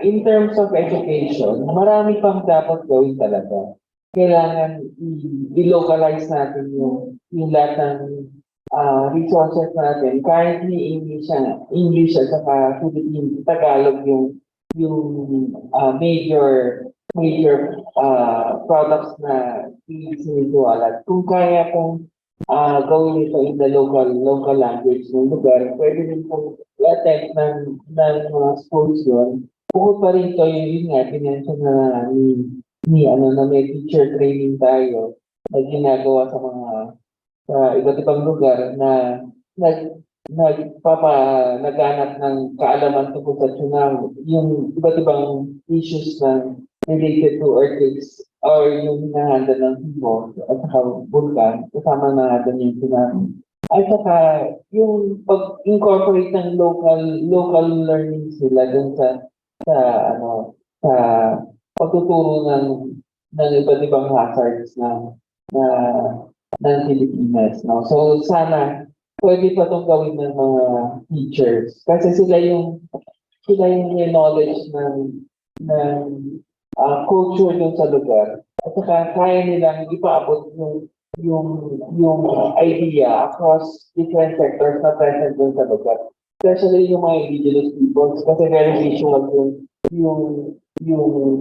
In terms of education, marami pang dapat gawin talaga. Kailangan i-localize natin yung lahat ng resources natin. Currently, English at saka Philippine, Tagalog yung major products na sinisiwalat. Kung kaya pong gawin ito in the local language ng lugar, pwede rin pong i-attempt ng mga schools yun. Bukod pa rin ito, yun nga, pinensyon na na may teacher training tayo na ginagawa sa mga iba't ibang lugar na naghanap ng kaalaman tungkol sa tsunami, yung iba't ibang issues na related to earthquakes or yung hinahandle ng PHIVOLCS at saka vulkan, kasama na doon yung tsunami. At saka yung pag-incorporate ng local learnings nila dun sa pagtuturo ng iba't ibang hazards ng Pilipinas. No? So sana pwede pa itong gawin ng mga teachers kasi sila yung may knowledge ng culture dun sa lugar. At saka kaya nilang ipaabot yung idea across different sectors na present dun sa lugar. Especially yung mga indigenous peoples kasi very visual yung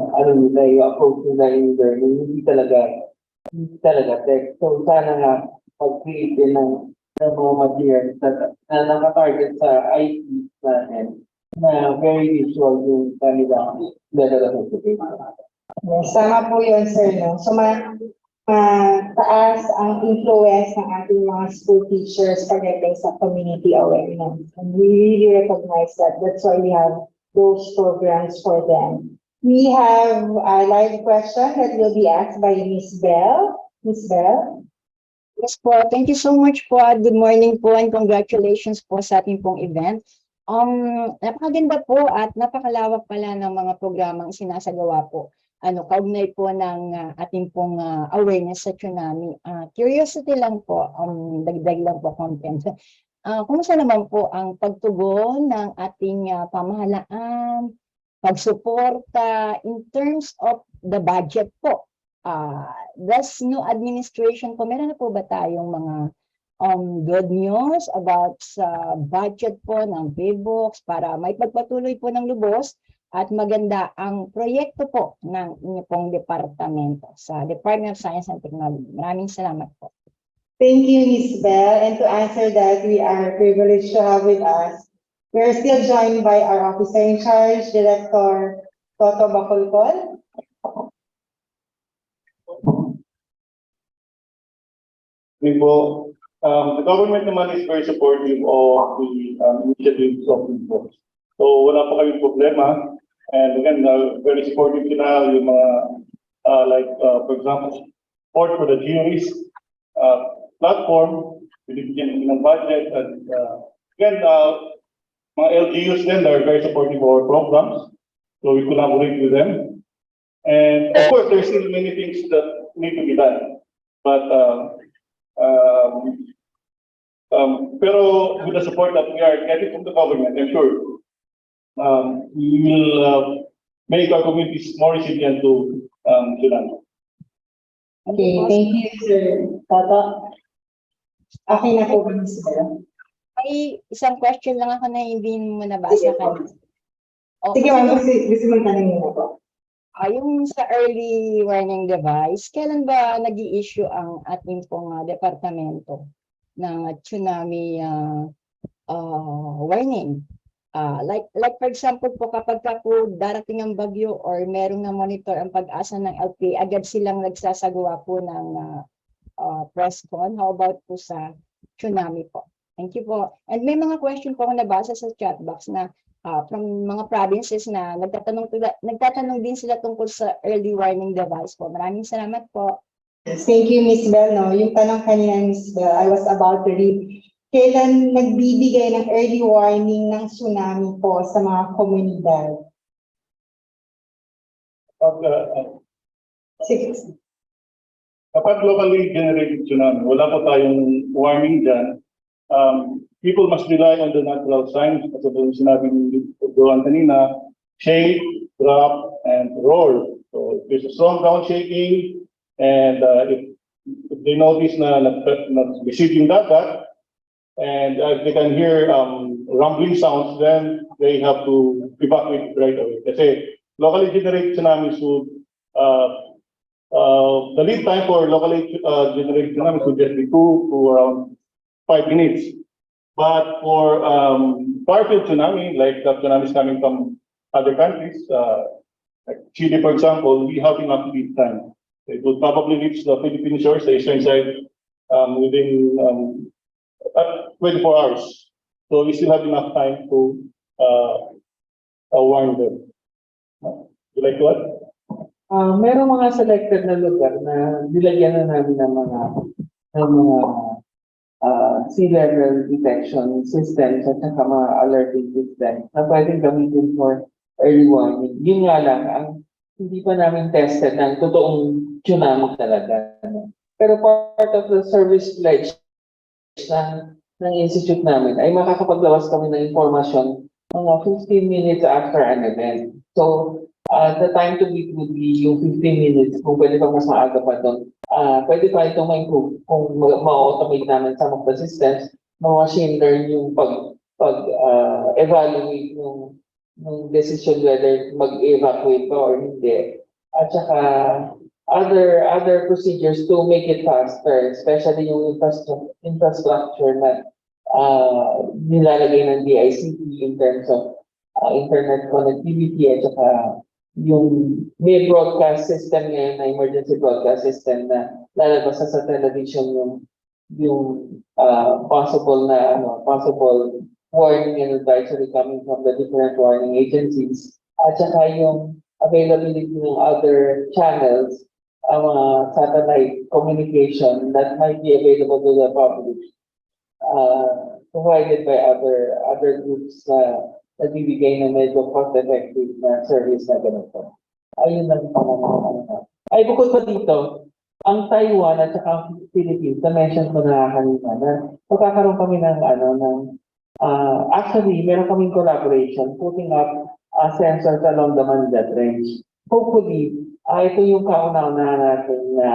approach nila yung learning, hindi talaga text. So sana nga pag-create din ng mga materials na nakatarget sa IT natin na very visual yung kanilang level of education. Yes, tama po yun, sir. No? So, taas ang influence ng ating mga school teachers pagdating sa community awareness. And we really recognize that. That's why we have those programs for them. We have a live question that will be asked by Ms. Bell. Ms. Bell? Yes po, thank you so much po at good morning po and congratulations po sa ating pong event. Napakaganda po at napakalawak pala ng mga programang sinasagawa po. Kaugnay po ng ating pong awareness sa tsunami. Curiosity lang po, dagdag lang po content. Kumusta naman po ang pagtugon ng ating pamahalaan, pagsuporta in terms of the budget po? This new administration po, meron na po ba tayong mga good news about sa budget po ng PHIVOLCS para may pagpatuloy po ng lubos at maganda ang proyekto po ng inyong pong departamento sa Department of Science and Technology. Maraming salamat po. Thank you, Ms. Bell. And to answer that, we are privileged to have with us. We are still joined by our officer in charge, Director Toto Bacolcol. The government naman is very supportive of the initiatives of PHIVOLCS. So wala pa kaming problema. And again, very supportive sila yung mga, for example, support for the GeoRisk platform, binibigyan ng budget. And again, mga LGUs then are very supportive of our programs. So we collaborate with them. And of course, there's still many things that need to be done. But pero with the support that we are getting from the government, I'm sure we will make our communities more resilient to tsunami. Okay, thank you, Sir Tata. Okay na po ba, Ms. Bella? May isang question lang ako na hindi mo nabasa kanina. Sige, ma'am, gusto mong tanongin mo po. Yung sa early warning device, kailan ba nag-i-issue ang ating pong departamento ng tsunami warning? Like for example po, kapag po darating ang bagyo or merong na monitor ang pag-asa ng LPA, agad silang nagsasagawa po ng press con. How about po sa tsunami po? Thank you po. And may mga question po ako nabasa sa chat box na from mga provinces na nagtatanong din sila tungkol sa early warning device po. Maraming salamat po. Thank you, Ms. Bell. No? Yung tanong kanina, Ms. Bell, I was about to read. Kailan nagbibigay ng early warning ng tsunami po sa mga komunidad? Kapag locally generated tsunami, wala po tayong warning dyan. People must rely on the natural signs, as sinabi ni Johan kanina, shake, drop, and roar. So if there's a strong ground shaking, and if they notice na besieging dagat, and if they can hear rumbling sounds, then they have to evacuate right away. Kasi locally generated tsunamis would, the lead time for locally generated tsunamis would just be 2 to around 5 minutes. But for far-field tsunami, like the tsunamis coming from other countries, like Chile, for example, we have enough lead time. It would probably reach the Philippine shores, the eastern side, within 24 hours. So we still have enough time to warn them. Would you like to add? Merong mga selected na lugar na nilagyan na namin ng mga sea level detection systems at saka mga alerting systems na pwedeng gamitin for early warning. Yun nga lang, hindi pa namin tested ng totoong tsunami talaga. Pero part of the service pledge ng institute namin ay makakapaglawas kami ng informasyon mga 15 minutes after an event. So, the time to beat would be yung 15 minutes, kung pwede pa mas maaga pa doon. Pwede pa itong ma-improve kung ma-automate namin some of the systems, ma-machine learn yung pag-evaluate yung decision whether mag-evacuate ba or hindi. At saka other procedures to make it faster, especially yung infrastructure na nilalagay ng DICT in terms of internet connectivity at saka yung may broadcast system ngayon na emergency broadcast system na lalabas sa television yung possible warning and advisory coming from the different warning agencies at saka yung availability ng other channels, satellite communication that might be available to the public, provided by other groups na nagbibigay ng medyo cost-effective na service na ganito. Ayun lang pangalan. Ay, bukod pa dito, ang Taiwan at saka ang Philippines, na-mention ko na kanina na magkakaroon kami ng actually, meron kaming collaboration putting up sensors along the Manila Trench. Hopefully, ito yung kauna-unahan natin na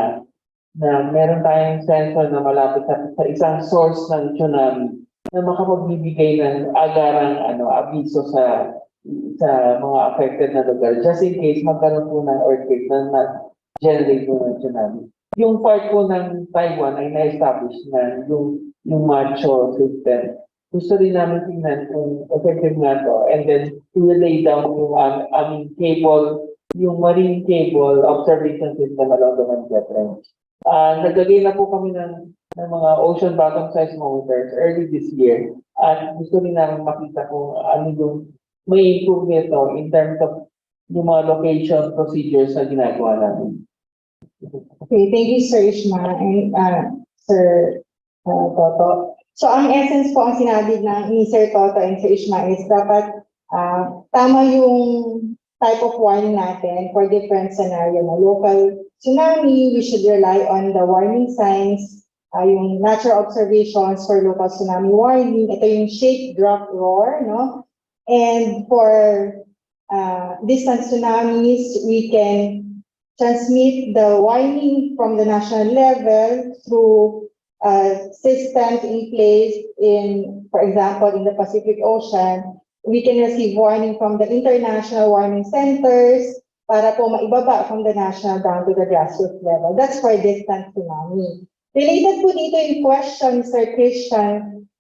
meron tayong sensor na malapit sa isang source ng tsunami na makapagbibigay ng agarang abiso sa mga affected na lugar just in case magkaroon po ng earthquake na generate po ng tsunami. Yung part po ng Taiwan ay na-establish na yung macho system. Gusto rin namin tingnan kung effective nga to and then to lay down yung aming cable, yung marine cable observation system along the Manila Trench. Naglagay na po kami ng mga ocean bottom seismometers early this year at gusto rin namin makita kung ano may improve nito in terms of yung mga location procedures na ginagawa namin. Okay, thank you, Sir Ishma and Sir Toto. So, ang essence po ang sinabi ni Sir Toto and Sir Ishma is dapat tama yung type of warning natin for different scenario. Na local tsunami, we should rely on the warning signs, yung natural observations for local tsunami warning. Ito yung shake, drop, roar, no? And for distant tsunamis, we can transmit the warning from the national level through systems in place in, for example, in the Pacific Ocean. We can receive warning from the international warning centers para po maibaba from the national down to the grassroots level. That's for distant tsunami. Related po dito yung question, Sir Christian,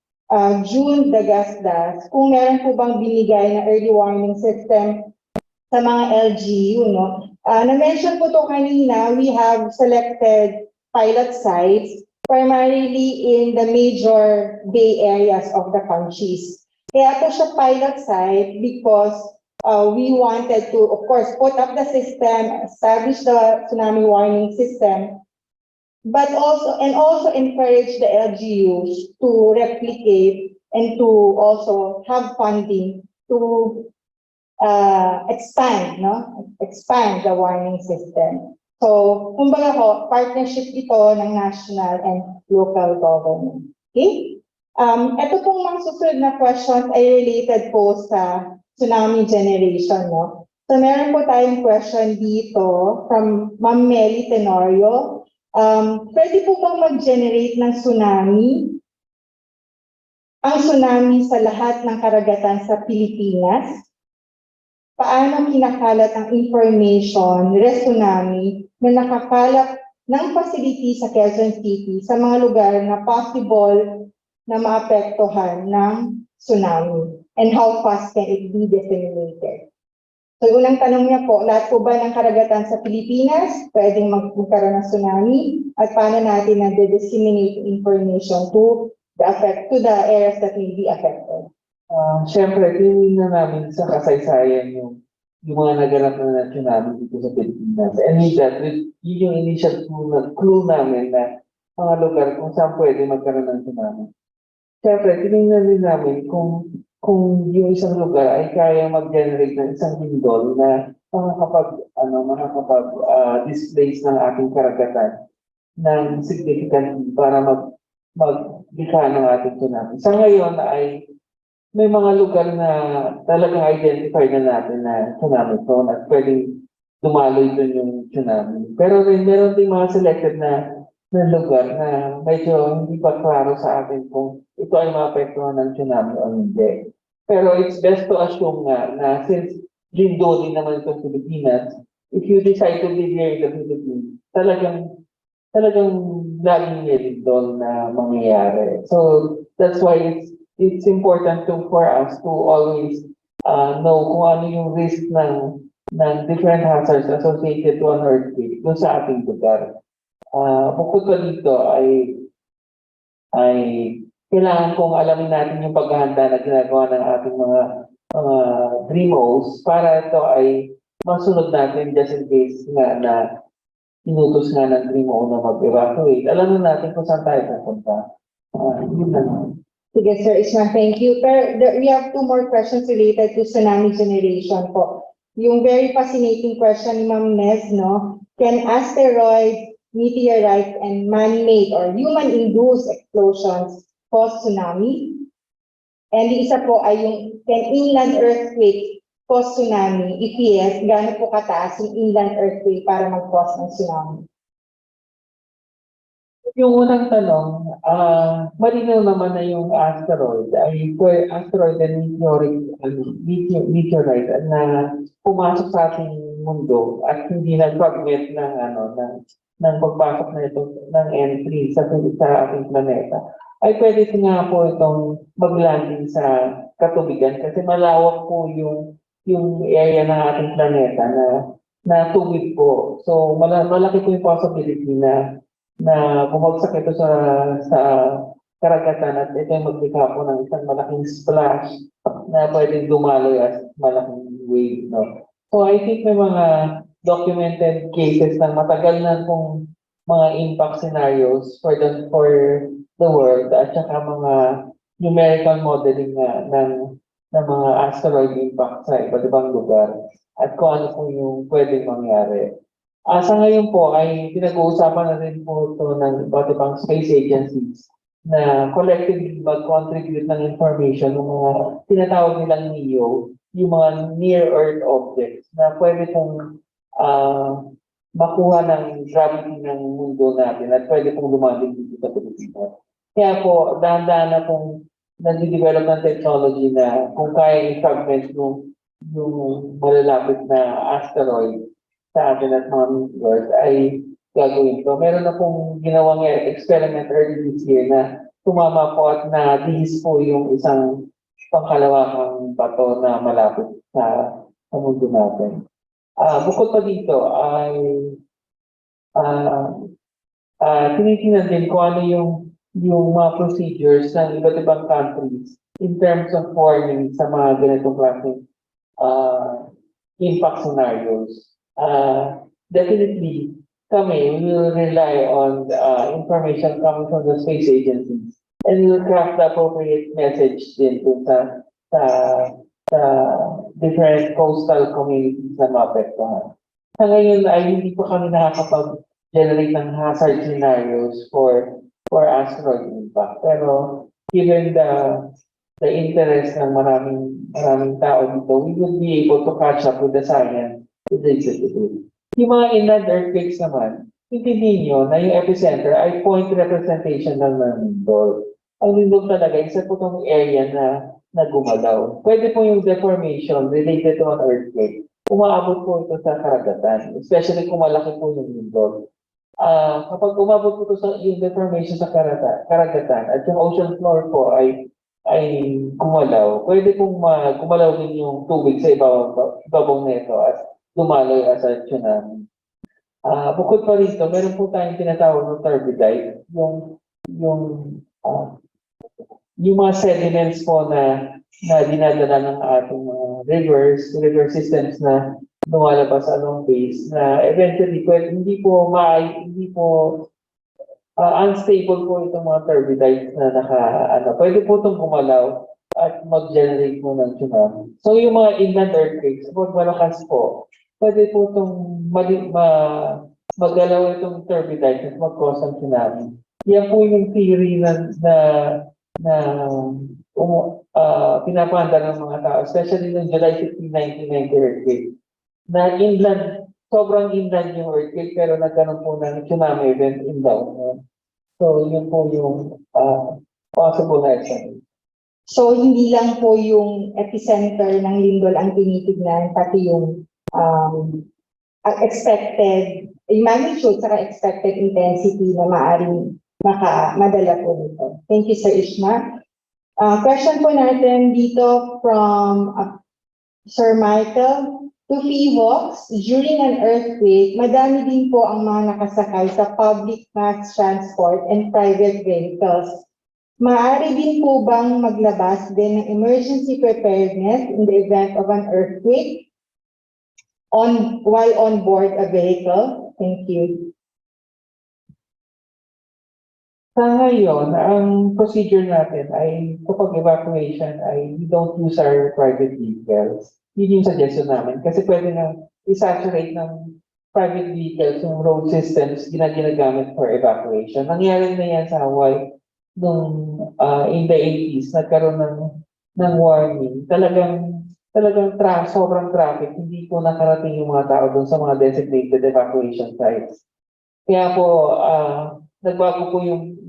June Dagasdas, kung meron po bang binigay na early warning system sa mga LGU, no? Na-mention po to kanina, we have selected pilot sites primarily in the major bay areas of the countries. Kaya po siya pilot site because we wanted to, of course, put up the system, establish the tsunami warning system, but also encourage the LGUs to replicate and to also have funding to expand the warning system. So, kumbaga ho, partnership ito ng national and local government. Okay? Ito pong mga susunod na questions ay related po sa tsunami generation, no? So, meron po tayong question dito from Ma'am Melly Tenorio. Pwede po bang mag-generate ng tsunami? Ang tsunami sa lahat ng karagatan sa Pilipinas? Paano kinakalat ang information, tsunami, na nakakalat ng facility sa Quezon City sa mga lugar na possible na maapektuhan ng tsunami? And how fast can it be disseminated? So, unang tanong niya po, lahat po ba ng karagatan sa Pilipinas pwedeng magkaroon ng tsunami? At paano natin na-disseminate information to the areas that may be affected? Siyempre, tinignan namin sa kasaysayan yung mga naganap na tsunami dito sa Pilipinas. And with that, yun yung initial clue namin na mga lugar kung saan pwede magkaroon ng tsunami. Siyempre, tinignan din namin kung yung isang lugar ay kaya mag-generate ng isang lindol na makakapag-displace ng ating karagatan ng significant para mag-dika ng ating tsunami. Sa ngayon ay may mga lugar na talagang identify na natin na tsunami prone at pwedeng dumaloy dun yung tsunami. Pero meron din mga selected na lugar na medyo hindi pa klaro sa atin kung ito ay maapektuhan ng tsunami o hindi. Pero it's best to assume na since lindo din naman itong Pilipinas, if you decide to live here in the Philippines, talagang laging may lindol na mangyayari. So that's why it's important for us to always know kung ano yung risk ng different hazards associated to an earthquake doon sa ating lugar. Bukod pa dito ay kailangan kong alamin natin yung paghahanda na ginagawa ng ating mga DREAMOs para ito ay masunod natin just in case na inutos nga ng DREAMO na mag-evacuate. Alam natin kung saan tayo pupunta. Yun na lang. Sige, Sir Isma, thank you. Pero we have two more questions related to tsunami generation po. Yung very fascinating question ni Ma'am Nez, no? Can asteroids, meteorites, and man-made or human-induced explosions cause tsunami? And the isa po ay yung can inland earthquake cause tsunami? If yes, gaano po kataas yung inland earthquake para mag-cause ng tsunami? Yung unang tanong, malinaw naman na yung asteroid ay asteroid and meteorite na pumasok sa ating mundo at hindi nag-fragment ng pagpasok na ito ng entry sa ating planeta, ay pwede nga po itong mag-landing sa katubigan kasi malawak po yung area ng ating planeta na tuwid po. So malaki po yung possibility na bumagsak ito sa karagatan at ito ay maglikha po ng isang malaking splash na pwedeng dumaloy as malaking wave, no? So I think may mga documented cases ng matagal na pong mga impact scenarios for the world at saka mga numerical modeling ng mga asteroid impact sa iba't ibang lugar at kung ano po yung pwedeng mangyari. Sa ngayon po ay pinag-uusapan na rin po ito ng iba't ibang space agencies na collectively mag-contribute ng information ng mga tinatawag nilang NEO, yung mga near-Earth objects na pwede pong makuha ng gravity ng mundo natin at pwede pong lumating dito sa Pilipinas. Kaya po, dahan-dahan na pong nag-develop ng technology na kung kaya i-fragment yung malalapit na asteroid sa atin at mga meteors ay gagawin ito. Meron na pong ginawang experiment early this year na tumama po at na-release po yung isang pangkalawakang bato na malapit sa mundo natin. Bukod pa dito ay tinitingnan din kung ano yung mga procedures ng iba't ibang countries in terms of warning sa mga ganitong klaseng impact scenarios. Definitely, kami will rely on the information coming from the space agencies and we'll craft the appropriate message din sa different coastal communities na maapektuhan. Sa ngayon ay hindi po kami nakakapag-generate ng hazard scenarios for asteroid impact. Pero given the interest ng maraming tao dito, we will be able to catch up with the science with the executive. Yung mga inland earthquakes naman, intindihin nyo na yung epicenter ay point representation ng lindol. Ang lindol talaga, isa po itong area na gumalaw. Pwede po yung deformation related to an earthquake. Umaabot po ito sa karagatan, especially kung malaki po yung lindol. Kapag umabot po ito sa yung deformation sa karagatan at yung ocean floor po ay gumalaw, pwede pong gumalaw din yung tubig sa ibabaw nito at dumaloy as a tsunami. Bukod pa rito, meron po tayong tinatawag ng turbidite, yung mga sediments po na dinadala ng ating mga river systems na lumalabas along base na eventually hindi po unstable po itong mga turbidites na pwede po itong gumalaw at mag-generate po ng tsunami. So yung mga inland earthquakes, pag malakas po, pwede po itong magalaw itong turbidites at mag-cause ng tsunami. Yan po yung theory na pinapanda ng mga tao, especially ng July 15, 1990 earthquake. Na inland, sobrang inland yung earthquake, pero nagkaroon po ng tsunami event inbound. So, yun po yung possible na explanation. So, hindi lang po yung epicenter ng lindol ang tinitignan, pati yung expected, yung magnitude saka expected intensity na maaaring madala po nito. Thank you, Sir Ishma. Question po natin dito from Sir Michael. To PHIVOLCS, during an earthquake, madami din po ang mga nakasakay sa public mass transport and private vehicles. Maaari din po bang maglabas din ng emergency preparedness in the event of an earthquake while on board a vehicle? Thank you. Sa ngayon, ang procedure natin ay kapag evacuation ay we don't use our private vehicles. Yun yung suggestion namin kasi pwede na i-saturate ng private vehicles yung road systems ginagamit for evacuation. Nangyari na yan sa Hawaii nung in the 80s, nagkaroon ng warning. Talagang sobrang traffic, hindi po nakarating yung mga tao doon sa mga designated evacuation sites. Kaya po, nagbago po yung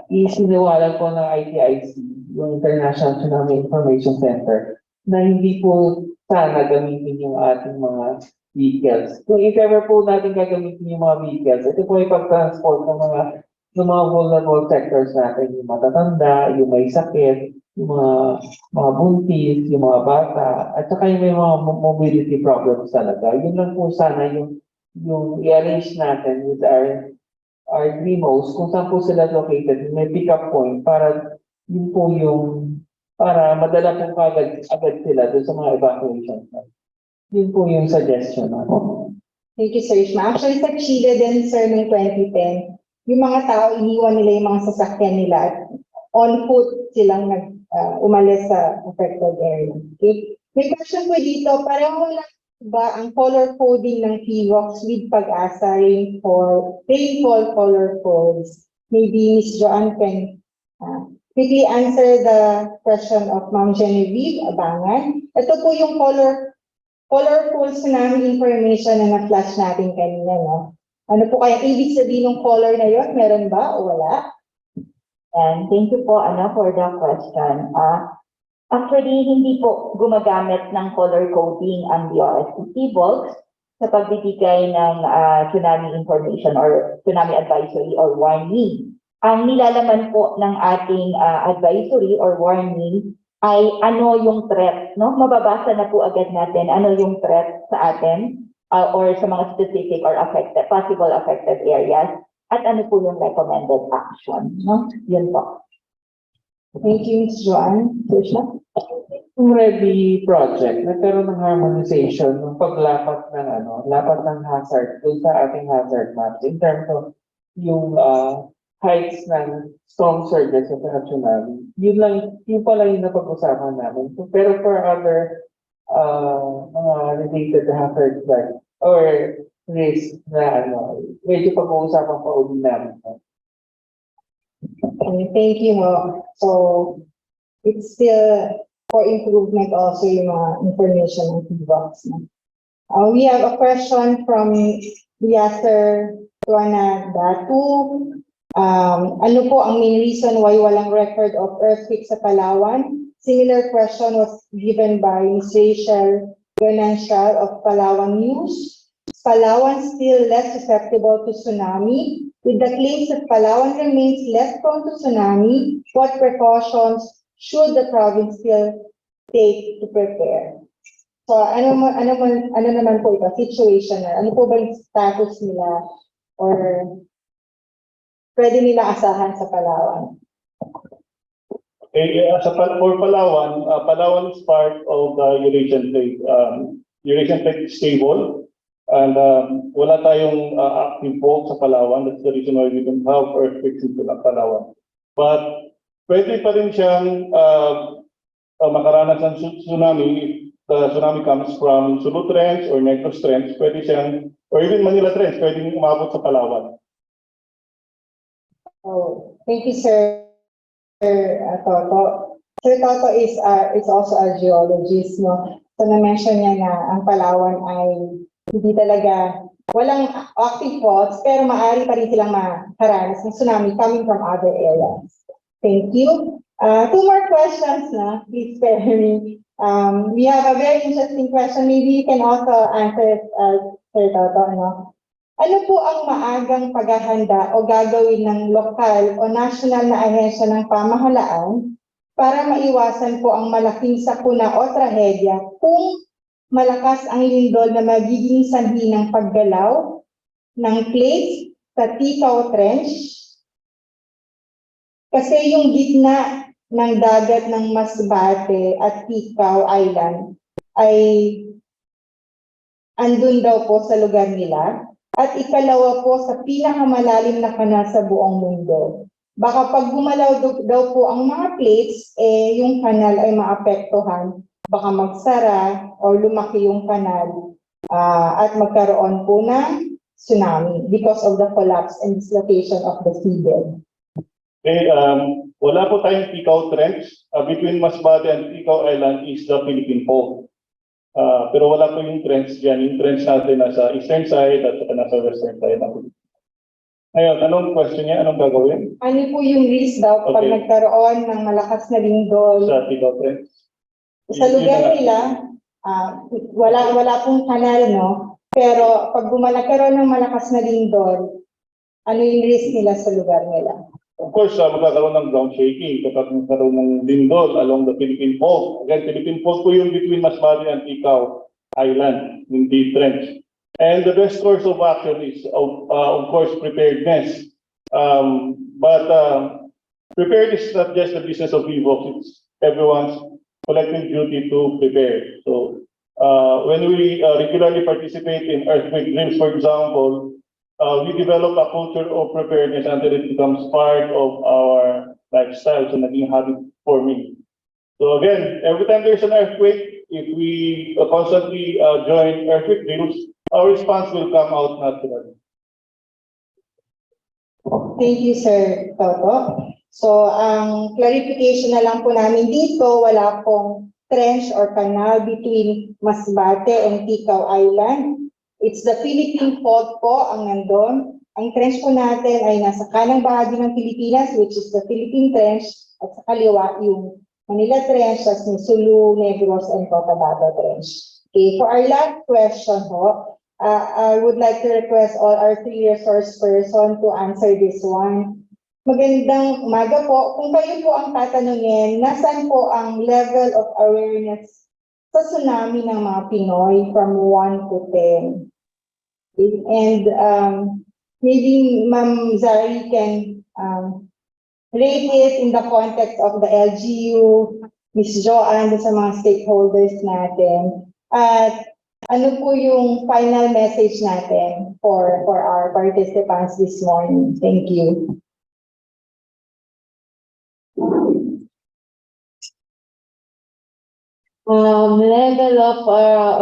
isiniwalan po ng ITIC, yung International Tsunami Information Center, na hindi po sana gamitin yung ating mga vehicles. Kung if ever po natin gagamitin yung mga vehicles, ito po yung pag-transport ng mga vulnerable sectors natin, yung matatanda, yung may sakit, yung mga buntis, yung mga bata, at saka yung may mga mobility problems talaga. Yun lang po sana yung i-arrange natin with our DMOs kung saan po sila located, may pick-up point para yun po yung para madala po agad sila doon sa mga evacuation sites. Yun po yung suggestion natin. Thank you, Sir Ishma. Actually, sa Chile din, sir, noong 2010, yung mga tao, iniwan nila yung mga sasakyan nila at on foot silang umalis sa affected area. Okay? May question po dito, parang wala ba ang color coding ng PHIVOLCS with pag-asa, rainfall color codes? Maybe Ms. Joanne can quickly answer the question of Ma'am Genevieve Abangan. Ito po yung colorful tsunami information na na-flash natin kanina, no? Ano po kaya ibig sabihin ng color na yon? Meron ba o wala? And thank you po for the question. Actually, hindi po gumagamit ng color coding ang DOST-PHIVOLCS sa pagbibigay ng tsunami information or tsunami advisory or warning. Ang nilalaman po ng ating advisory or warning ay ano yung threat, no? Mababasa na po agad natin ano yung threat sa atin or sa mga specific or possible affected areas at ano po yung recommended action, no? Yun po. Thank you, Ms. Joanne. Yung READY project, nagkaroon ng harmonization ng paglapat ng hazard doon sa ating hazard maps in terms of yung heights ng storm surges at tsunami. Yun pala yung napag-usapan namin. So, pero for other mga related hazards like or risk na medyo pag-uusapan pa ulit namin. Okay, thank you, Mo. So, it's still for improvement also yung mga information ng PHIVOLCS. We have a question from Yasser Tuana Datu. Ano po ang main reason why walang record of earthquake sa Palawan? Similar question was given by Ms. Rachel Ganancial of Palawan News. Palawan still less susceptible to tsunami? With the claims that Palawan remains less prone to tsunami, what precautions should the province still take to prepare? So, ano naman po ito? Situational. Ano po ba yung status nila or pwede nila asahan sa Palawan? For Palawan, Palawan is part of the Eurasian plate. Eurasian plate is stable. And wala tayong active fault sa Palawan. That's the reason why we don't have earthquakes in Palawan. But pwede pa rin siyang makaranas ng tsunami if the tsunami comes from Sulu Trench or Negros Trench. Pwede siyang, or even Manila Trench, pwede umabot sa Palawan. Oh, thank you, Sir Toto. Sir Toto is also a geologist, no? So na-mention niya na ang Palawan ay hindi talaga, walang active faults, pero maaari pa rin silang makaranas ng tsunami coming from other areas. Thank you. Two more questions na, please spare me. We have a very interesting question. Maybe you can also answer it, Sir Toto. No? Ano po ang maagang paghahanda o gagawin ng lokal o national na ahensya ng pamahalaan para maiwasan po ang malaking sakuna o trahedya kung malakas ang lindol na magiging sanhi ng paggalaw ng plates sa Ticao Trench? Kasi yung gitna ng dagat ng Masbate at Ticao Island ay andun daw po sa lugar nila. At ikalawa po sa pinakamalalim na kanal sa buong mundo. Baka pag gumalaw daw po ang mga plates, yung kanal ay maapektuhan. Baka magsara o lumaki yung kanal at magkaroon po ng tsunami because of the collapse and dislocation of the seabed. Okay, wala po tayong Ticao Trench. Between Masbate and Ticao Island is the Philippine Fault. Pero wala po yung trench dyan. Yung trench natin nasa eastern side at saka nasa western side. Ngayon, anong question niya? Anong gagawin? Ano po yung risk daw kapag nagkaroon ng malakas na lindol? Sa Ticao Trench? Sa lugar nila, wala pong kanal, no? Pero pag nagkaroon ng malakas na lindol, ano yung risk nila sa lugar nila? Of course, magkakaroon ng ground shaking kapag magkaroon ng lindol along the Philippine Fault. Again, Philippine Fault po yung between Masbate and Ticao Island, yung deep trench. And the best course of action is, of course, preparedness. But prepared is not just the business of PHIVOLCS. everyone's collective duty to prepare. So when we regularly participate in earthquake drills, for example, we develop a culture of preparedness until it becomes part of our lifestyle, so naging habit forming. So again, every time there's an earthquake, if we constantly join earthquake drills, our response will come out naturally. Thank you, Sir Toto. So, ang clarification na lang po namin dito, wala pong trench or canal between Masbate and Ticao Island. It's the Philippine fault po ang nandun. Ang trench po natin ay nasa kanang bahagi ng Pilipinas, which is the Philippine Trench, at sa kaliwa yung Manila Trench, as in Sulu, Negros, and Cotabato Trench. Okay, for our last question po, I would like to request all our 3 resource person to answer this one. Magandang umaga po. Kung kayo po ang tatanungin, nasaan po ang level of awareness sa tsunami ng mga Pinoy from 1 to 10? Okay. And maybe Ma'am Zari can rate it in the context of the LGU, Ms. Joanne, sa mga stakeholders natin. At ano po yung final message natin for our participants this morning? Thank you. Level of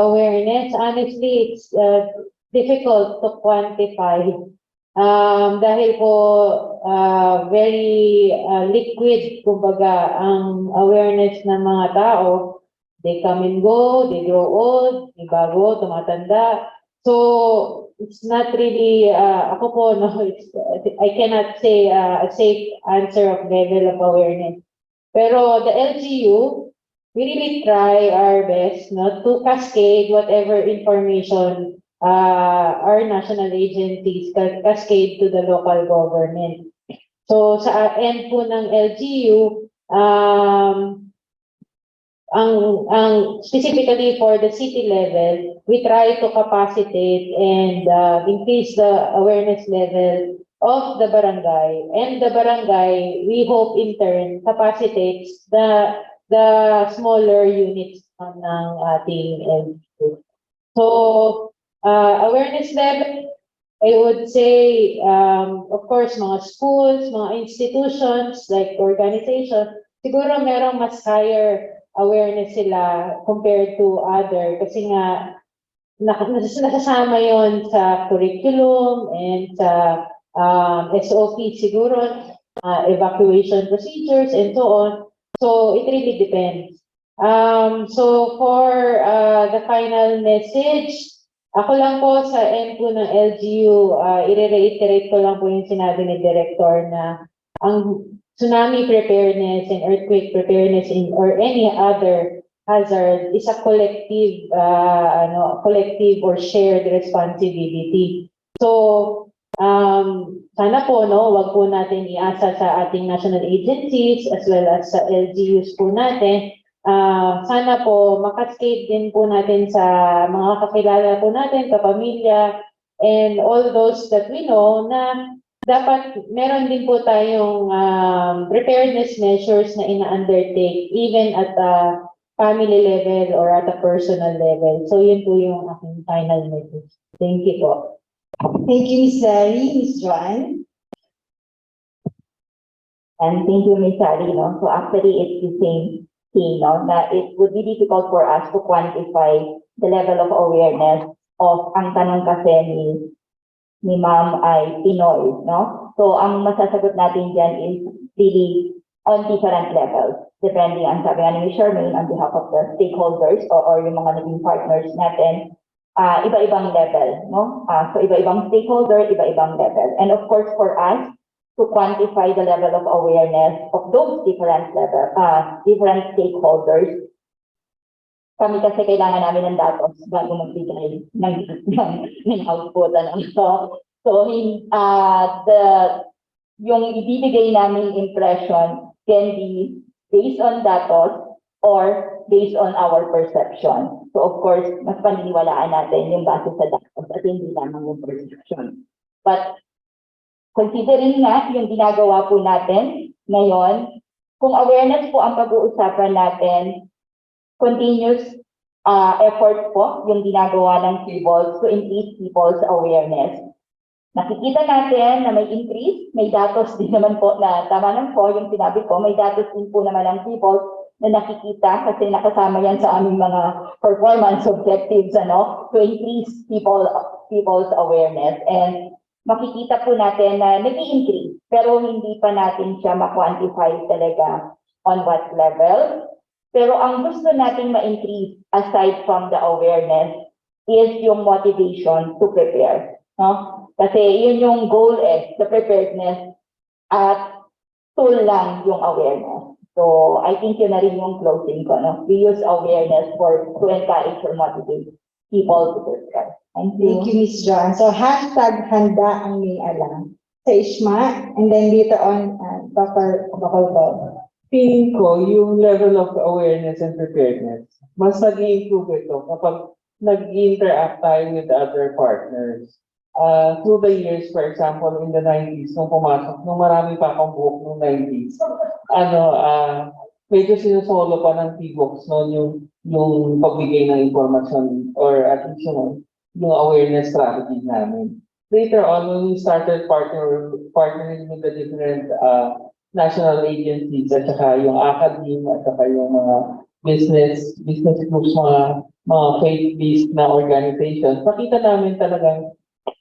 awareness, honestly, it's difficult to quantify. Dahil po very liquid, kumbaga, ang awareness ng mga tao. They come and go, they grow old, may bago, tumatanda. So, it's not really, ako po, no, I cannot say a safe answer of level of awareness. Pero the LGU, we really try our best, no, to cascade whatever information our national agencies cascade to the local government. So sa end po ng LGU, specifically for the city level, we try to capacitate and increase the awareness level of the barangay. And the barangay, we hope in turn, capacitates the smaller units ng ating LGU. So, awareness level, I would say, of course, mga schools, mga institutions, like organizations, siguro merong mas higher awareness sila compared to other kasi nga nasasama yon sa curriculum and sa SOP siguro, evacuation procedures and so on. So, it really depends. So, for the final message, ako lang po sa end po ng LGU, i-reiterate ko lang po yung sinabi ni Director na ang tsunami preparedness and earthquake preparedness or any other hazard is a collective, collective or shared responsibility. So, sana po, no, wag po natin iasa sa ating national agencies as well as sa LGUs po natin. Sana po makascade din po natin sa mga kakilala po natin, kapamilya, and all those that we know na dapat meron din po tayong preparedness measures na ina-undertake even at a family level or at a personal level. So yun po yung aking final message. Thank you po. Thank you, Ms. Zari. Ms. Joanne? And thank you, Ms. Sally, no? So actually, it's the same thing, no? Na it would be difficult for us to quantify the level of awareness of ang tanong kasi ni Ma'am ay Pinoy, no? So ang masasagot natin dyan is really on different levels, depending on sabi nga ni Charmaine on behalf of the stakeholders or yung mga naging partners natin, iba-ibang level, no? So iba-ibang stakeholder, iba-ibang level. And of course, for us, to quantify the level of awareness of those different different stakeholders. Kami kasi kailangan namin ng datos bago magbigay ng output. So yung ibibigay namin impression can be based on datos or based on our perception. So of course, mas paniniwalaan natin yung base sa datos at hindi lamang yung perception. But considering nga yung ginagawa po natin ngayon, kung awareness po ang pag-uusapan natin, continuous effort po yung ginagawa ng PHIVOLCS to increase people's awareness. Nakikita natin na may increase, may datos din naman po na tama lang po yung sinabi ko, may datos din po naman ang PHIVOLCS na nakikita kasi nakasama yan sa aming mga performance objectives to increase people's awareness. And makikita po natin na nag-i-increase pero hindi pa natin siya ma-quantify talaga on what level. Pero ang gusto nating ma-increase aside from the awareness is yung motivation to prepare. No? Kasi yun yung goal the preparedness at tool lang yung awareness. So I think yun na rin yung closing ko. No? We use awareness to encourage or motivate people to prepare. Thank you. Thank you, Ms. John. So, hashtag handa ang may alam sa ISMA, and then later on, Dr. Bacolod. Feeling ko, yung level of awareness and preparedness, mas nag-i-improve ito kapag nag-interact tayo with other partners. Through the years, for example, in the 90s, nung pumasok, nung marami pa akong buhok nung 90s, medyo sinusolo pa ng PHIVOLCS noon yung pagbigay ng informasyon or at least yung awareness strategy namin. Later on, when we started partnering with the different national agencies at saka yung academia at saka yung mga business groups, mga faith-based na organizations, pakita namin talagang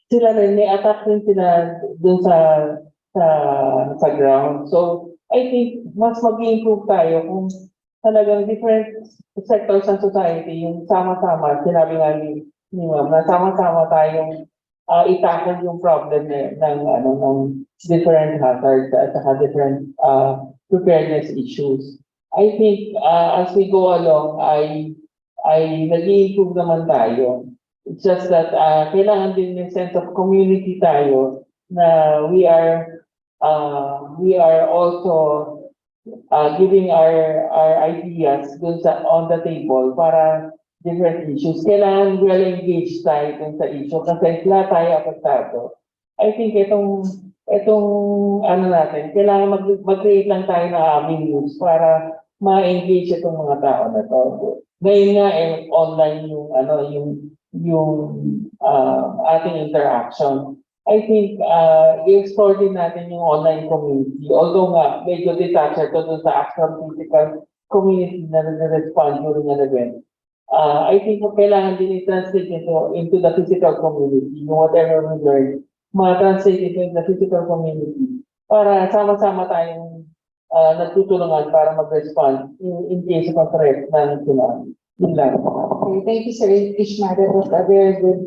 sila rin, may attack rin sila dun sa ground. So, I think mas mag-improve tayo kung talagang different sectors ng society, yung sama-sama, sinabi nga ni Ma'am, na sama-sama tayong i-tackle yung problem ng different hazards at saka different preparedness issues. I think as we go along, ay nag-i-improve naman tayo. It's just that kailangan din may sense of community tayo na we are also giving our ideas dun on the table para different issues. Kailangan well engaged tayo dun sa issue kasi lahat tayo apektado. I think itong natin, kailangan mag-create lang tayo ng avenues para ma-engage itong mga tao na to. Ngayon nga online yung ating interaction. I think i-explore din natin yung online community. Although nga medyo detached ito dun sa actual physical community na nag-respond during an event. I think kailangan din i-translate ito into the physical community. Yung whatever we learn, ma-translate ito in the physical community para sama-sama tayong nagtutulungan para mag-respond in case of a threat ng tsunami. Yun lang. Okay, thank you, Sir Ishma. That was a very good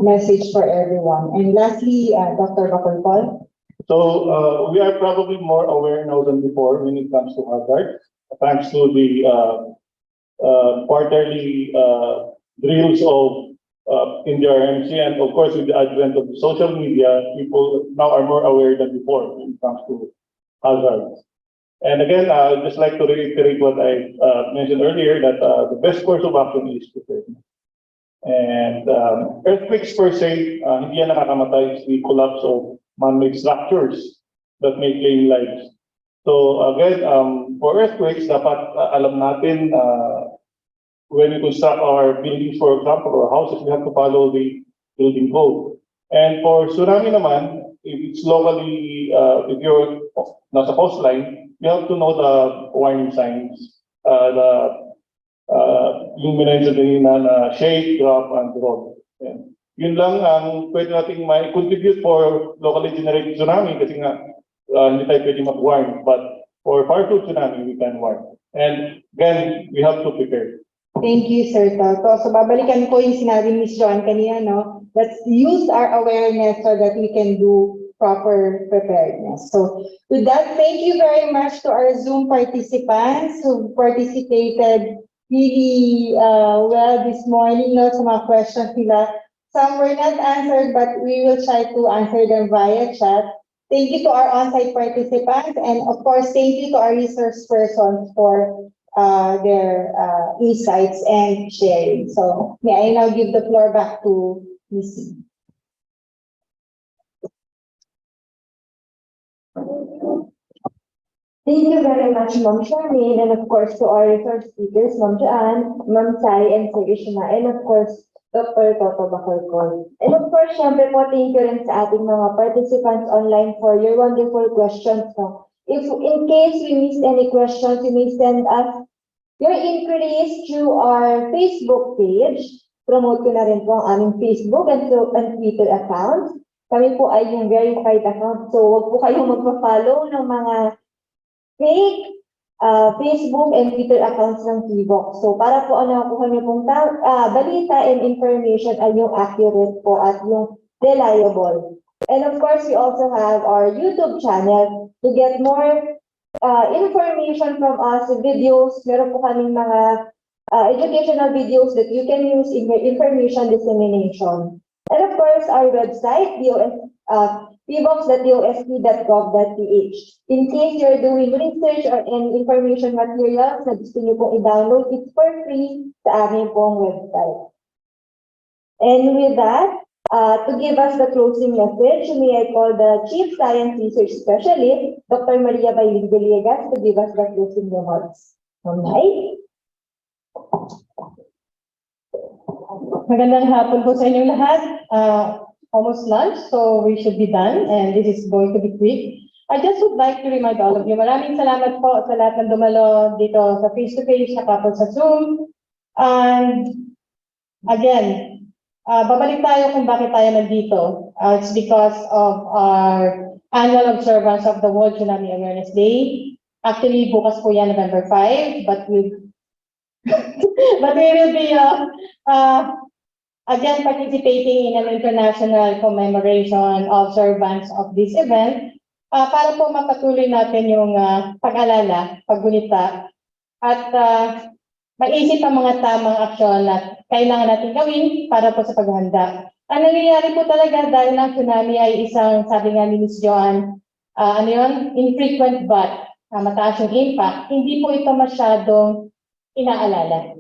message for everyone. And lastly, Dr. Bacolod. So we are probably more aware now than before when it comes to hazard, thanks to the quarterly drills of in the RMC, and of course with the advent of social media, people now are more aware than before when it comes to hazards. And again, I'd just like to reiterate what I mentioned earlier, that the best course of action is preparedness. And earthquakes per se, hindi yan nakakamatay. It's the collapse of man-made structures that may claim lives. So again, for earthquakes, dapat alam natin when we construct our buildings, for example, or houses, we have to follow the building code. And for tsunami naman, if it's locally, if you're nasa coastline, you have to know the warning signs, yung minention na shake, drop, and roll. And yun lang ang pwede nating contribute for locally generated tsunami kasi nga hindi tayo pwede mag-warn. But for far-field tsunami, we can warn. And again, we have to prepare. Thank you, Sir Toto. So, babalikan ko yung sinabi ni Ms. John kanina, no? Let's use our awareness so that we can do proper preparedness. So, with that, thank you very much to our Zoom participants who participated really well this morning, no? Sa mga questions nila. Some were not answered, but we will try to answer them via chat. Thank you to our on-site participants, and of course, thank you to our resource persons for their insights and sharing. So, may I now give the floor back to Missy. Thank you very much, Ma'am Charmaine, and of course to our resource speakers, Ma'am Joanne, Ma'am Sai, and Sir Ishma, and of course, Dr. Toto Bacolcol. And of course, syempre po, thank you rin sa ating mga participants online for your wonderful questions. No? If in case we missed any questions, you may send us your inquiries through our Facebook page. Promote ko na rin po ang aming Facebook and Twitter accounts. Kami po ay yung verified account, so huwag po kayong magpa-follow ng mga fake Facebook and Twitter accounts ng PHIVOLCS. So para po nakukuha niyo pong balita and information ay yung accurate po at yung reliable. And of course, we also have our YouTube channel to get more information from us, videos. Meron po kaming mga educational videos that you can use in your information dissemination. And of course, our website, PHIVOLCS.dost.gov.ph. In case you're doing research or any information materials na gusto niyo pong i-download, it's for free sa aming pong website. And with that, to give us the closing message, may I call the Chief Science Research Specialist, Dr. Maria Bailin Villegas, to give us the closing remarks. Alright. Magandang hapon po sa inyong lahat. Almost lunch, so we should be done, and this is going to be quick. I just would like to remind all of you, maraming salamat po sa lahat ng dumalo dito sa face-to-face, saka po sa Zoom. And again, babalik tayo kung bakit tayo nandito. It's because of our annual observance of the World Tsunami Awareness Day. Actually, bukas po yan, November 5, but we will be again participating in an international commemoration observance of this event para po mapatuloy natin yung pag-alala, paggunita, at maisip ang mga tamang aksyon na kailangan natin gawin para po sa paghahanda. Ang nangyayari po talaga dahil ang tsunami ay isang, sabi nga ni Ms. Joanne, infrequent but mataas yung impact, hindi po ito masyadong inaalala.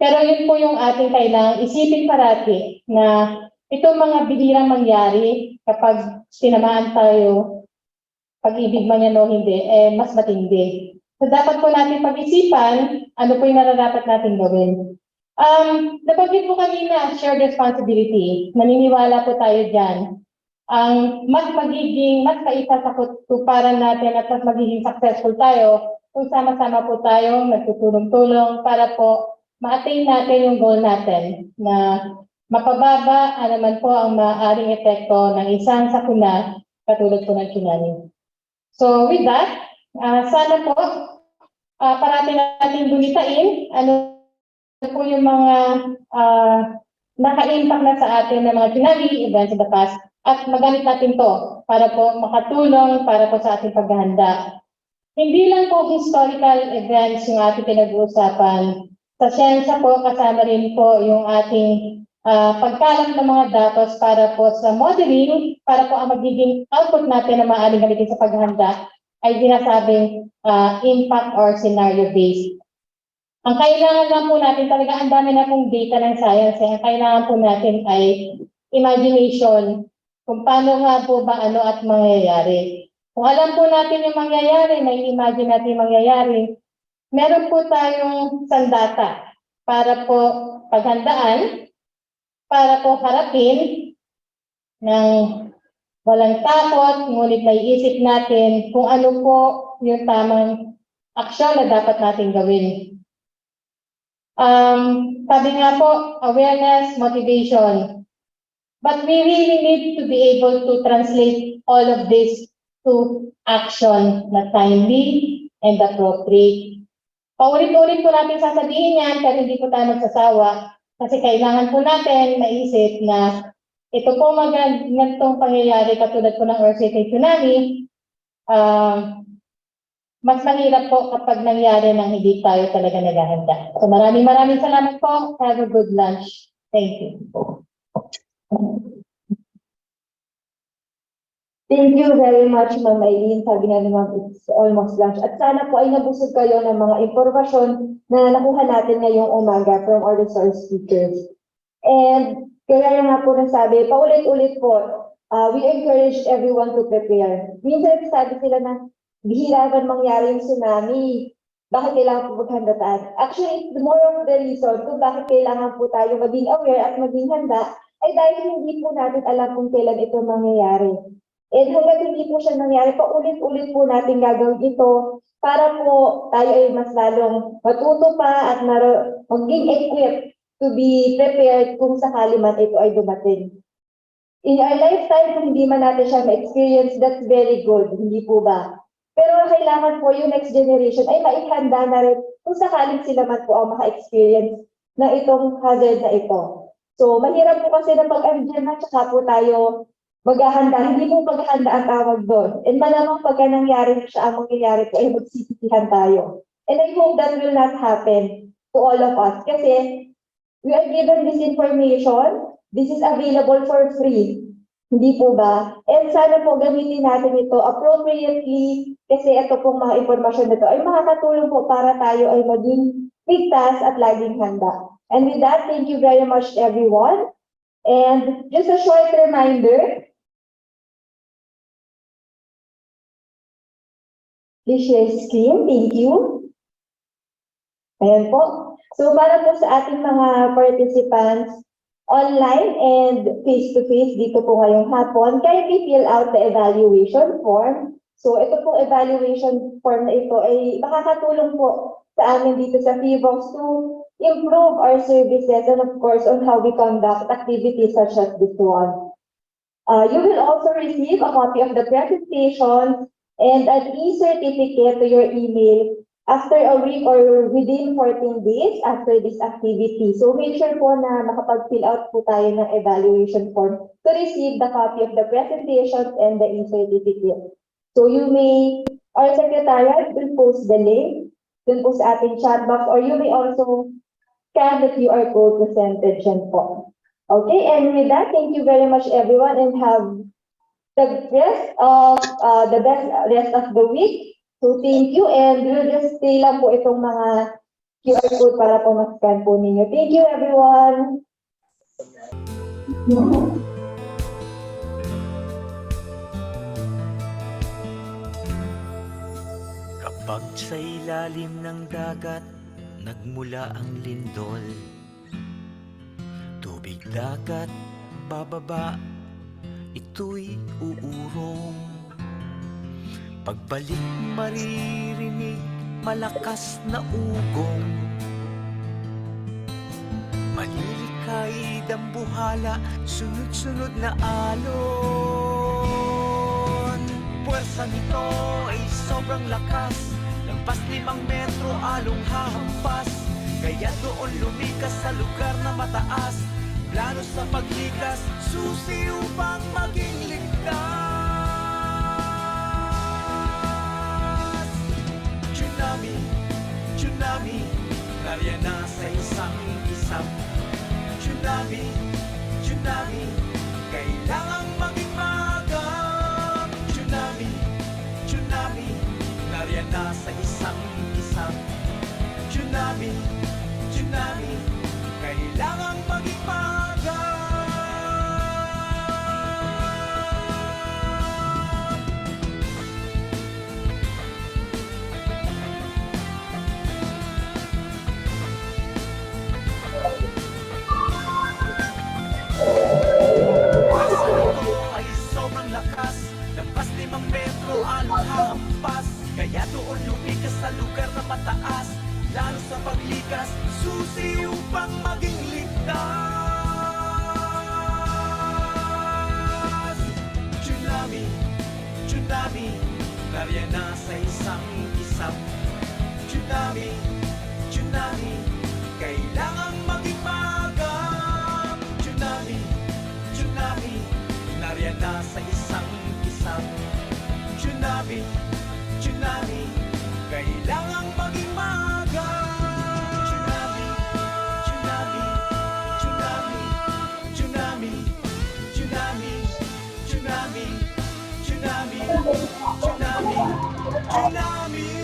Pero yun po yung ating kailangang isipin parati na itong mga bihirang mangyari kapag tinamaan tayo, pag-ibig man yan o hindi, mas matindi. So dapat po natin pag-isipan ano po yung nararapat natin gawin. Nabanggit po kanina, shared responsibility. Naniniwala po tayo dyan. Ang mas maisasaktuparan natin at mas magiging successful tayo kung sama-sama po tayo, nagtutulong-tulong para po ma-attain natin yung goal natin na mapababa naman po ang maaaring epekto ng isang sakuna katulad po ng tsunami. So with that, sana po parati natin gulitain ano po yung mga naka-impact na sa atin ng mga tsunami events in the past at magamit natin to para po makatulong para po sa ating paghahanda. Hindi lang po historical events yung ating pinag-uusapan. Sa siyensya po, kasama rin po yung ating pagkalat ng mga datos para po sa modeling, para po ang magiging output natin na maaaring gamitin sa paghahanda ay dinasabing impact or scenario-based. Ang kailangan lang po natin talaga, ang dami na pong data ng science, ang kailangan po natin ay imagination kung paano nga po ba ano at mangyayari. Kung alam po natin yung mangyayari, na-imagine natin yung mangyayari, meron po tayong sandata para po paghandaan, para po harapin ng walang takot, ngunit naiisip natin kung ano po yung tamang aksyon na dapat natin gawin. Sabi nga po, awareness, motivation. But we really need to be able to translate all of this to action na timely and appropriate. Paulit-ulit po natin sasabihin yan, pero hindi po tayo magsasawa. Kasi kailangan po natin maisip na ito po ganitong pangyayari katulad po ng earthquake tsunami, mas mahirap po kapag nangyari nang hindi tayo talaga naghahanda. So maraming salamat po. Have a good lunch. Thank you. Thank you very much, Ma'am Eileen. Sabi nga naman, it's almost lunch. At sana po ay nabusog kayo ng mga impormasyon na nakuha natin ngayong umaga from our resource speakers. And kaya nga po nasabi, paulit-ulit po, we encourage everyone to prepare. Minsan sabi sila na, bihira man mangyari yung tsunami. Bakit kailangan po maghandaan? Actually, more of the reason kung bakit kailangan po tayo maging aware at maging handa ay dahil hindi po natin alam kung kailan ito mangyayari. And hanggang hindi po siya nangyari, paulit-ulit po natin gagawin ito para po tayo ay mas lalong matuto pa at maging equipped to be prepared kung sakali man ito ay dumating. In our lifetime, kung hindi man natin siya ma-experience, that's very good, hindi po ba? Pero kailangan po yung next generation ay maihanda na rin kung sakaling sila man po ang maka-experience ng itong hazard na ito. So, mahirap po kasi na pag-andyan na tsaka po tayo maghahanda. Hindi po paghahanda ang tawag doon. And malamang pagka nangyari na siya, ang mangyayari po ay magsisisihan tayo. And I hope that will not happen to all of us. Kasi we are given this information. This is available for free. Hindi po ba? And sana po gamitin natin ito appropriately kasi ito pong mga impormasyon na ito ay makakatulong po para tayo ay maging ligtas at laging handa. And with that, thank you very much everyone. And just a short reminder, please share screen. Thank you. Ayan po. So para po sa ating mga participants, online and face-to-face dito po ngayong hapon, kindly fill out the evaluation form. So ito pong evaluation form na ito ay makakatulong po sa amin dito sa PHIVOLCS to improve our services and of course on how we conduct activities such as this one. You will also receive a copy of the presentation and an e-certificate to your email after a week or within 14 days after this activity. So make sure po na makapag-fill out po tayo ng evaluation form to receive the copy of the presentations and the e-certificate. So you may, our secretariat will post the link dun po sa ating chat box or you may also scan the QR code presented dyan po. Okay, and with that, thank you very much everyone and have the best of the week. So thank you and we'll just stay lang po itong mga QR code para po mas-scan po ninyo. Thank you everyone! Kapag sa ilalim ng dagat nagmula ang lindol, tubig dagat bababa, ito'y uurong. Pagbalik maririnig malakas na ugong, malilikay dambuhala, sunod-sunod na alon. Puwersa nito ay sobrang lakas, lampas 5 metro along hahampas. Kaya doon lumikas sa lugar na mataas, plano sa paglikas, susi upang maging ligtas. Tsunami, tsunami, nariyan na sa isang isang. Tsunami, tsunami, kailangang maging maagap. Tsunami, tsunami, nariyan na sa isang isang. Tsunami, tsunami, kailangang maging maagap. Kaya doon lumikas sa lugar na mataas, lalo sa paglikas, susi upang maging ligtas. Tsunami, tsunami, nariyan na sa isang isang. Tsunami, tsunami, kailangang maging maagap. Tsunami, tsunami, nariyan na sa isang isang. Tsunami, tsunami, kailangang maging maagap. Tsunami, tsunami, tsunami, tsunami, tsunami, tsunami, tsunami, tsunami, tsunami.